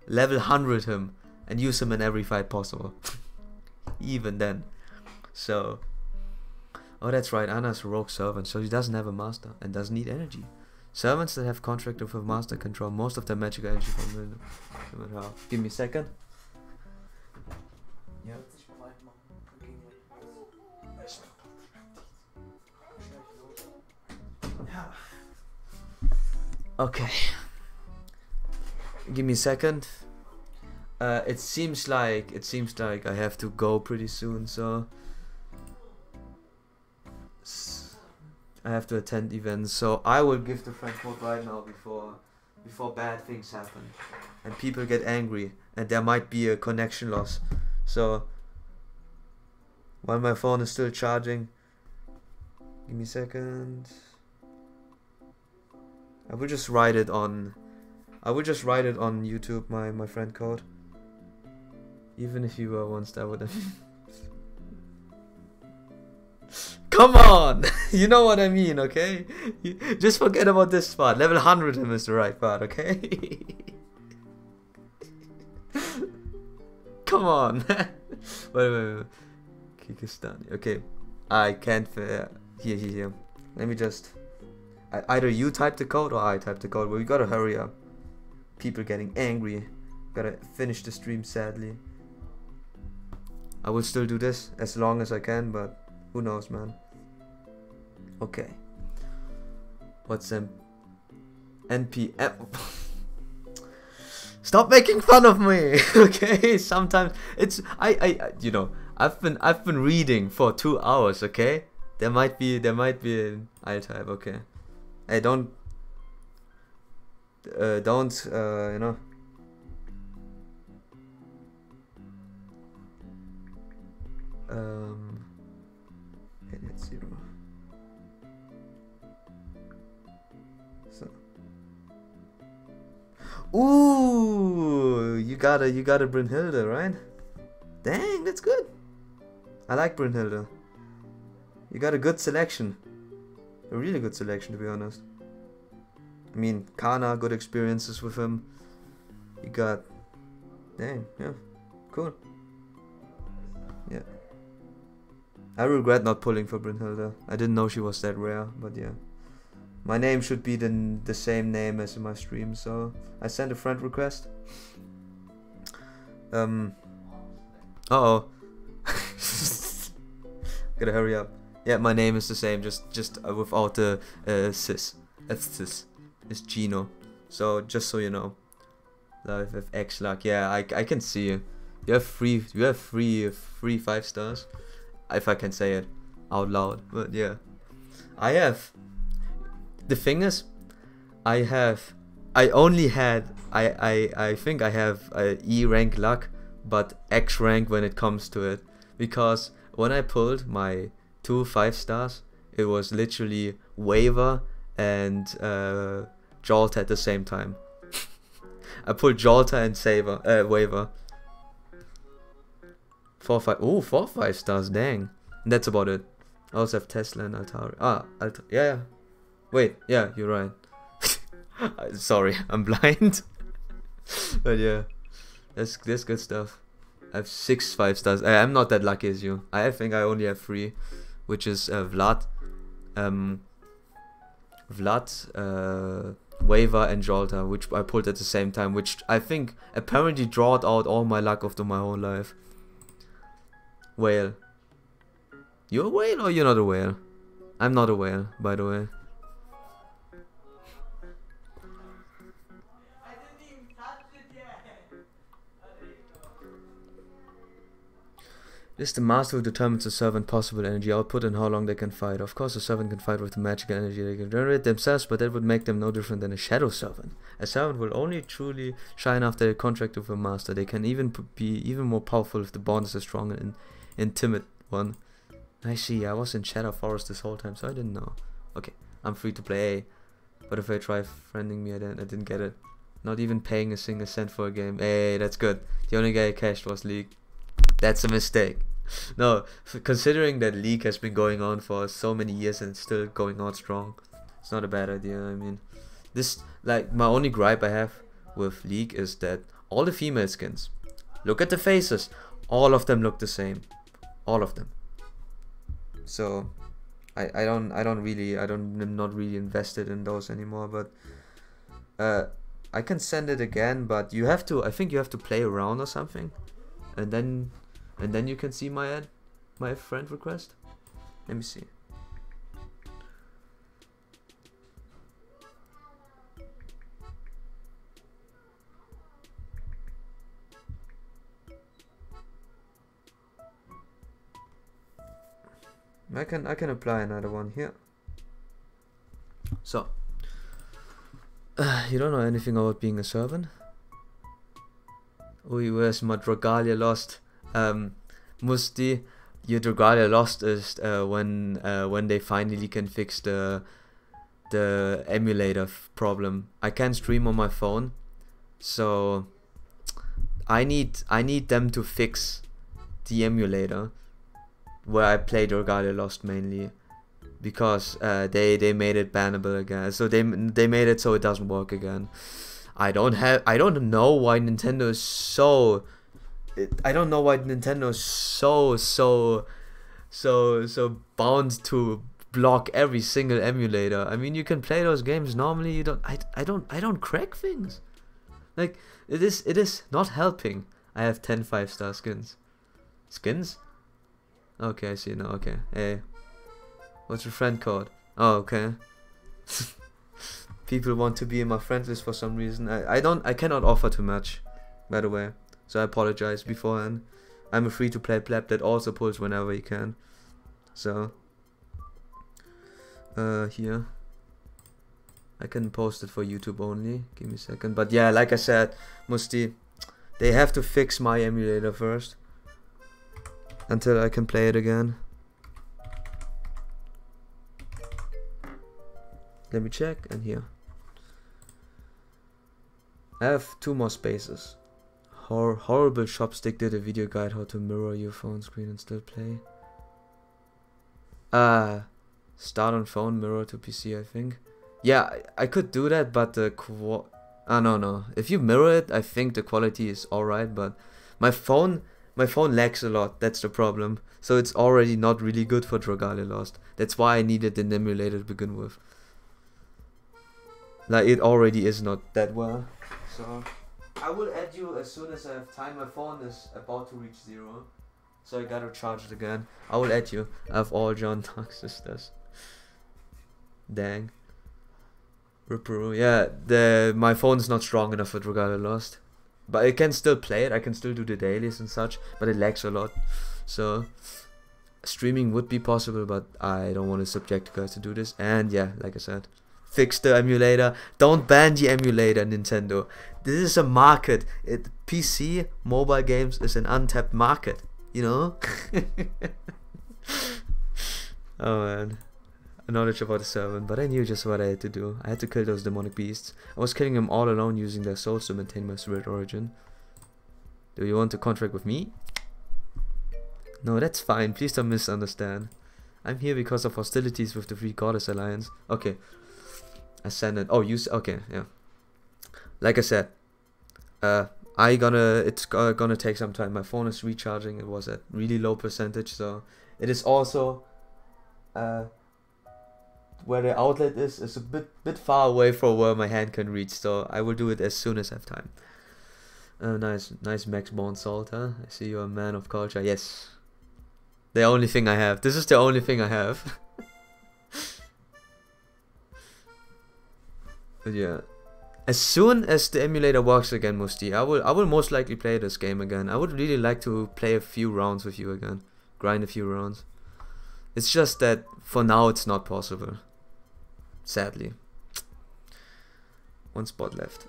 Level 100 him. And use him in every fight possible. Even then. So. Oh, that's right. Anna's a rogue servant, so she doesn't have a master and doesn't need energy. Servants that have contracted with master control most of their magical energy from Merlin. Give me a second. Yeah. Okay. Give me a second. It seems like I have to go pretty soon, so I have to attend events. So I will give the friend code right now before bad things happen and people get angry and there might be a connection loss. So while my phone is still charging, give me a second. I will just write it on YouTube, my friend code. Even if you were 1-star, would come on! You know what I mean, okay? Just forget about this part. Level 100 him is the right part, okay? Come on! wait. Kikistani. Okay. I can't... Here. Let me just... Either you type the code or I type the code. But we gotta hurry up. People getting angry. Gotta finish the stream, sadly. I will still do this as long as I can, but who knows, man. Okay. What's NPM? Stop making fun of me, okay? Sometimes it's you know, I've been reading for 2 hours, okay? There might be an I type, okay? Hey, don't you know. Hit 0. So. Ooh, you got a Brynhilde, right? Dang, that's good. I like Brynhilde. You got a good selection. A really good selection, to be honest. I mean, Kana, good experiences with him. You got... Dang, yeah. Cool. Yeah. I regret not pulling for Brynhilde. I didn't know she was that rare, but yeah. My name should be the same name as in my stream, so I sent a friend request. Uh-oh. Gotta hurry up. Yeah, my name is the same, just without the cis. That's cis. It's Gino. So just so you know. Live with X luck. Yeah, I can see you. You have three 5-stars. If I can say it out loud. But yeah. I have. The thing is, I think I have E rank luck, but X rank when it comes to it. Because when I pulled my 2 5-stars. It was literally Waver and Jolt at the same time. I pulled Jolta and Waver. 4 5-stars, dang. And that's about it. I also have Tesla and Altari. Yeah. Wait, yeah, you're right. Sorry, I'm blind. But yeah, that's good stuff. I have 6 5-stars. I'm not that lucky as you. I think I only have 3, which is Vlad, Waver and Jolta, which I pulled at the same time, which I think apparently drawed out all my luck of my whole life. Whale. You're a whale or you're not a whale? I'm not a whale, by the way. It is the master who determines the servant possible energy output and how long they can fight. Of course, a servant can fight with the magical energy they can generate themselves, but that would make them no different than a shadow servant. A servant will only truly shine after they contract with a master. They can even be even more powerful if the bond is a strong and intimate one. I see, I was in Shadow Forest this whole time, so I didn't know. Okay, I'm free to play A. But if I try friending me, I didn't get it. Not even paying a single cent for a game. Hey, that's good. The only guy I cashed was League. That's a mistake. No, considering that League has been going on for so many years and it's still going on strong, it's not a bad idea. I mean, this, like, my only gripe I have with League is that all the female skins, look at the faces, all of them look the same. All of them. So I'm not really invested in those anymore, but I can send it again, but you have to, I think you have to play around or something, and then you can see my friend request. Let me see. I can apply another one here. So you don't know anything about being a servant? Ui, where's my Dragalia lost? Musti, your Dragalia lost is when they finally can fix the emulator problem. I can't stream on my phone, so I need them to fix the emulator where I play Dragalia Lost mainly, because they made it bannable again. So they made it so it doesn't work again. I don't know why Nintendo is so. I don't know why Nintendo is so bound to block every single emulator. I mean, you can play those games normally. You don't. I don't crack things. Like it is not helping. I have 10 5-star skins. Skins? Okay, I see now. Okay, hey, what's your friend code? Oh, okay. People want to be in my friend list for some reason. I cannot offer too much, by the way, so I apologize beforehand. I'm a free-to-play pleb that also pulls whenever he can. So here I can post it for YouTube only. Give me a second. But yeah, like I said, Musti, they have to fix my emulator first until I can play it again. Let me check, and here I have 2 more spaces. Horrible Chopstick did a video guide how to mirror your phone screen and still play. Start on phone, mirror to PC, I think. Yeah, I could do that, but the no. If you mirror it, I think the quality is alright, but my phone lags a lot, that's the problem. So it's already not really good for Dragalia Lost. That's why I needed an emulator to begin with. Like, it already is not that well. So I will add you as soon as I have time. My phone is about to reach 0, so I gotta charge it again. I will add you. I have all John Dark Sisters. Dang. Ripperu. Yeah, my phone is not strong enough for Dragalia Lost. But I can still play it, I can still do the dailies and such, but it lags a lot. So streaming would be possible, but I don't want to subject you guys to do this. And yeah, like I said, fix the emulator. Don't ban the emulator, Nintendo. This is a market. PC mobile games is an untapped market, you know? Oh man. Knowledge about the servant, but I knew just what I had to do. I had to kill those demonic beasts. I was killing them all alone using their souls to maintain my spirit origin. Do you want to contract with me? No, that's fine. Please don't misunderstand. I'm here because of hostilities with the Free Goddess Alliance. Okay. Ascendant. Oh, okay, yeah. Like I said, it's gonna take some time. My phone is recharging. It was at really low percentage, so it is also where the outlet is a bit far away from where my hand can reach. So I will do it as soon as I have time. Nice Max Bone Salt, huh? I see you're a man of culture. Yes. The only thing I have. This is the only thing I have. But yeah. As soon as the emulator works again, Musti, I will most likely play this game again. I would really like to play a few rounds with you again. Grind a few rounds. It's just that for now it's not possible. Sadly. One spot left.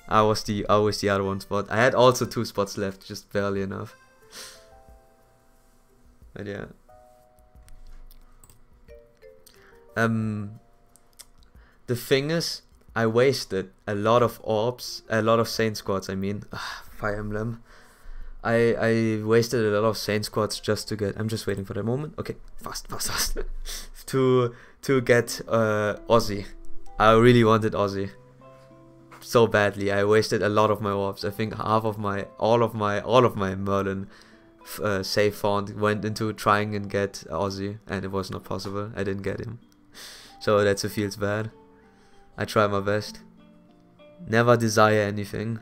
I was the other one spot. I had also 2 spots left, just barely enough. But yeah. The thing is, I wasted a lot of orbs, a lot of Saint Squads, I mean. Fire Emblem. I wasted a lot of Saint Squads just to get, I'm just waiting for that moment. Okay, fast. to get Aussie. I really wanted Aussie so badly. I wasted a lot of my orbs. I think all of my Merlin save font went into trying and get Aussie, and it was not possible. I didn't get him, so that's what feels bad. I try my best. Never desire anything,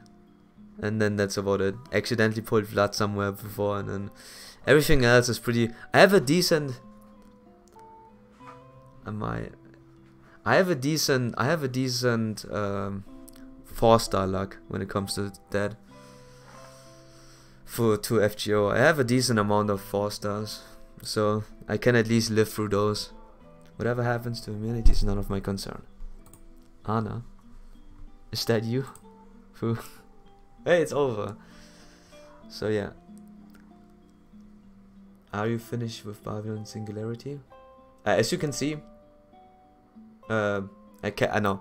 and then that's about it. Accidentally pulled Vlad somewhere before, and then everything else is pretty. I have a decent. I have a decent 4-star luck when it comes to that. To FGO, I have a decent amount of 4 stars, so I can at least live through those. Whatever happens to humanity is none of my concern. Anna, is that you? Hey, it's over. So yeah. Are you finished with Babylon Singularity? As you can see, I know.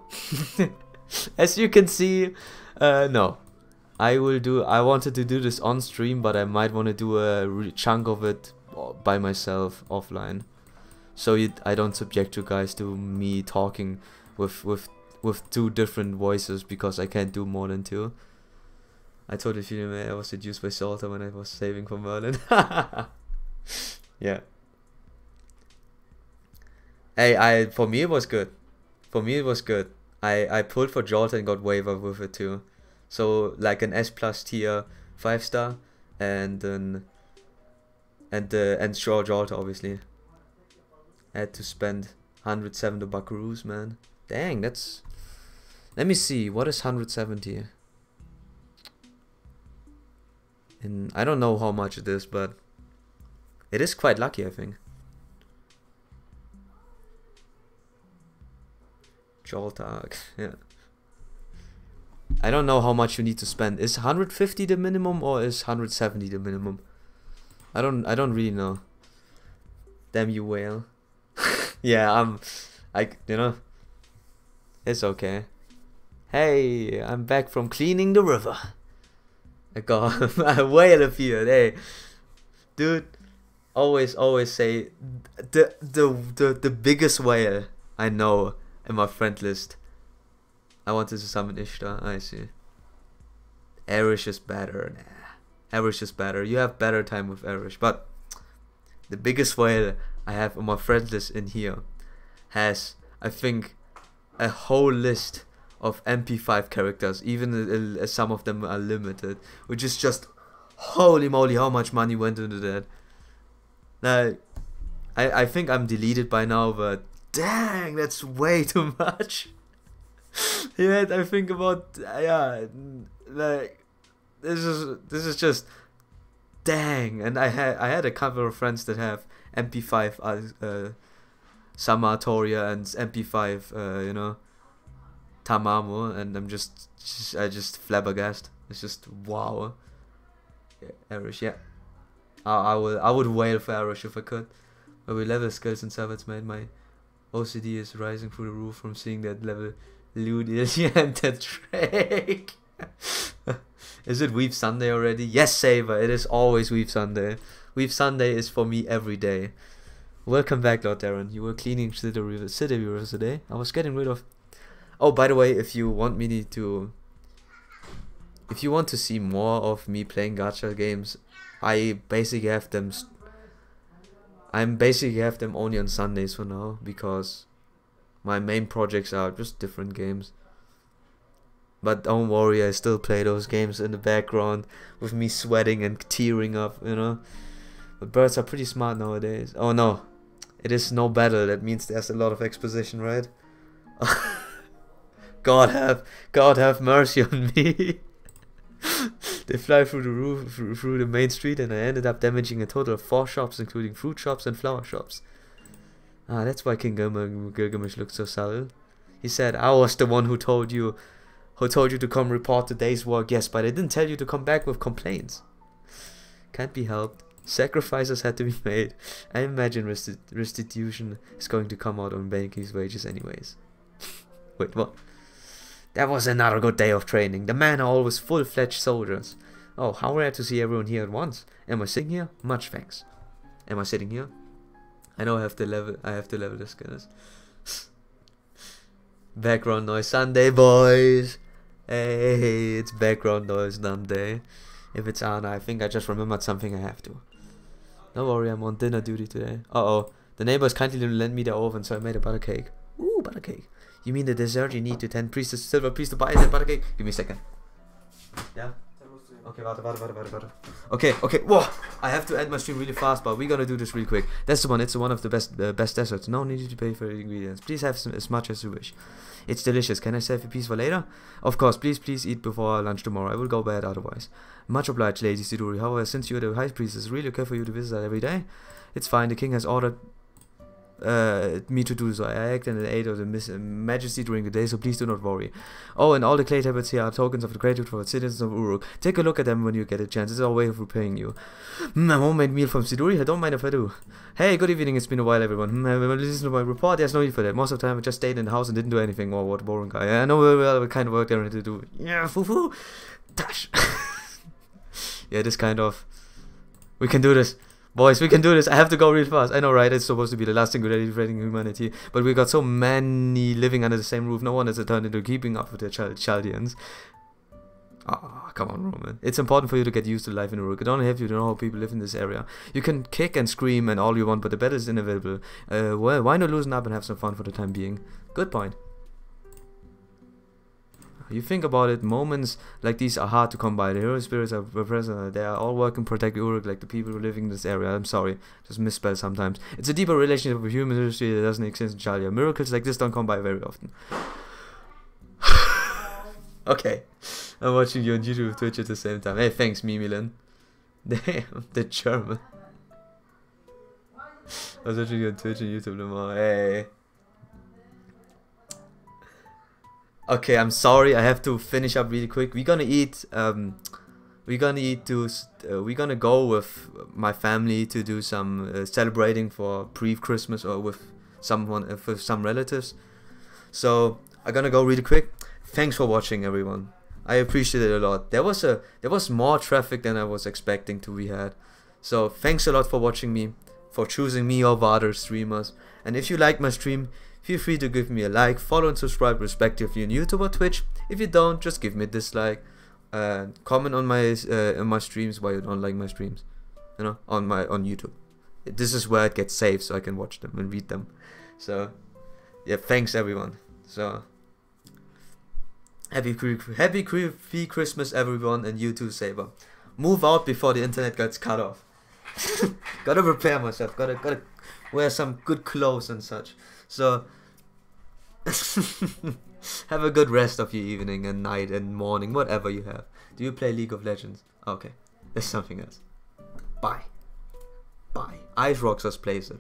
As you can see, no. I wanted to do this on stream, but I might want to do a chunk of it by myself offline, so I don't subject you guys to me talking with 2 different voices, because I can't do more than 2. I told you I was seduced by Salter when I was saving for Merlin. Yeah. Hey, for me it was good. I pulled for Jolta and got waiver with it too. So like an S+ tier 5-star, and Straw Jolta obviously. I had to spend 170 buckaroos, man. Dang, that's. Let me see, what is 170? I don't know how much it is, but it is quite lucky, I think. Jolta, yeah. I don't know how much you need to spend. Is 150 the minimum, or is 170 the minimum? I don't really know. Damn you, whale. Yeah, it's okay. Hey, I'm back from cleaning the river. I got a whale appeared. Hey, dude, always say the biggest whale I know in my friend list. I wanted to summon Ishtar. I see. Erish is better. Nah, Erish is better. You have better time with Erish, but the biggest whale I have on my friend list in here has, I think, a whole list of MP5 characters, even some of them are limited, which is just holy moly how much money went into that. Like, I think I'm deleted by now, but dang, that's way too much. Yeah, I think about, yeah, like this is just dang. And I had a couple of friends that have MP5 Samatoria and MP5 you know, Tamamo, and I just flabbergasted. It's just wow. Yeah, Erish, yeah. I would wail for Erish if I could, where we level skills and servants, made my OCD is rising through the roof from seeing that level Ludia and that Drake. Is it Weave Sunday already? Yes, Saber, it is always Weave Sunday. Weave Sunday is for me every day. Welcome back, Lord Darren. You were cleaning city rivers today. I was getting rid of... Oh, by the way, if you want me to... If you want to see more of me playing gacha games, I basically have them... only on Sundays for now, because my main projects are just different games. But don't worry, I still play those games in the background with me sweating and tearing up, you know. But birds are pretty smart nowadays. Oh no, it is no battle. That means there's a lot of exposition, right? God have mercy on me. They fly through the roof, through the main street, and I ended up damaging a total of 4 shops, including fruit shops and flower shops. Ah, that's why King Gilgamesh looked so subtle. He said, I was the one who told you to come report the day's work. Yes, but I didn't tell you to come back with complaints. Can't be helped. Sacrifices had to be made. I imagine restitution is going to come out on Banky's wages anyways. Wait, what? That was another good day of training. The men are always full-fledged soldiers. Oh, how rare to see everyone here at once. Am I sitting here? Much thanks. Am I sitting here? I know I have to level the skills. Background noise Sunday, boys. Hey, it's background noise Sunday. If it's Anna, I think I just remembered something I have to. Don't worry, I'm on dinner duty today. Uh-oh. The neighbors kindly lent me their oven, so I made a butter cake. Ooh, butter cake. You mean the dessert you need to 10 priestess silver priest to buy that butter cake? Give me a second. Yeah? Okay, warte. Okay, whoa! I have to end my stream really fast, but we're gonna do this really quick. That's the one, it's one of the best desserts. No need to pay for the ingredients. Please have as much as you wish. It's delicious. Can I save a piece for later? Of course, please eat before lunch tomorrow. I will go bad otherwise. Much obliged, Lady Siduri. However, since you're the high priestess, is it really okay for you to visit every day? It's fine, the king has ordered me to do so. I act in the aid of the majesty during the day, so please do not worry. Oh, and all the clay tablets here are tokens of the gratitude for the citizens of Uruk. Take a look at them when you get a chance. It's our way of repaying you. A homemade meal from Siduri? I don't mind if I do. Hey, good evening. It's been a while, everyone. Listen to my report. There's no need for that. Most of the time, I just stayed in the house and didn't do anything. Oh, what a boring guy. I know what kind of work there to do. Yeah, foo. Dash. Yeah, this kind of... We can do this. Boys, we can do this. I have to go real fast. I know, right? It's supposed to be the last singularity humanity. But we got so many living under the same roof. No one has turned into keeping up with the Chaldeans. Ah, come on, Roman. It's important for you to get used to life in Uruk. I don't have you to know how people live in this area. You can kick and scream and all you want, but the battle is inevitable. Well, why not loosen up and have some fun for the time being? Good point. You think about it, moments like these are hard to come by. The hero spirits are present. They are all working to protect Uruk like the people who live in this area. I'm sorry, just misspell sometimes. It's a deeper relationship with human history that doesn't exist in Chaldia. Miracles like this don't come by very often. Okay, I'm watching you on YouTube, Twitch at the same time. Hey, thanks, Mimilin. Damn, the German. I was watching you on Twitch and YouTube tomorrow. Hey. Okay, I'm sorry. I have to finish up really quick. We're gonna go with my family to do some celebrating for pre-Christmas or with someone, with some relatives. So I'm gonna go really quick. Thanks for watching, everyone. I appreciate it a lot. There was more traffic than I was expecting to be had. So thanks a lot for watching me, for choosing me over other streamers. And if you like my stream, feel free to give me a like, follow and subscribe respectively on YouTube or Twitch. If you don't, just give me a dislike. Comment on my streams why you don't like my streams. You know, on YouTube. This is where it gets saved so I can watch them and read them. So yeah, thanks everyone. So happy Christmas everyone, and you too, Saber. Move out before the internet gets cut off. Gotta prepare myself, gotta wear some good clothes and such. So have a good rest of your evening and night and morning, whatever you have. Do you play League of Legends? Okay, there's something else. Bye. Ice Roxas plays it.